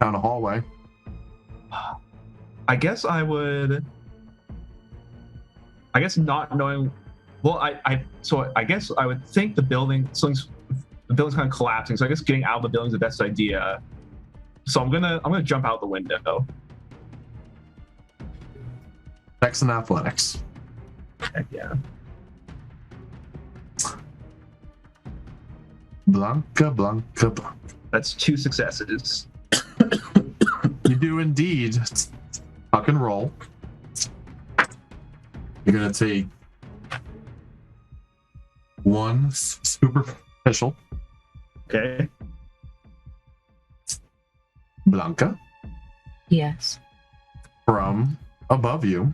down a hallway. I guess I would. I guess not knowing. Well, so I guess I would think the building's kind of collapsing. So I guess getting out of the building is the best idea. So I'm gonna jump out the window. Dex and athletics. Heck yeah. Blanka. That's 2 successes. You do indeed tuck and roll. You're gonna take 1 superficial. Okay. Blanka. Yes. From above you,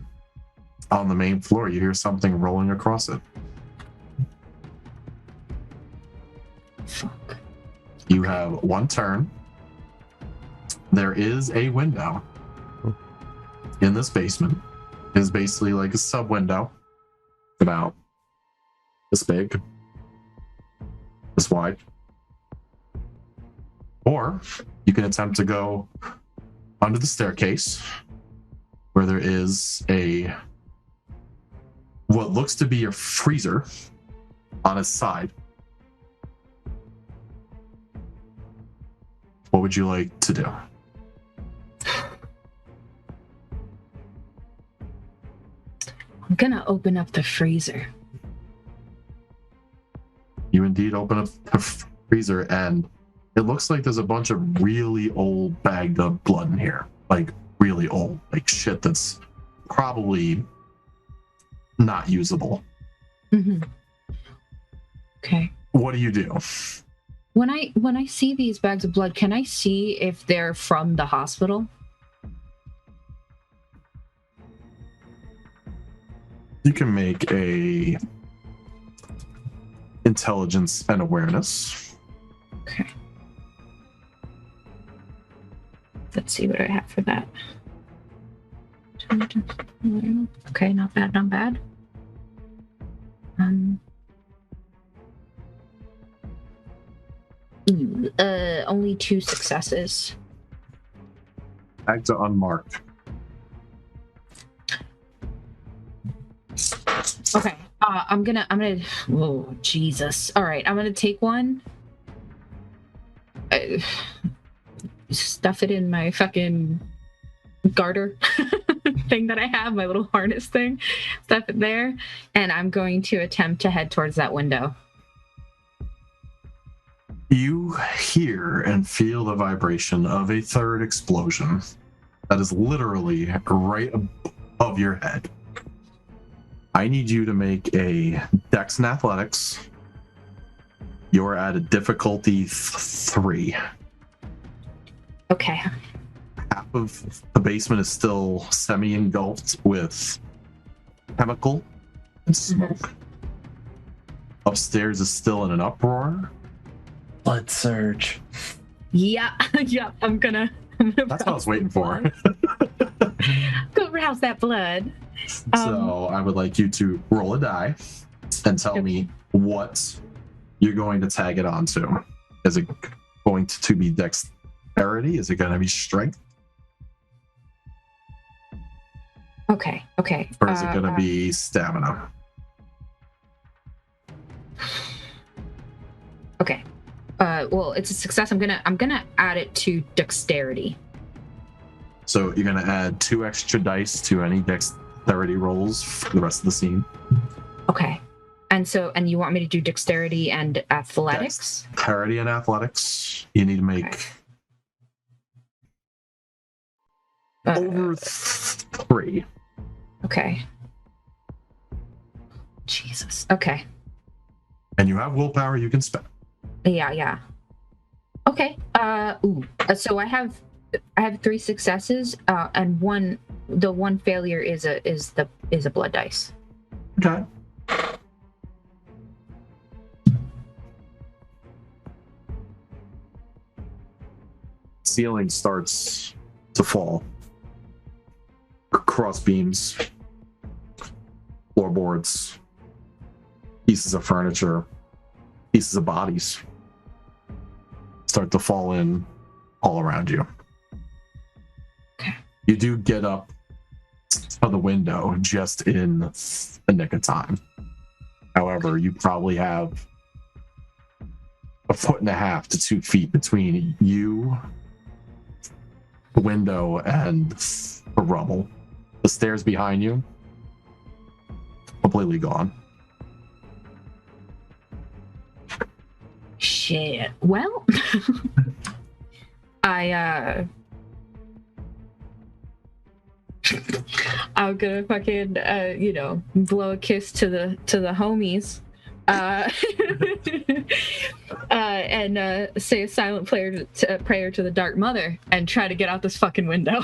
on the main floor, you hear something rolling across it. Fuck. You have one turn. There is a window in this basement. It is basically like a sub window, about this big, this wide. Or you can attempt to go under the staircase, where there is what looks to be a freezer on its side. What would you like to do? I'm gonna open up the freezer. You indeed open up the freezer, and it looks like there's a bunch of really old bagged up blood in here. Like, really old. Like shit that's probably not usable. Mm-hmm. Okay. What do you do? When I see these bags of blood, can I see if they're from the hospital? You can make a intelligence and awareness. Okay. Let's see what I have for that. Okay, not bad, not bad. Only 2 successes. Back to unmarked. Okay. I'm gonna. Oh Jesus! All right, I'm gonna take one. Stuff it in my fucking garter thing that I have, my little harness thing. Stuff it there, and I'm going to attempt to head towards that window. You hear and feel the vibration of a third explosion that is literally right above your head. I need you to make a Dex and Athletics. You're at a difficulty 3. Okay. Half of the basement is still semi-engulfed with chemical and smoke. Mm-hmm. Upstairs is still in an uproar. Blood surge. Yeah, yeah. I'm gonna That's what I was waiting for. Go rouse that blood. So I would like you to roll a die and tell me what you're going to tag it onto. Is it going to be dexterity? Is it going to be strength? Okay. Or is it going to be stamina? Okay. Well, it's a success. I'm gonna add it to dexterity. So you're going to add 2 extra dice to any dexterity rolls for the rest of the scene. Okay. And you want me to do dexterity and athletics? Dexterity and athletics. You need to make over 3. Okay. Jesus. Okay. And you have willpower you can spend. Yeah. Okay. So I have 3 successes, and the one failure is a blood dice. Okay. Ceiling starts to fall. Cross beams, floorboards, pieces of furniture, pieces of bodies start to fall in all around you. Okay. You do get up to the window just in the nick of time. However, you probably have 1.5 to 2 feet between you, the window, and the rubble. The stairs behind you, completely gone. Shit. Well, I'm gonna fucking blow a kiss to the homies, and say a silent prayer to the Dark Mother and try to get out this fucking window.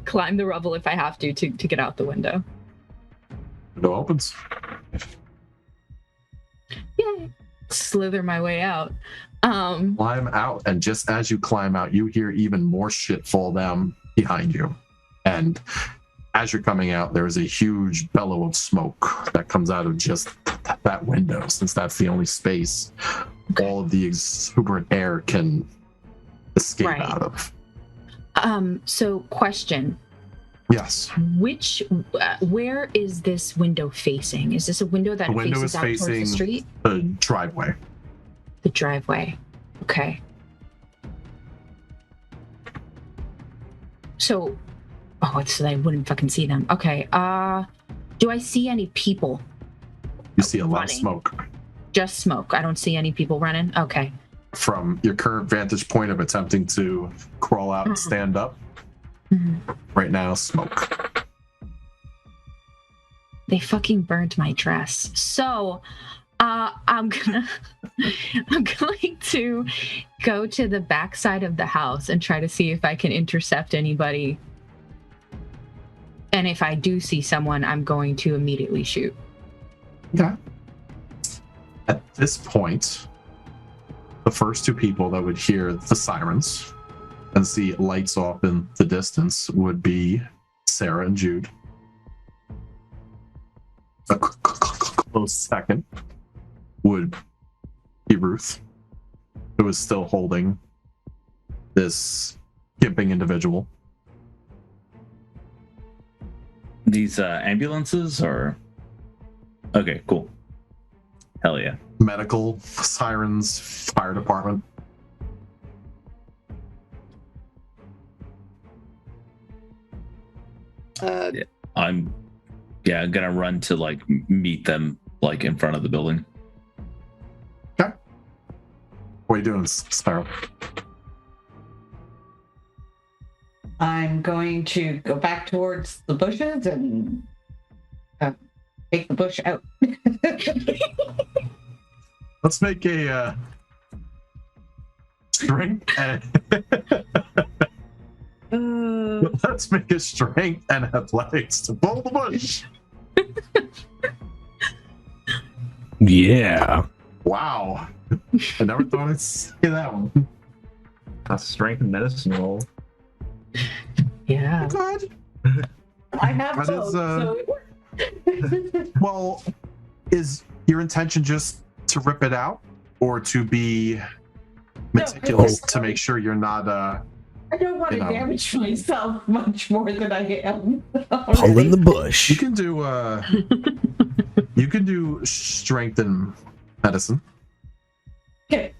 climb the rubble if I have to get out the window. Window opens. Yay! Slither my way out. Climb out, and just as you climb out, you hear even more shit fall down behind you. And as you're coming out, there is a huge bellow of smoke that comes out of just that window, since that's the only space all of the exuberant air can escape out of. So question. Yes. Where is this window facing? Is this a window that faces out towards the street? The driveway. The driveway. Okay. So, so I wouldn't fucking see them. Okay. Do I see any people? You see a lot of smoke. Just smoke. I don't see any people running. Okay. From your current vantage point of attempting to crawl out and stand up, right now, smoke. They fucking burned my dress. So, I'm going to go to the backside of the house and try to see if I can intercept anybody. And if I do see someone, I'm going to immediately shoot. Okay. At this point, the first two people that would hear the sirens and see lights off in the distance would be Sara and Jude. A close second would be Ruth, who is still holding this gimping individual. These ambulances are... Okay, cool. Hell yeah. Medical, sirens, fire department. I'm gonna run to like meet them like in front of the building. Okay. What are you doing, Sara? I'm going to go back towards the bushes and take the bush out. Let's make a strength and let's make a strength and athletics to pull the bush. Yeah. Wow. I never thought I'd see that one. That's strength and medicine roll. Yeah. God. I have That both, is, so it works. Well, is your intention just to rip it out, or to be meticulous to make sure you're not I don't want to damage myself much more than I am. Pulling the bush. you can do strength and medicine. Okay.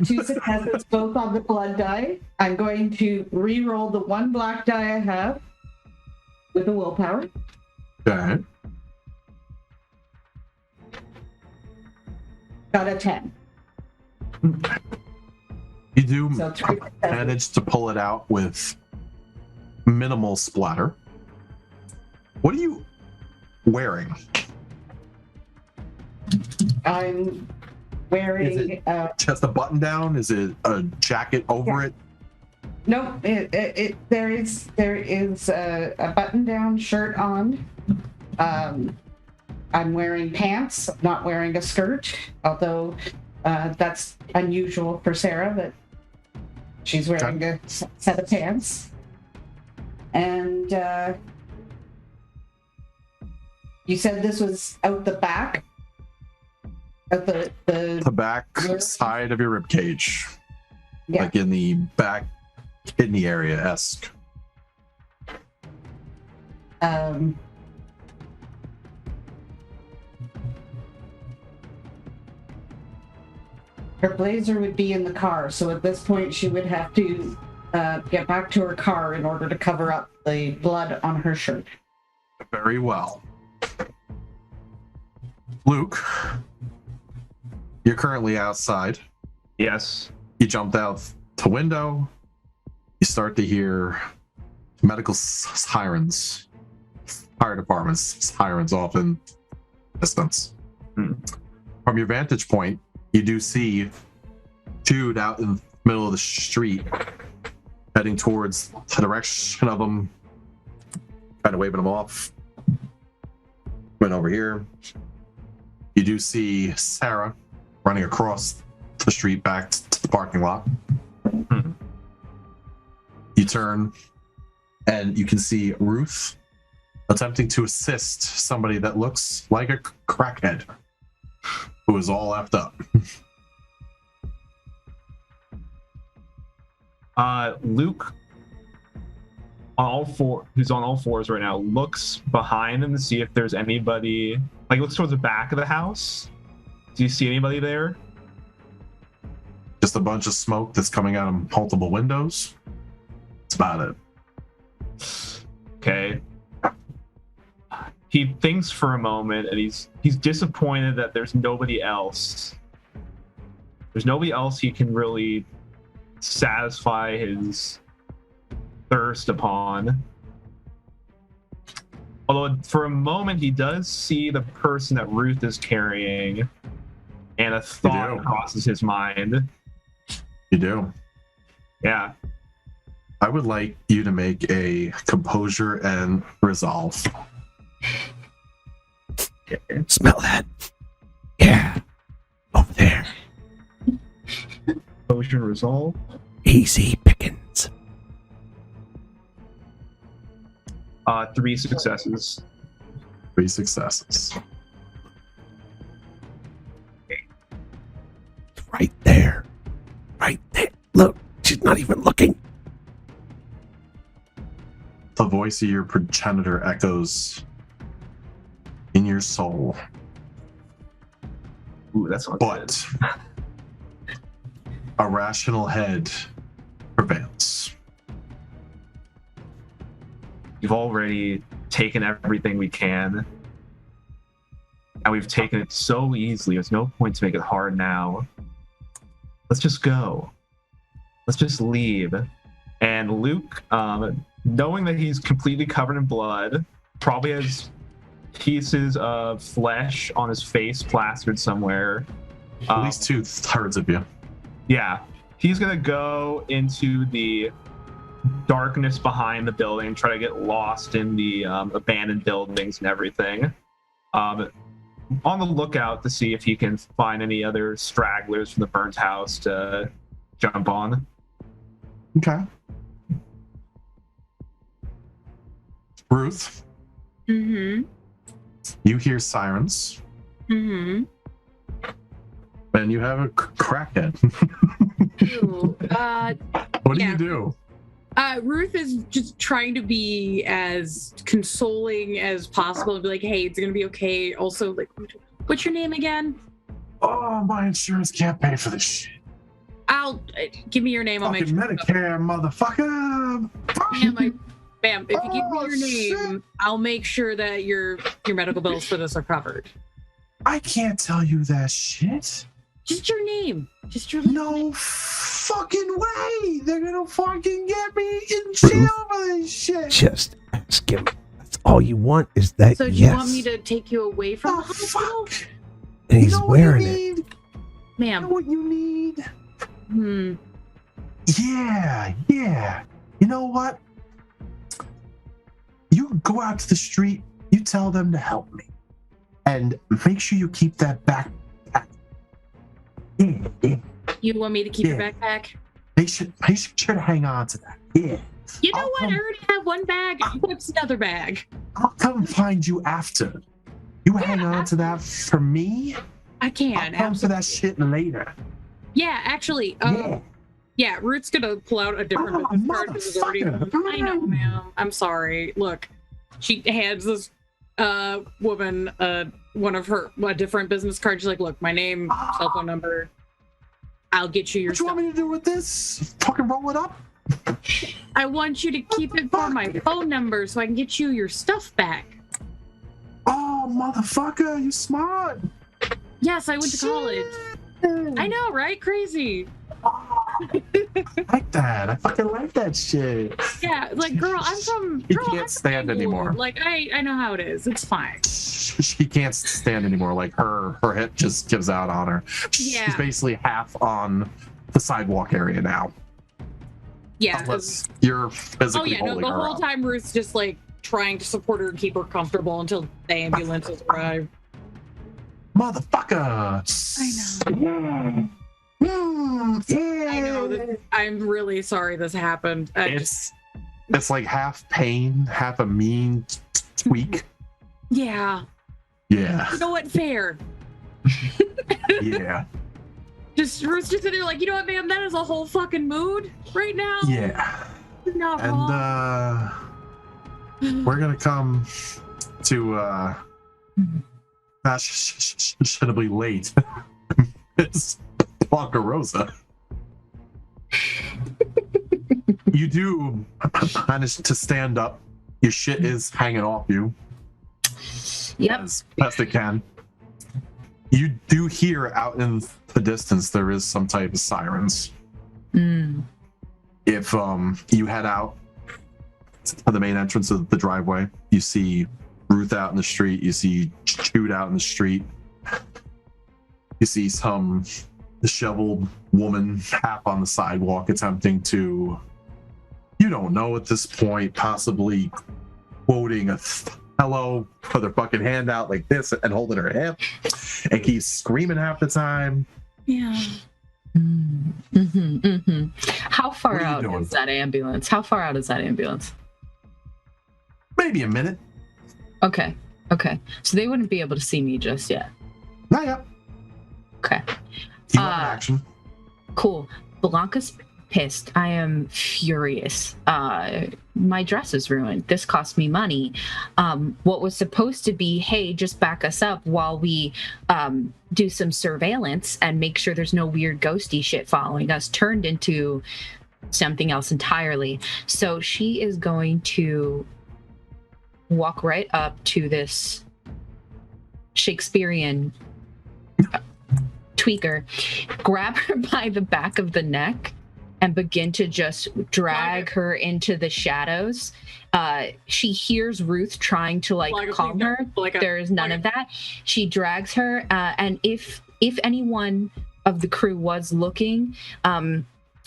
2 successes, both on the blood die. I'm going to re-roll the one black die I have with the willpower. Okay. Got a 10. You do So 3 successes. manage to pull it out with minimal splatter. What are you wearing? I'm wearing Just a button down? Is it a jacket over it? no, there is a button down shirt on. I'm wearing pants, not wearing a skirt, although that's unusual for Sara, that she's wearing a set of pants. And you said this was out the back? At the back side of your rib cage. Yeah. Like in the back kidney area-esque. Her blazer would be in the car, so at this point she would have to get back to her car in order to cover up the blood on her shirt. Very well. Luke, you're currently outside. Yes. You jumped out the window. You start to hear medical sirens, fire departments sirens off in distance. From your vantage point, you do see Jude out in the middle of the street, heading heading towards the direction of them, kind of waving them off. Went over here. You do see Sara running across the street back to the parking lot. You turn, and you can see Ruth attempting to assist somebody that looks like a crackhead who is all effed up. Luke, who's on all fours right now, looks behind him to see if there's anybody. Like, looks towards the back of the house. Do you see anybody there? Just a bunch of smoke that's coming out of multiple windows. That's about it. Okay. He thinks for a moment, and he's disappointed that there's nobody else. There's nobody else he can really satisfy his thirst upon. Although for a moment he does see the person that Ruth is carrying, and a thought crosses his mind. You do? Yeah. I would like you to make a composure and resolve. Okay. Smell that? Yeah. Over there. Composure and resolve. Easy pickings. 3 successes. 3 successes. Right there. Right there. Look, she's not even looking. The voice of your progenitor echoes in your soul. Ooh, that's not But a rational head prevails. We've already taken everything we can, and we've taken it so easily. There's no point to make it hard now. Let's just go. Let's just leave. And Luke, knowing that he's completely covered in blood, probably has pieces of flesh on his face plastered somewhere. At least 2/3 of you. Yeah. He's going to go into the darkness behind the building, try to get lost in the abandoned buildings and everything. On the lookout to see if he can find any other stragglers from the burnt house to jump on. Okay. Ruth. Mm-hmm. You hear sirens. Mm-hmm. And you have a crackhead. Ooh, What do you do? Ruth is just trying to be as consoling as possible. Be like, hey, it's gonna be okay. Also, like, what's your name again? Oh, my insurance can't pay for this shit. Give me your name. I'll make Fucking sure. Medicare, motherfucker. Ma'am, if you give me your name, shit. I'll make sure that your medical bills for this are covered. I can't tell you that shit. Just your name. Just your No fucking way. They're gonna fucking get me in jail for this shit. Just ask him. That's all you want is that So do yes. you want me to take you away from Oh, the hospital? fuck. And he's You know wearing what it. you need? You know Ma'am. what you need? Yeah. You know what? You go out to the street, you tell them to help me. And make sure you keep that backpack. Yeah. You want me to keep your Yeah. backpack? Make sure to hang on to that. Yeah. You know I'll what? I already have one bag. What's another bag? I'll come find you after. You hang on to that for me. I can. I'll come for that shit later. Yeah, actually. Yeah, Ruth's gonna pull out a different business card. This is already. motherfucker. I know, ma'am. I'm sorry. Look, she hands this woman one of her a different business card. She's like, "Look, my name, cell phone number. I'll get you your What you stuff. want me to do with this? Fucking roll it up? I want you to keep it for my phone number so I can get you your stuff back." Oh, motherfucker, you smart. Yes, I went to college. I know, right? Crazy. I like that. I fucking like that shit. Yeah, like, girl, I'm from. He Girl, can't I'm from stand Inglewood. anymore. Like, I know how it is. It's fine. She can't stand anymore. Like her hip just gives out on her. She's Yeah. basically half on the sidewalk area now. Yeah. Unless you're Oh physically yeah, no, holding the her whole up. time Ruth's just like trying to support her and keep her comfortable until the ambulances arrive. Motherfucker! I know. I'm really sorry this happened. It's like half pain, half a mean tweak. Yeah. Yeah. You know what? Fair. Yeah. Ruth's just sitting there like, you know what, man? That is a whole fucking mood right now. Yeah. You're not wrong. And we're gonna come to fashionably late. It's Blanka Rosa. You do manage to stand up. Your shit is hanging off you. Yep. As best it can. You do hear out in the distance there is some type of sirens. If you head out to the main entrance of the driveway, you see Ruth out in the street, you see Jude out in the street, you see some disheveled woman half on the sidewalk attempting to, you don't know at this point, possibly quoting a hello, put her fucking hand out like this and holding her hip and keeps screaming half the time. Yeah. How far What are you out doing? is that ambulance? How far out is that ambulance? Maybe a minute. Okay. So they wouldn't be able to see me just yet. Not yet. Okay. You are in action. Cool. Blanka's pissed. I am furious. My dress is ruined. This cost me money. What was supposed to be, hey, just back us up while we do some surveillance and make sure there's no weird ghosty shit following us, turned into something else entirely. So she is going to walk right up to this Shakespearean tweaker, grab her by the back of the neck, and begin to just drag her into the shadows. She hears Ruth trying to calm her. There is none of that. She drags her, and if anyone of the crew was looking,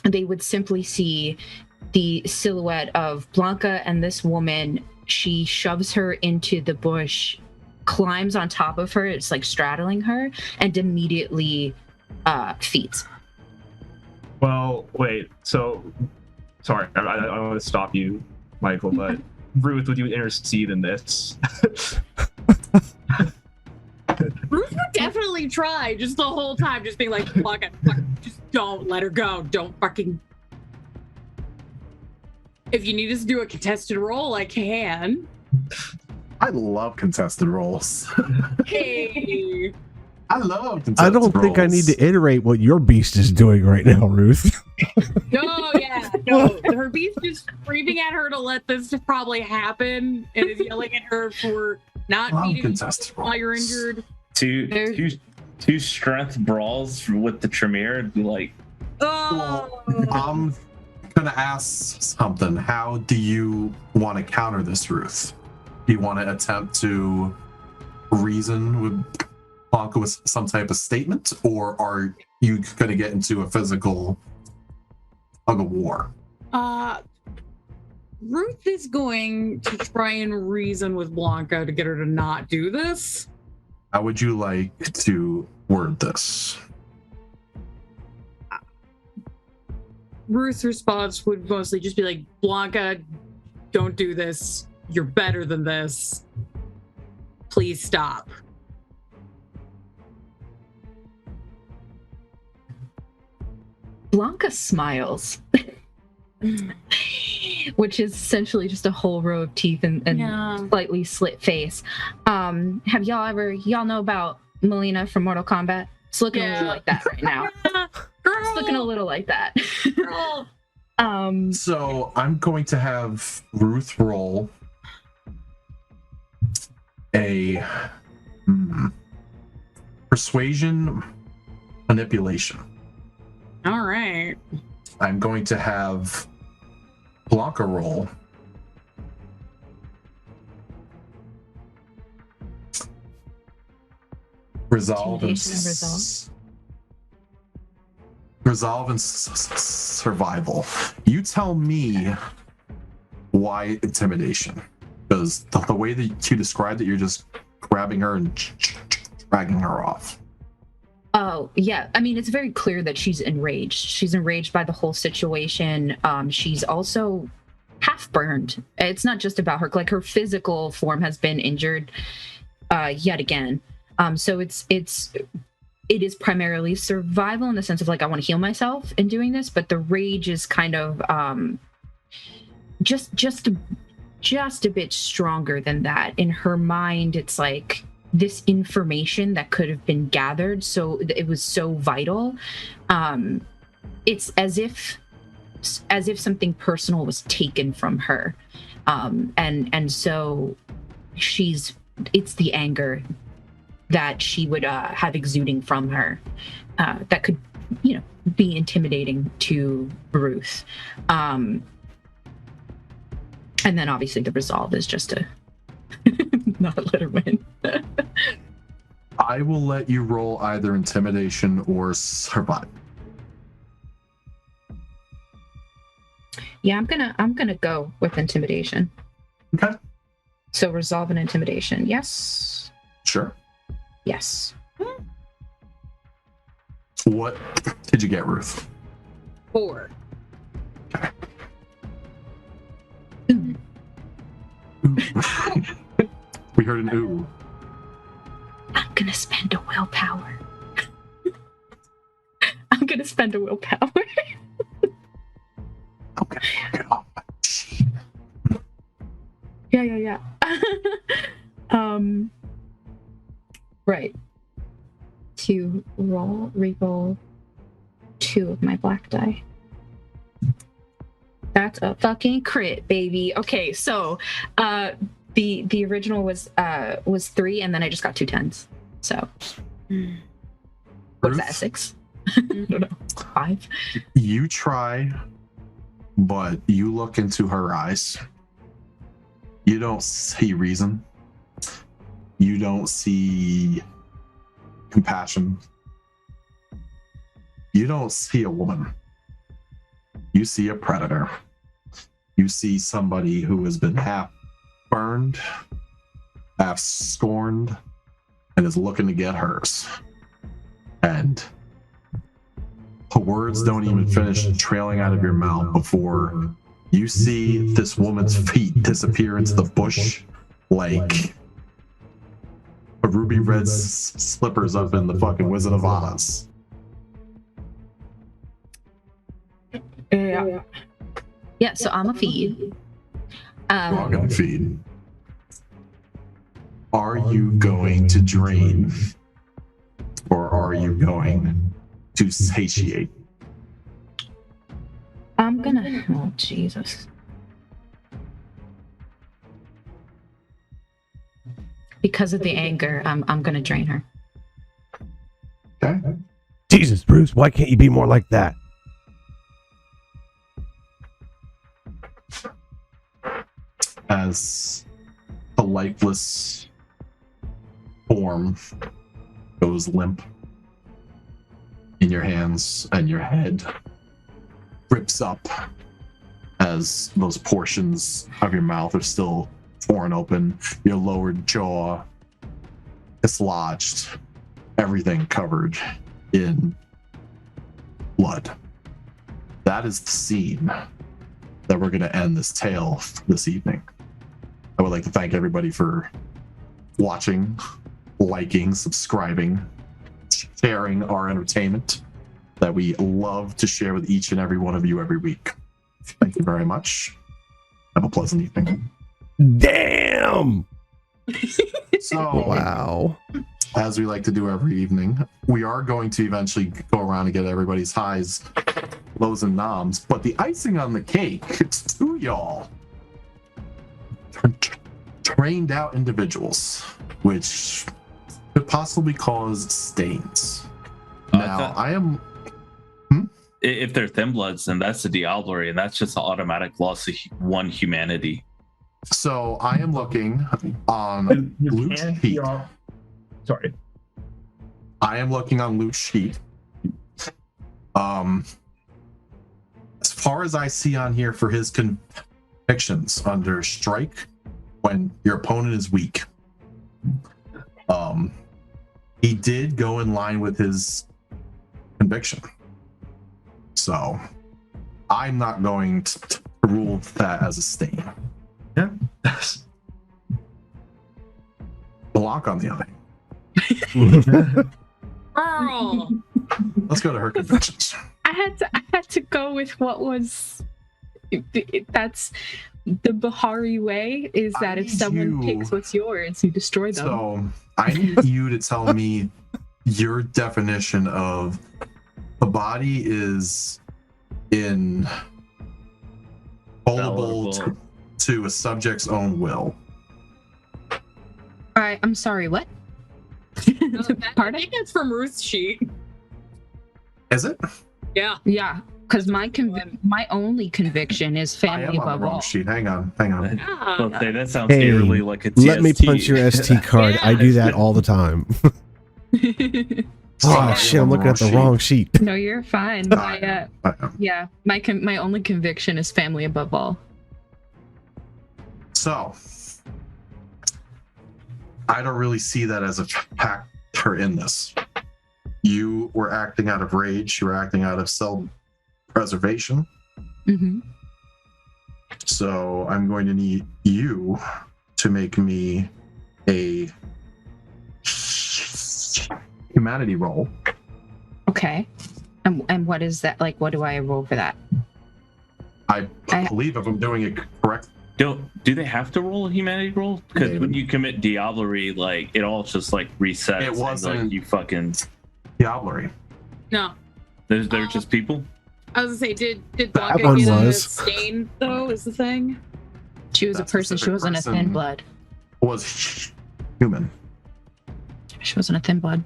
they would simply see the silhouette of Blanka and this woman. She shoves her into the bush, climbs on top of her, it's like straddling her, and immediately feeds. Well, wait. So, sorry, I want to stop you, Michael, but Ruth, would you intercede in this? Ruth would definitely try just the whole time, just being like, fuck it, just don't let her go. Don't fucking. If you need us to do a contested roll, I can. I love contested roles. Hey. I love contested I don't think I need to iterate what your beast is doing right now, Ruth. No, her beast is screaming at her to let this probably happen and is yelling at her for not beating contested while you're roles. injured. Two strength brawls with the Tremere would be like, Oh. I'm gonna ask something. How do you want to counter this, Ruth? Do you want to attempt to reason with Blanka with some type of statement, or are you going to get into a physical tug of war? Ruth is going to try and reason with Blanka to get her to not do this. How would you like to word this? Ruth's response would mostly just be like, Blanka, don't do this. You're better than this. Please stop. Blanka smiles, which is essentially just a whole row of teeth and slightly slit face. Have y'all know about Milliner from Mortal Kombat? It's looking a little like that right now. It's looking a little like that. So I'm going to have Ruth roll a persuasion manipulation. All right. I'm going to have Blanka roll resolve and Intimidation and resolve. Resolve and survival. You tell me why intimidation. Because the way that you described it, you're just grabbing her and dragging her off. Oh, yeah. I mean, it's very clear that she's enraged. She's enraged by the whole situation. She's also half burned. It's not just about her. Like, her physical form has been injured yet again. So it is primarily survival in the sense of, like, I want to heal myself in doing this, but the rage is kind of just a bit stronger than that. In her mind, it's like this information that could have been gathered, so it was so vital. It's as if something personal was taken from her, and so it's the anger that she would have exuding from her that could, be intimidating to Ruth. And then obviously the resolve is just to not let her win. I will let you roll either intimidation or survive. Yeah, I'm gonna go with intimidation. Okay. So resolve and intimidation. Yes. Sure. Yes. What did you get, Ruth? 4. Okay. Ooh. We heard an ooh. I'm gonna spend a willpower. I'm gonna spend a willpower. Okay. Get off my sheet. Yeah. Right. To re-roll 2 of my black die. That's a fucking crit, baby. Okay, so the original was 3, and then I just got 2 10s. So what's that, 6? I don't know. 5. You try, but you look into her eyes. You don't see reason. You don't see compassion. You don't see a woman. You see a predator. You see somebody who has been half burned, half scorned, and is looking to get hers. And the words don't even finish trailing out of your mouth before you see this woman's feet disappear into the bush like a ruby red slippers up in the fucking Wizard of Oz. Yeah, so I'm a feed. You're gonna feed. Are you going to drain, or are you going to satiate? I'm gonna. Oh, Jesus. Because of the anger, I'm gonna drain her. Okay. Jesus, Bruce, why can't you be more like that? As the lifeless form goes limp in your hands and your head rips up as those portions of your mouth are still torn open, your lower jaw dislodged, everything covered in blood. That is the scene that we're going to end this tale this evening. I would like to thank everybody for watching, liking, subscribing, sharing our entertainment that we love to share with each and every one of you every week. Thank you very much. Have a pleasant evening. Damn! So, Wow. as we like to do every evening, we are going to eventually go around and get everybody's highs, lows, and noms, but the icing on the cake, it's to y'all. Trained out individuals, which could possibly cause stains. Now, I am... If they're thin bloods, then that's a diablerie, and that's just an automatic loss of 1 humanity. So I am looking on Luke's sheet. Sorry. I am looking on Luke's sheet As far as I see on here for his convictions under strike, when your opponent is weak, he did go in line with his conviction. So I'm not going to rule that as a stain. Yeah. Blanc on the other hand. Girl. Let's go to her convictions. I had to go with what was. That's the Bahari way. Is that if someone picks what's yours, you destroy them. So I need you to tell me your definition of the body is invulnerable to a subject's own will. I'm sorry. What? I think that's from Ruth's sheet. Is it? Yeah. Yeah, because my only conviction is I family am on the above wrong all. sheet. Hang on. Yeah. Okay, that sounds Hey, eerily like a Let me TST. punch your ST card. I do that all the time. Sorry, Oh shit! I'm looking at the sheet. wrong sheet. No, you're fine. I am. Yeah, my only conviction is family above all. So I don't really see that as a factor in this. You were acting out of rage. You were acting out of self-preservation. Mm-hmm. So I'm going to need you to make me a humanity roll. Okay. And what is that? Like, what do I roll for that? I believe if I'm doing it correct. Do they have to roll a humanity roll? Because when you commit diablerie, like it all just like resets. It wasn't- and, like, you fucking. Diablerie. No. They're just people. I was gonna say, did That Blanca one get a was. stain though? Is the thing? She was That a person. She specific wasn't a person- thin blood. Was human. She wasn't a thin blood.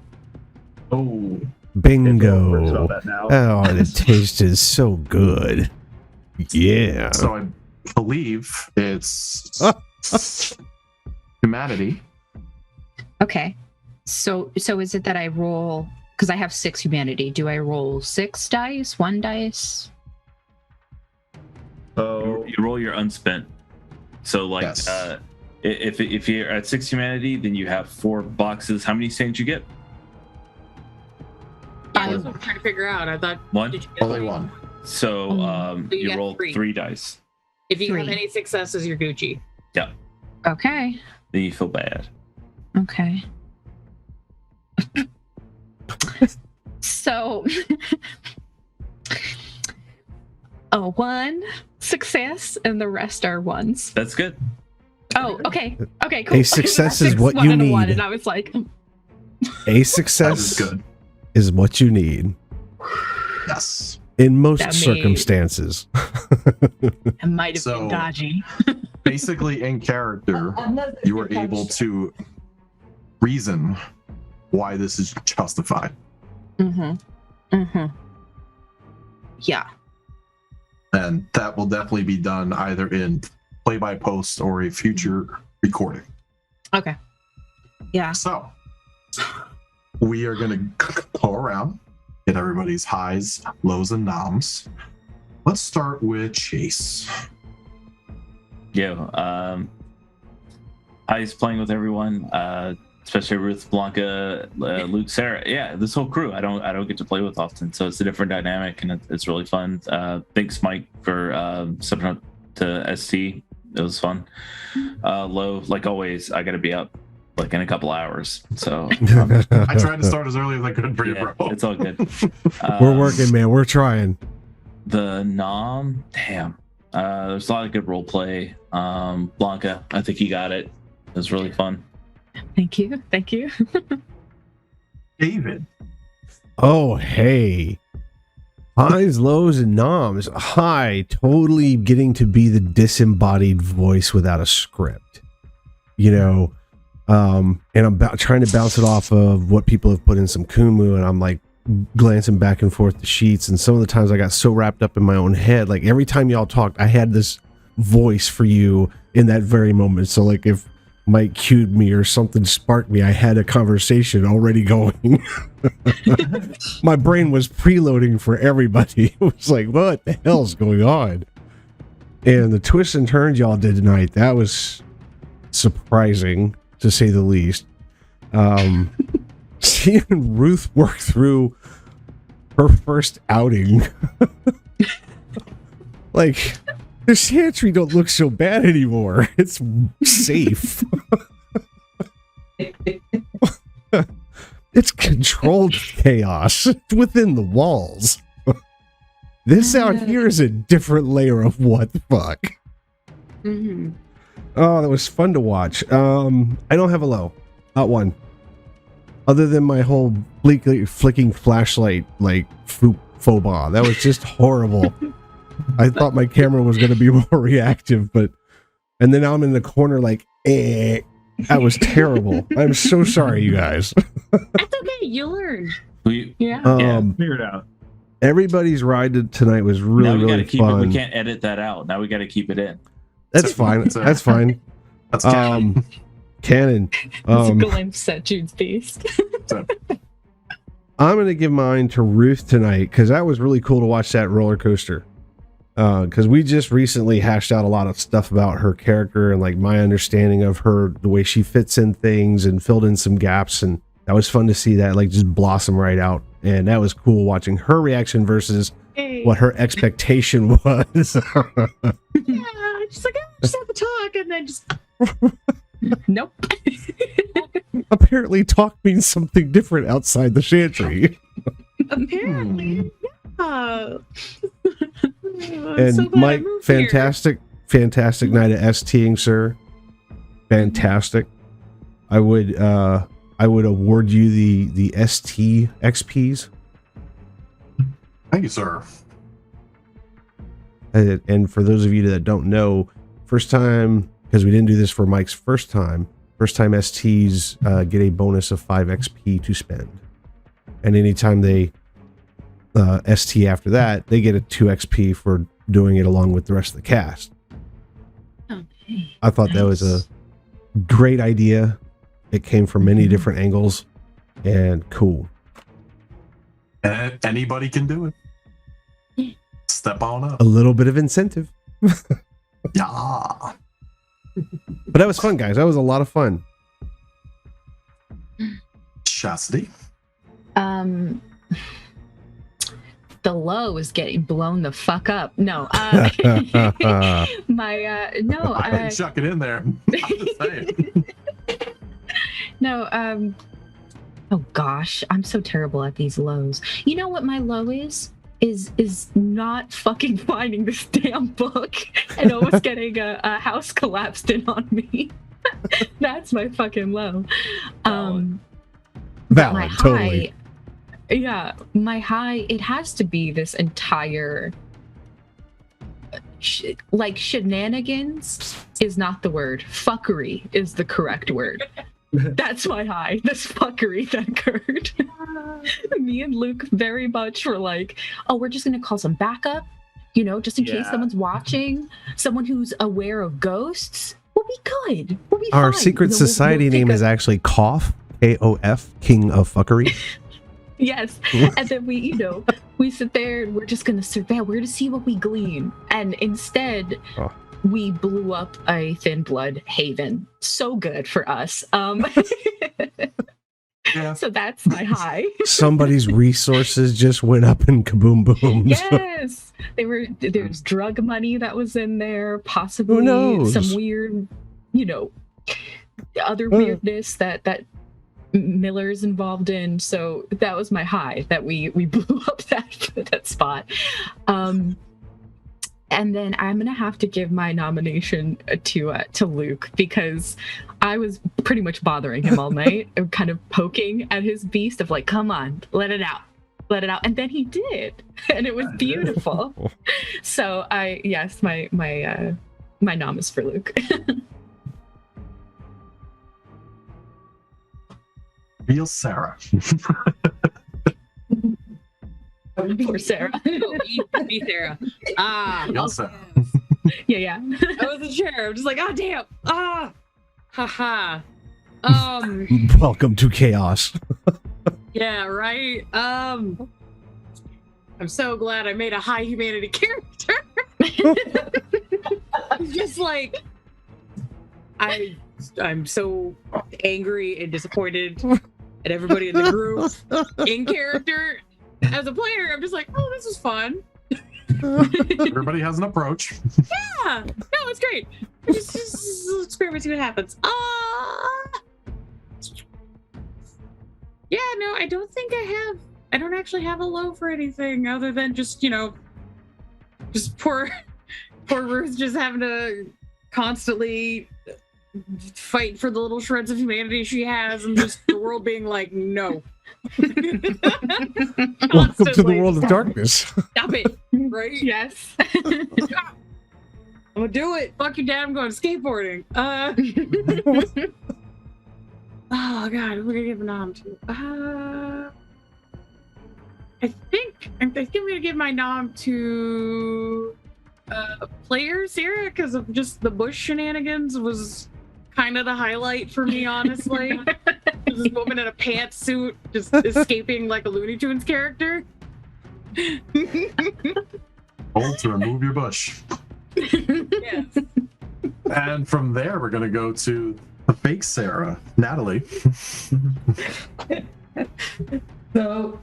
Oh, Bingo. that now. Oh, it tasted so good. Yeah. So I believe it's humanity. Okay. So is it that I roll? Because I have 6 humanity. Do I roll 6 dice? 1 dice? So You roll your unspent. So like, Yes. if you're at 6 humanity, then you have 4 boxes. How many stains you get? Yeah, that's what I'm trying to figure out. I thought 1. did you get Only three? one. So So you you get roll 3. 3 dice. If you have 3. any successes, you're Gucci. Okay. Then you feel bad. Okay. So, a 1 success and the rest are 1s. That's good. Oh, okay. Okay, cool. A success is 6, what 1, you and a 1, need. and I was like, A That is success good. is what you need Yes. in most That made- circumstances. it might have So- been dodgy. Basically, in character, you were able to reason why this is justified. Mm-hmm. Mm-hmm. Yeah. And that will definitely be done either in play by post or a future recording. Okay. Yeah. So we are going to go around, get everybody's highs, lows, and noms. Let's start with Chase. I's playing with everyone, especially Ruth, Blanca, Luke, Sara. Yeah, this whole crew I don't get to play with often, so it's a different dynamic and it's really fun. Thanks, Mike, for stepping up to ST. It was fun. Low, like always, I got to be up like in a couple hours. So I tried to start as early as I could for you, yeah, bro. it's all good. We're working, man. We're trying. The nom, damn. There's a lot of good role play. Blanca, I think you got it. It was really fun. Thank you. Thank you. David. Oh, hey. Highs, lows, and noms. High, totally getting to be the disembodied voice without a script. You know, and I'm trying to bounce it off of what people have put in some Kumu, and I'm like glancing back and forth the sheets, and some of the times I got so wrapped up in my own head. Like every time y'all talked, I had this voice for you in that very moment. So like if Mike cued me or something sparked me. I had a conversation already going. My brain was preloading for everybody. It was like, what the hell's going on? And the twists and turns y'all did tonight, that was surprising, to say the least. Seeing Ruth work through her first outing. Like, the Chantry don't look so bad anymore. It's safe. It's controlled chaos within the walls. This out here is a different layer of what the fuck. Mm-hmm. Oh, that was fun to watch. I don't have a low. Not one. Other than my whole flicking flashlight, like, faux pas. That was just horrible. I thought my camera was going to be more reactive, and then I'm in the corner like, eh. That was terrible. I'm so sorry, you guys. That's okay. You learn. Yeah. Figure it out. Everybody's ride tonight was really, Now we really gotta keep fun. it. We can't edit that out. Now we got to keep it in. That's fine. That's fine. That's canon. Canon. It's a glimpse at Jude's beast. I'm going to give mine to Ruth tonight because that was really cool to watch that roller coaster. Because we just recently hashed out a lot of stuff about her character and like my understanding of her, the way she fits in things and filled in some gaps. And that was fun to see that like just blossom right out. And that was cool watching her reaction versus what her expectation was. Just like, just have a talk and then just... Nope. Apparently talk means something different outside the Chantry. Apparently, yeah. And so glad I Mike, moved here. fantastic night of STing, sir. Fantastic. I would award you the ST XPs. Thank you, sir. And for those of you that don't know, first time, because we didn't do this for Mike's first time STs get a bonus of 5 XP to spend. And anytime they ST after that, they get a 2 XP for doing it along with the rest of the cast. Okay. I thought that was a great idea. It came from many different angles and cool. Anybody can do it. Step on up. A little bit of incentive. Yeah. But that was fun, guys. That was a lot of fun. Shassidy. The low is getting blown the fuck up. No, Chuck it in there. I'm just saying. No, oh gosh, I'm so terrible at these lows. You know what my low is not fucking finding this damn book and almost getting a house collapsed in on me. That's my fucking low. Valid, my totally. high, yeah, my high, it has to be this entire like shenanigans is not the word. Fuckery is the correct word. That's my high. This fuckery that occurred. Me and Luke very much were like, oh, we're just gonna call some backup, you know, just in case someone's watching, someone who's aware of ghosts. We'll be good. We'll be Our fine. secret We'll society name is actually Koff, KOF, King of Fuckery. Yes. And then we sit there and we're just gonna surveil. We're gonna see what we glean. And instead, we blew up a Thin Blood haven. So good for us. Yeah. So that's my high. Somebody's resources just went up in kaboom boom. Yes. There's drug money that was in there, possibly Who knows? some weird, other weirdness that Miller's involved in. So that was my high, that we blew up that spot. And then I'm gonna have to give my nomination to Luke, because I was pretty much bothering him all night, kind of poking at his beast of like, come on, let it out. And then he did, and it was beautiful. So my nom is for Luke. Real Sara. Poor Sara. Be Sara. Real Sara. Yeah. I was the chair. I'm just like, oh damn. Haha. Welcome to chaos. Yeah, right. I'm so glad I made a high humanity character. Just like I'm so angry and disappointed at everybody in the group. In character, as a player, I'm just like, oh, this is fun. Everybody has an approach. Yeah, no, it's great. Just experiment, see what happens. Yeah, no, I don't think I don't actually have a low for anything other than just, just poor Ruth just having to constantly fight for the little shreds of humanity she has, and just the world being like, no. Welcome to the world of darkness. Stop it, right? Yes. I'm gonna do it. Fuck your dad, I'm going skateboarding. Oh god, we're gonna give a nom to. I think I'm gonna give my nom to player Sara, because of just the bush shenanigans was kind of the highlight for me, honestly. This woman in a pantsuit just escaping like a Looney Tunes character. Hold to remove your bush. Yes. And from there, we're going to go to the fake Sara, Natalie. So,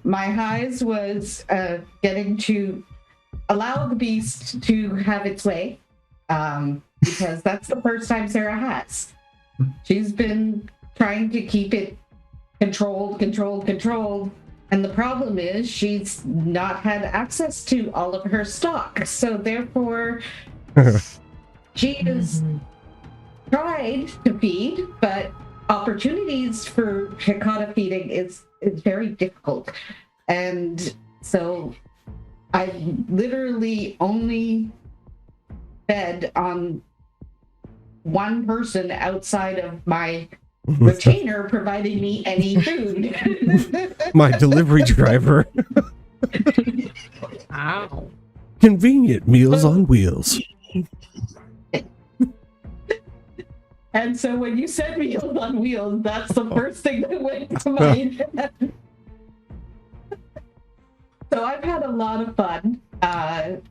my highs was getting to allow the beast to have its way, because that's the first time Sara has. She's been trying to keep it controlled, and the problem is she's not had access to all of her stock, so therefore she has tried to feed, but opportunities for Hikata feeding is very difficult. And so I literally only fed on one person outside of my retainer providing me any food. My delivery driver. Ow. Convenient Meals on Wheels. And so when you said Meals on Wheels, that's the first thing that went to mind. So I've had a lot of fun, and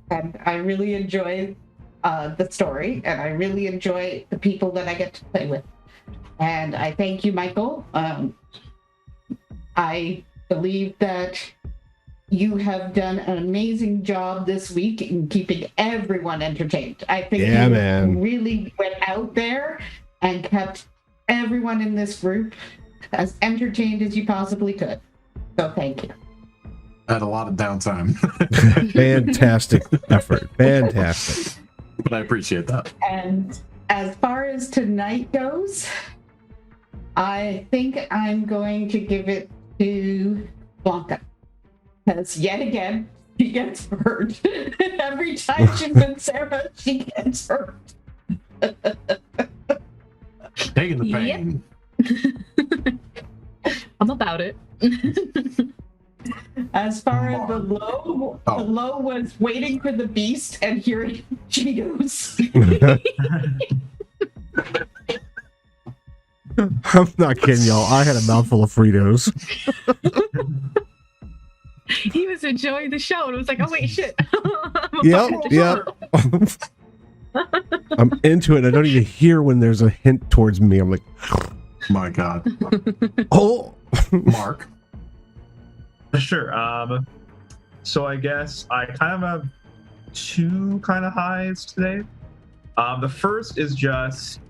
I really enjoy the story, and I really enjoy the people that I get to play with. And I thank you, Michael. I believe that you have done an amazing job this week in keeping everyone entertained. I think you really went out there and kept everyone in this group as entertained as you possibly could. So thank you. I had a lot of downtime. Fantastic effort. Fantastic. But I appreciate that. And as far as tonight goes, I think I'm going to give it to Blanka. Because yet again, she gets hurt. Every time she's with Sara, she gets hurt. Taking the pain. Yep. I'm about it. As far as the low was waiting for the beast and hearing Cheetos. I'm not kidding, y'all. I had a mouthful of Fritos. He was enjoying the show and it was like, oh wait, shit. Yep. I'm into it. I don't even hear when there's a hint towards me. I'm like, My God. oh, Mark. Sure. So I guess I kind of have two kind of highs today. The first is just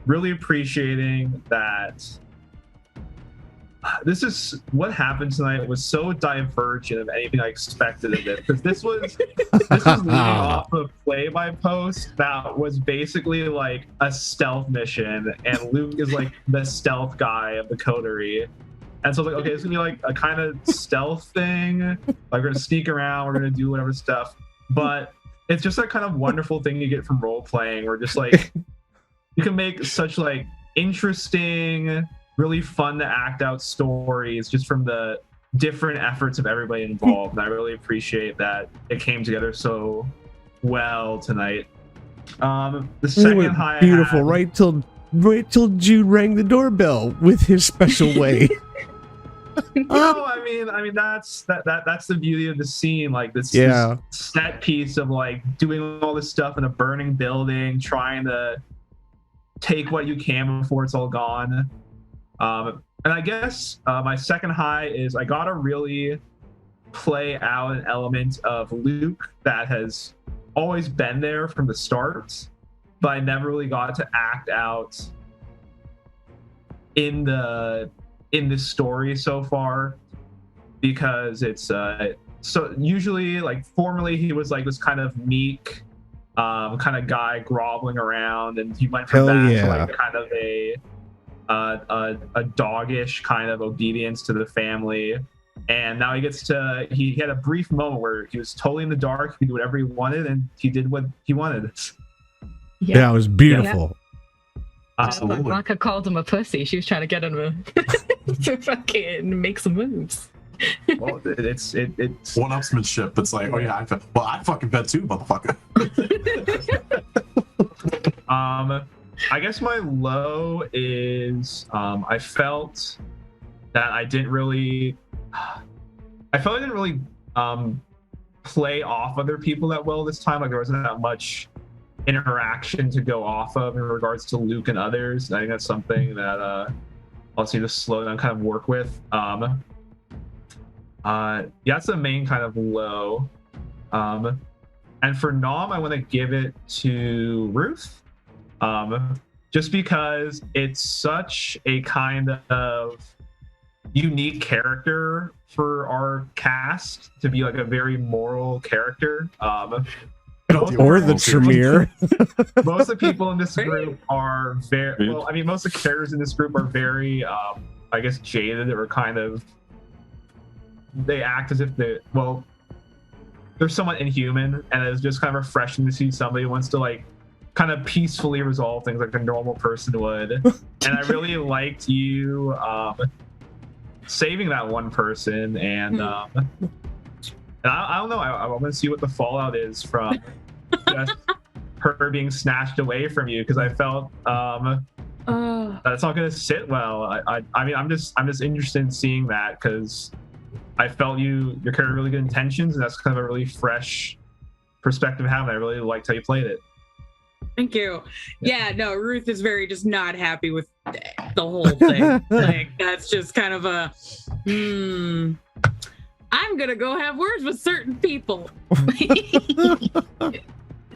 really appreciating that this is what happened tonight was so divergent of anything I expected of it, because this was leading off a play-by post that was basically like a stealth mission, and Luke is like the stealth guy of the coterie. And so I was like, okay, it's gonna be like a kind of stealth thing. Like we're gonna sneak around, we're gonna do whatever stuff. But it's just that kind of wonderful thing you get from role playing, where just like you can make such like interesting, really fun to act out stories just from the different efforts of everybody involved. And I really appreciate that it came together so well tonight. The They second were high I beautiful, had- right till Jude rang the doorbell with his special way. No, I mean that's the beauty of the scene. Like this set piece of like doing all this stuff in a burning building, trying to take what you can before it's all gone. And I guess my second high is I gotta really play out an element of Luke that has always been there from the start, but I never really got to act out in this story so far, because it's so usually, like, formerly he was like this kind of meek kind of guy groveling around, and he went from that to like kind of a doggish kind of obedience to the family. And now he had a brief moment where he was totally in the dark, he could do whatever he wanted, and he did what he wanted. Yeah, it was beautiful. Absolutely. Blanka called him a pussy. She was trying to get him to fucking make some moves. Well, it's one-upsmanship. It's like, oh yeah, I fucking bet too, motherfucker. I guess my low is I felt that I didn't really play off other people that well this time. Like, there wasn't that much interaction to go off of in regards to Luke and others. I think that's something that I'll see to slow down, kind of work with. That's the main kind of low. And for Nom, I want to give it to Ruth, just because it's such a kind of unique character for our cast to be like a very moral character. Or the Tremere. Most of the people in this group are very well. I mean, most of the characters in this group are very, I guess, jaded, or kind of. They act as if they're somewhat inhuman, and it's just kind of refreshing to see somebody who wants to like kind of peacefully resolve things like a normal person would. And I really liked you saving that one person, and I don't know. I want to see what the fallout is from just her being snatched away from you, because I felt that's not going to sit well. I mean, I'm just interested in seeing that, because I felt your character had really good intentions, and that's kind of a really fresh perspective to have. I really liked how you played it. Thank you. Yeah, no, Ruth is very just not happy with the whole thing. Like, that's just kind of a I'm gonna go have words with certain people.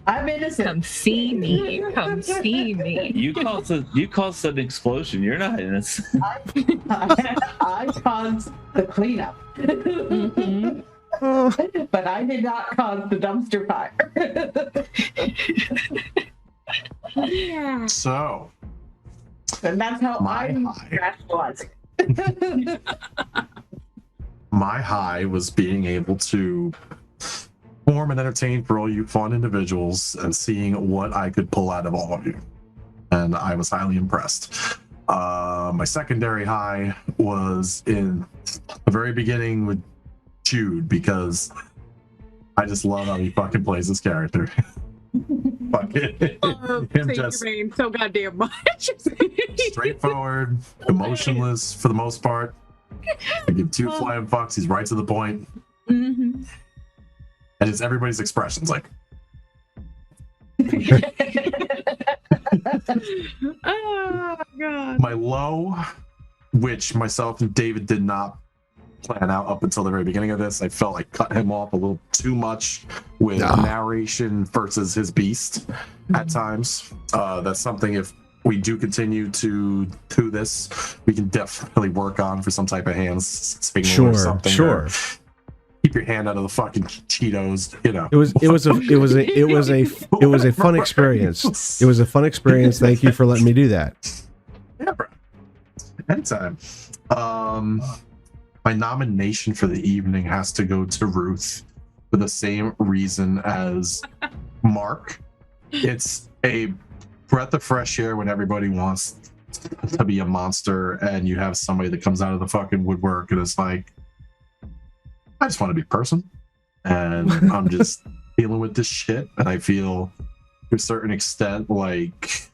I'm innocent. Come see me. Come see me. You caused an explosion. You're not innocent. I caused the cleanup. Mm-hmm. But I did not cause the dumpster fire. Yeah. So, And that's how I'm rationalizing. my high was being able to form and entertain for all you fun individuals, and seeing what I could pull out of all of you. And I was highly impressed. My secondary high was in the very beginning with Jude, because I just love how he fucking plays this character. Fucking him just Germain so goddamn much. straightforward, emotionless for the most part. I give two flying fucks. He's right to the point. Mm-hmm. And it's everybody's expressions, like. Oh god. My low, which myself and David did not plan out up until the very beginning of this, I felt like cut him off a little too much with narration versus his beast at times. That's something, if we do continue to do this, we can definitely work on for some type of hand signal or something. Sure. Keep your hand out of the fucking Cheetos, you know. It was a fun experience. It was a fun experience. Thank you for letting me do that. Yeah, bro. Anytime. My nomination for the evening has to go to Ruth for the same reason as Mark. It's a breath of fresh air when everybody wants to be a monster, and you have somebody that comes out of the fucking woodwork and it's like, I just want to be a person, and I'm just dealing with this shit, and I feel to a certain extent, like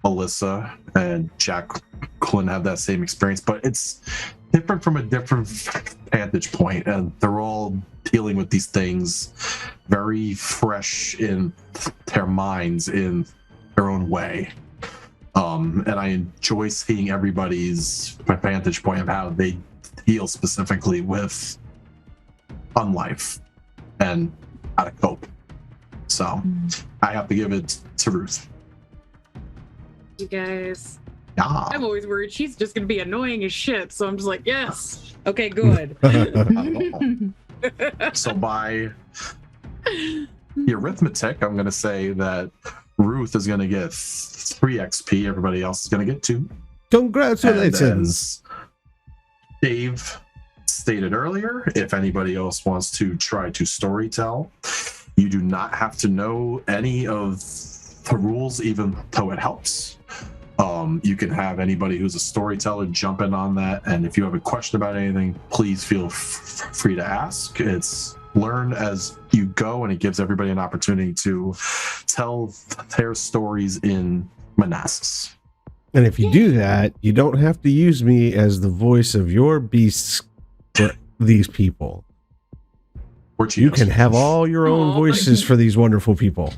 Melissa and Jacqueline have that same experience, but it's different from a different vantage point, and they're all dealing with these things very fresh in their minds in their own way. And I enjoy seeing everybody's vantage point of how they deal specifically with unlife and how to cope. So I have to give it to Ruth. You guys. Yeah. I'm always worried she's just gonna be annoying as shit, so I'm just like, yes. Okay, good. So by the arithmetic, I'm gonna say that Ruth is gonna get 3 XP, everybody else is gonna get 2. Congratulations. And as Dave stated earlier, if anybody else wants to try to storytell, you do not have to know any of the rules, even though it helps. You can have anybody who's a storyteller jump in on that, and if you have a question about anything, please feel free to ask. It's learn as you go, and it gives everybody an opportunity to tell their stories in Manassas. And if you do that, you don't have to use me as the voice of your beasts for these people. You can have all your own voices for these wonderful people.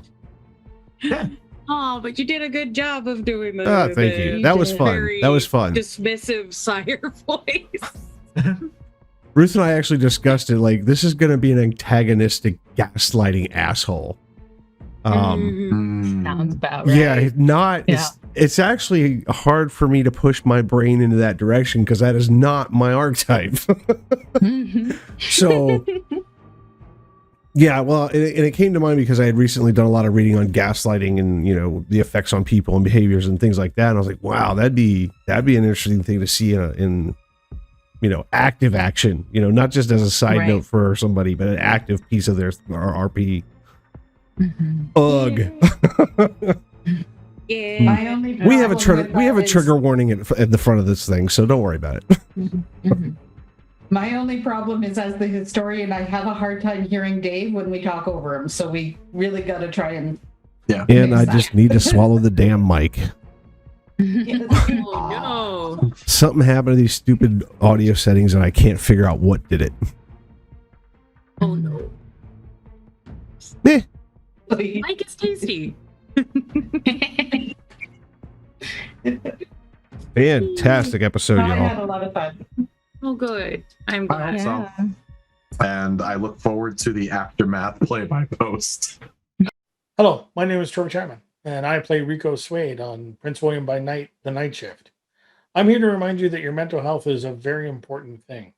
Yeah. Oh, but you did a good job of doing the. Thank you. That was fun. That was fun. Dismissive sire voice. Ruth and I actually discussed it. Like, this is going to be an antagonistic, gaslighting asshole. Sounds about right. Yeah, it's actually hard for me to push my brain into that direction because that is not my archetype. So. Yeah, well, and it came to mind because I had recently done a lot of reading on gaslighting and, you know, the effects on people and behaviors and things like that. And I was like, wow, that'd be an interesting thing to see in you know, active action, you know, not just as a side note for somebody, but an active piece of their RP. Ugh. Yeah. My only We have a problem trigger warning at the front of this thing, so don't worry about it. My only problem is, as the historian, I have a hard time hearing Dave when we talk over him. So we really got to try and. Yeah. And I just need to swallow the damn mic. Oh no! Something happened to these stupid audio settings, and I can't figure out what did it. Oh no! Eh. Mike is tasty. Fantastic episode, I y'all. had a lot of fun. Oh, good. I'm glad. So. And I look forward to the aftermath play-by-post. Hello, my name is Trevor Chapman, and I play Rico Suede on Prince William by Night, The Night Shift. I'm here to remind you that your mental health is a very important thing.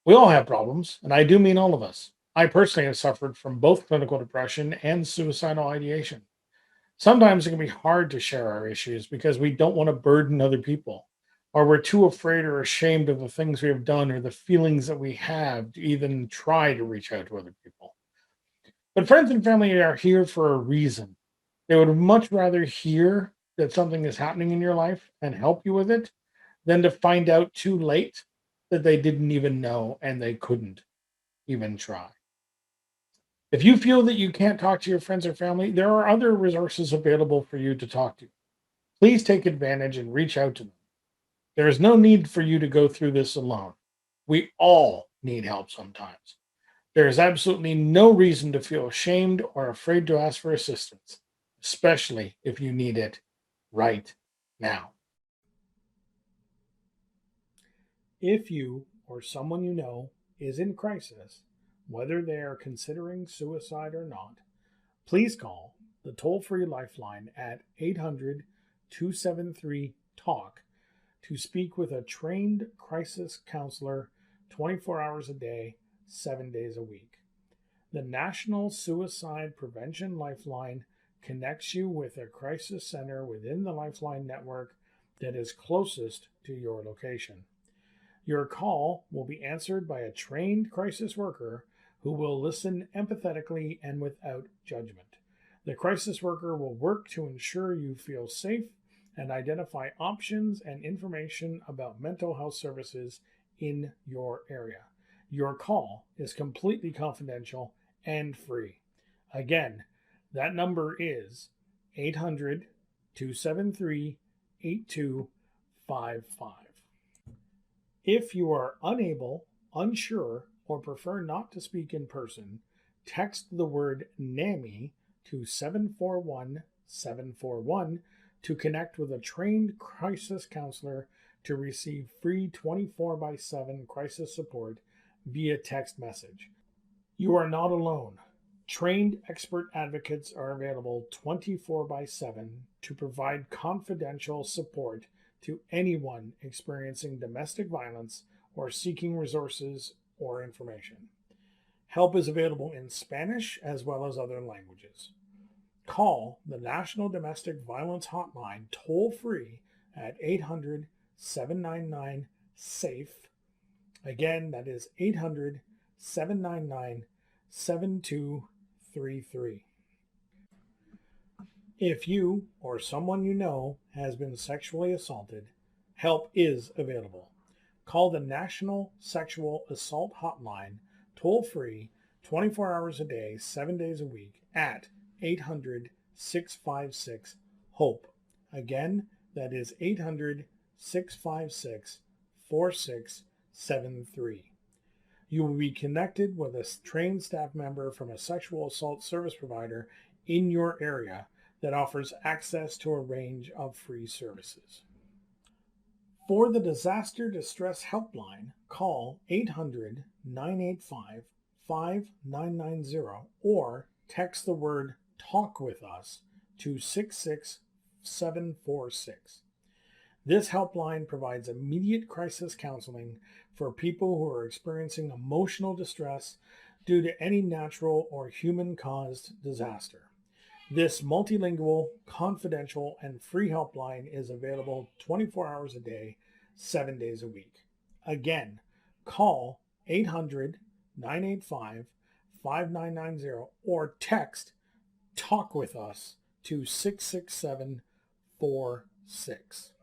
We all have problems, and I do mean all of us. I personally have suffered from both clinical depression and suicidal ideation. Sometimes it can be hard to share our issues because we don't want to burden other people, or we're too afraid or ashamed of the things we have done or the feelings that we have to even try to reach out to other people. But friends and family are here for a reason. They would much rather hear that something is happening in your life and help you with it than to find out too late that they didn't even know and they couldn't even try. If you feel that you can't talk to your friends or family, there are other resources available for you to talk to. Please take advantage and reach out to them. There is no need for you to go through this alone. We all need help sometimes. There is absolutely no reason to feel ashamed or afraid to ask for assistance, especially if you need it right now. If you or someone you know is in crisis, whether they are considering suicide or not, please call the toll-free lifeline at 800-273-TALK to speak with a trained crisis counselor 24 hours a day, 7 days a week. The National Suicide Prevention Lifeline connects you with a crisis center within the Lifeline network that is closest to your location. Your call will be answered by a trained crisis worker who will listen empathetically and without judgment. The crisis worker will work to ensure you feel safe and identify options and information about mental health services in your area. Your call is completely confidential and free. Again, that number is 800 273 8255. If you are unable, unsure, or prefer not to speak in person, text the word NAMI to 741 741 to connect with a trained crisis counselor to receive free 24/7 crisis support via text message. You are not alone. Trained expert advocates are available 24/7 to provide confidential support to anyone experiencing domestic violence or seeking resources or information. Help is available in Spanish as well as other languages. Call the National Domestic Violence Hotline toll-free at 800-799-SAFE. Again, that is 800-799-7233. If you or someone you know has been sexually assaulted, help is available. Call the National Sexual Assault Hotline toll-free 24 hours a day, 7 days a week at 800-656-HOPE. Again, that is 800-656-4673. You will be connected with a trained staff member from a sexual assault service provider in your area that offers access to a range of free services. For the Disaster Distress Helpline, call 800-985-5990 or text the word TALK with us to 66746. This helpline provides immediate crisis counseling for people who are experiencing emotional distress due to any natural or human-caused disaster. This multilingual, confidential, and free helpline is available 24 hours a day, 7 days a week. Again, call 800-985-5990 or text TALK with us to 66746.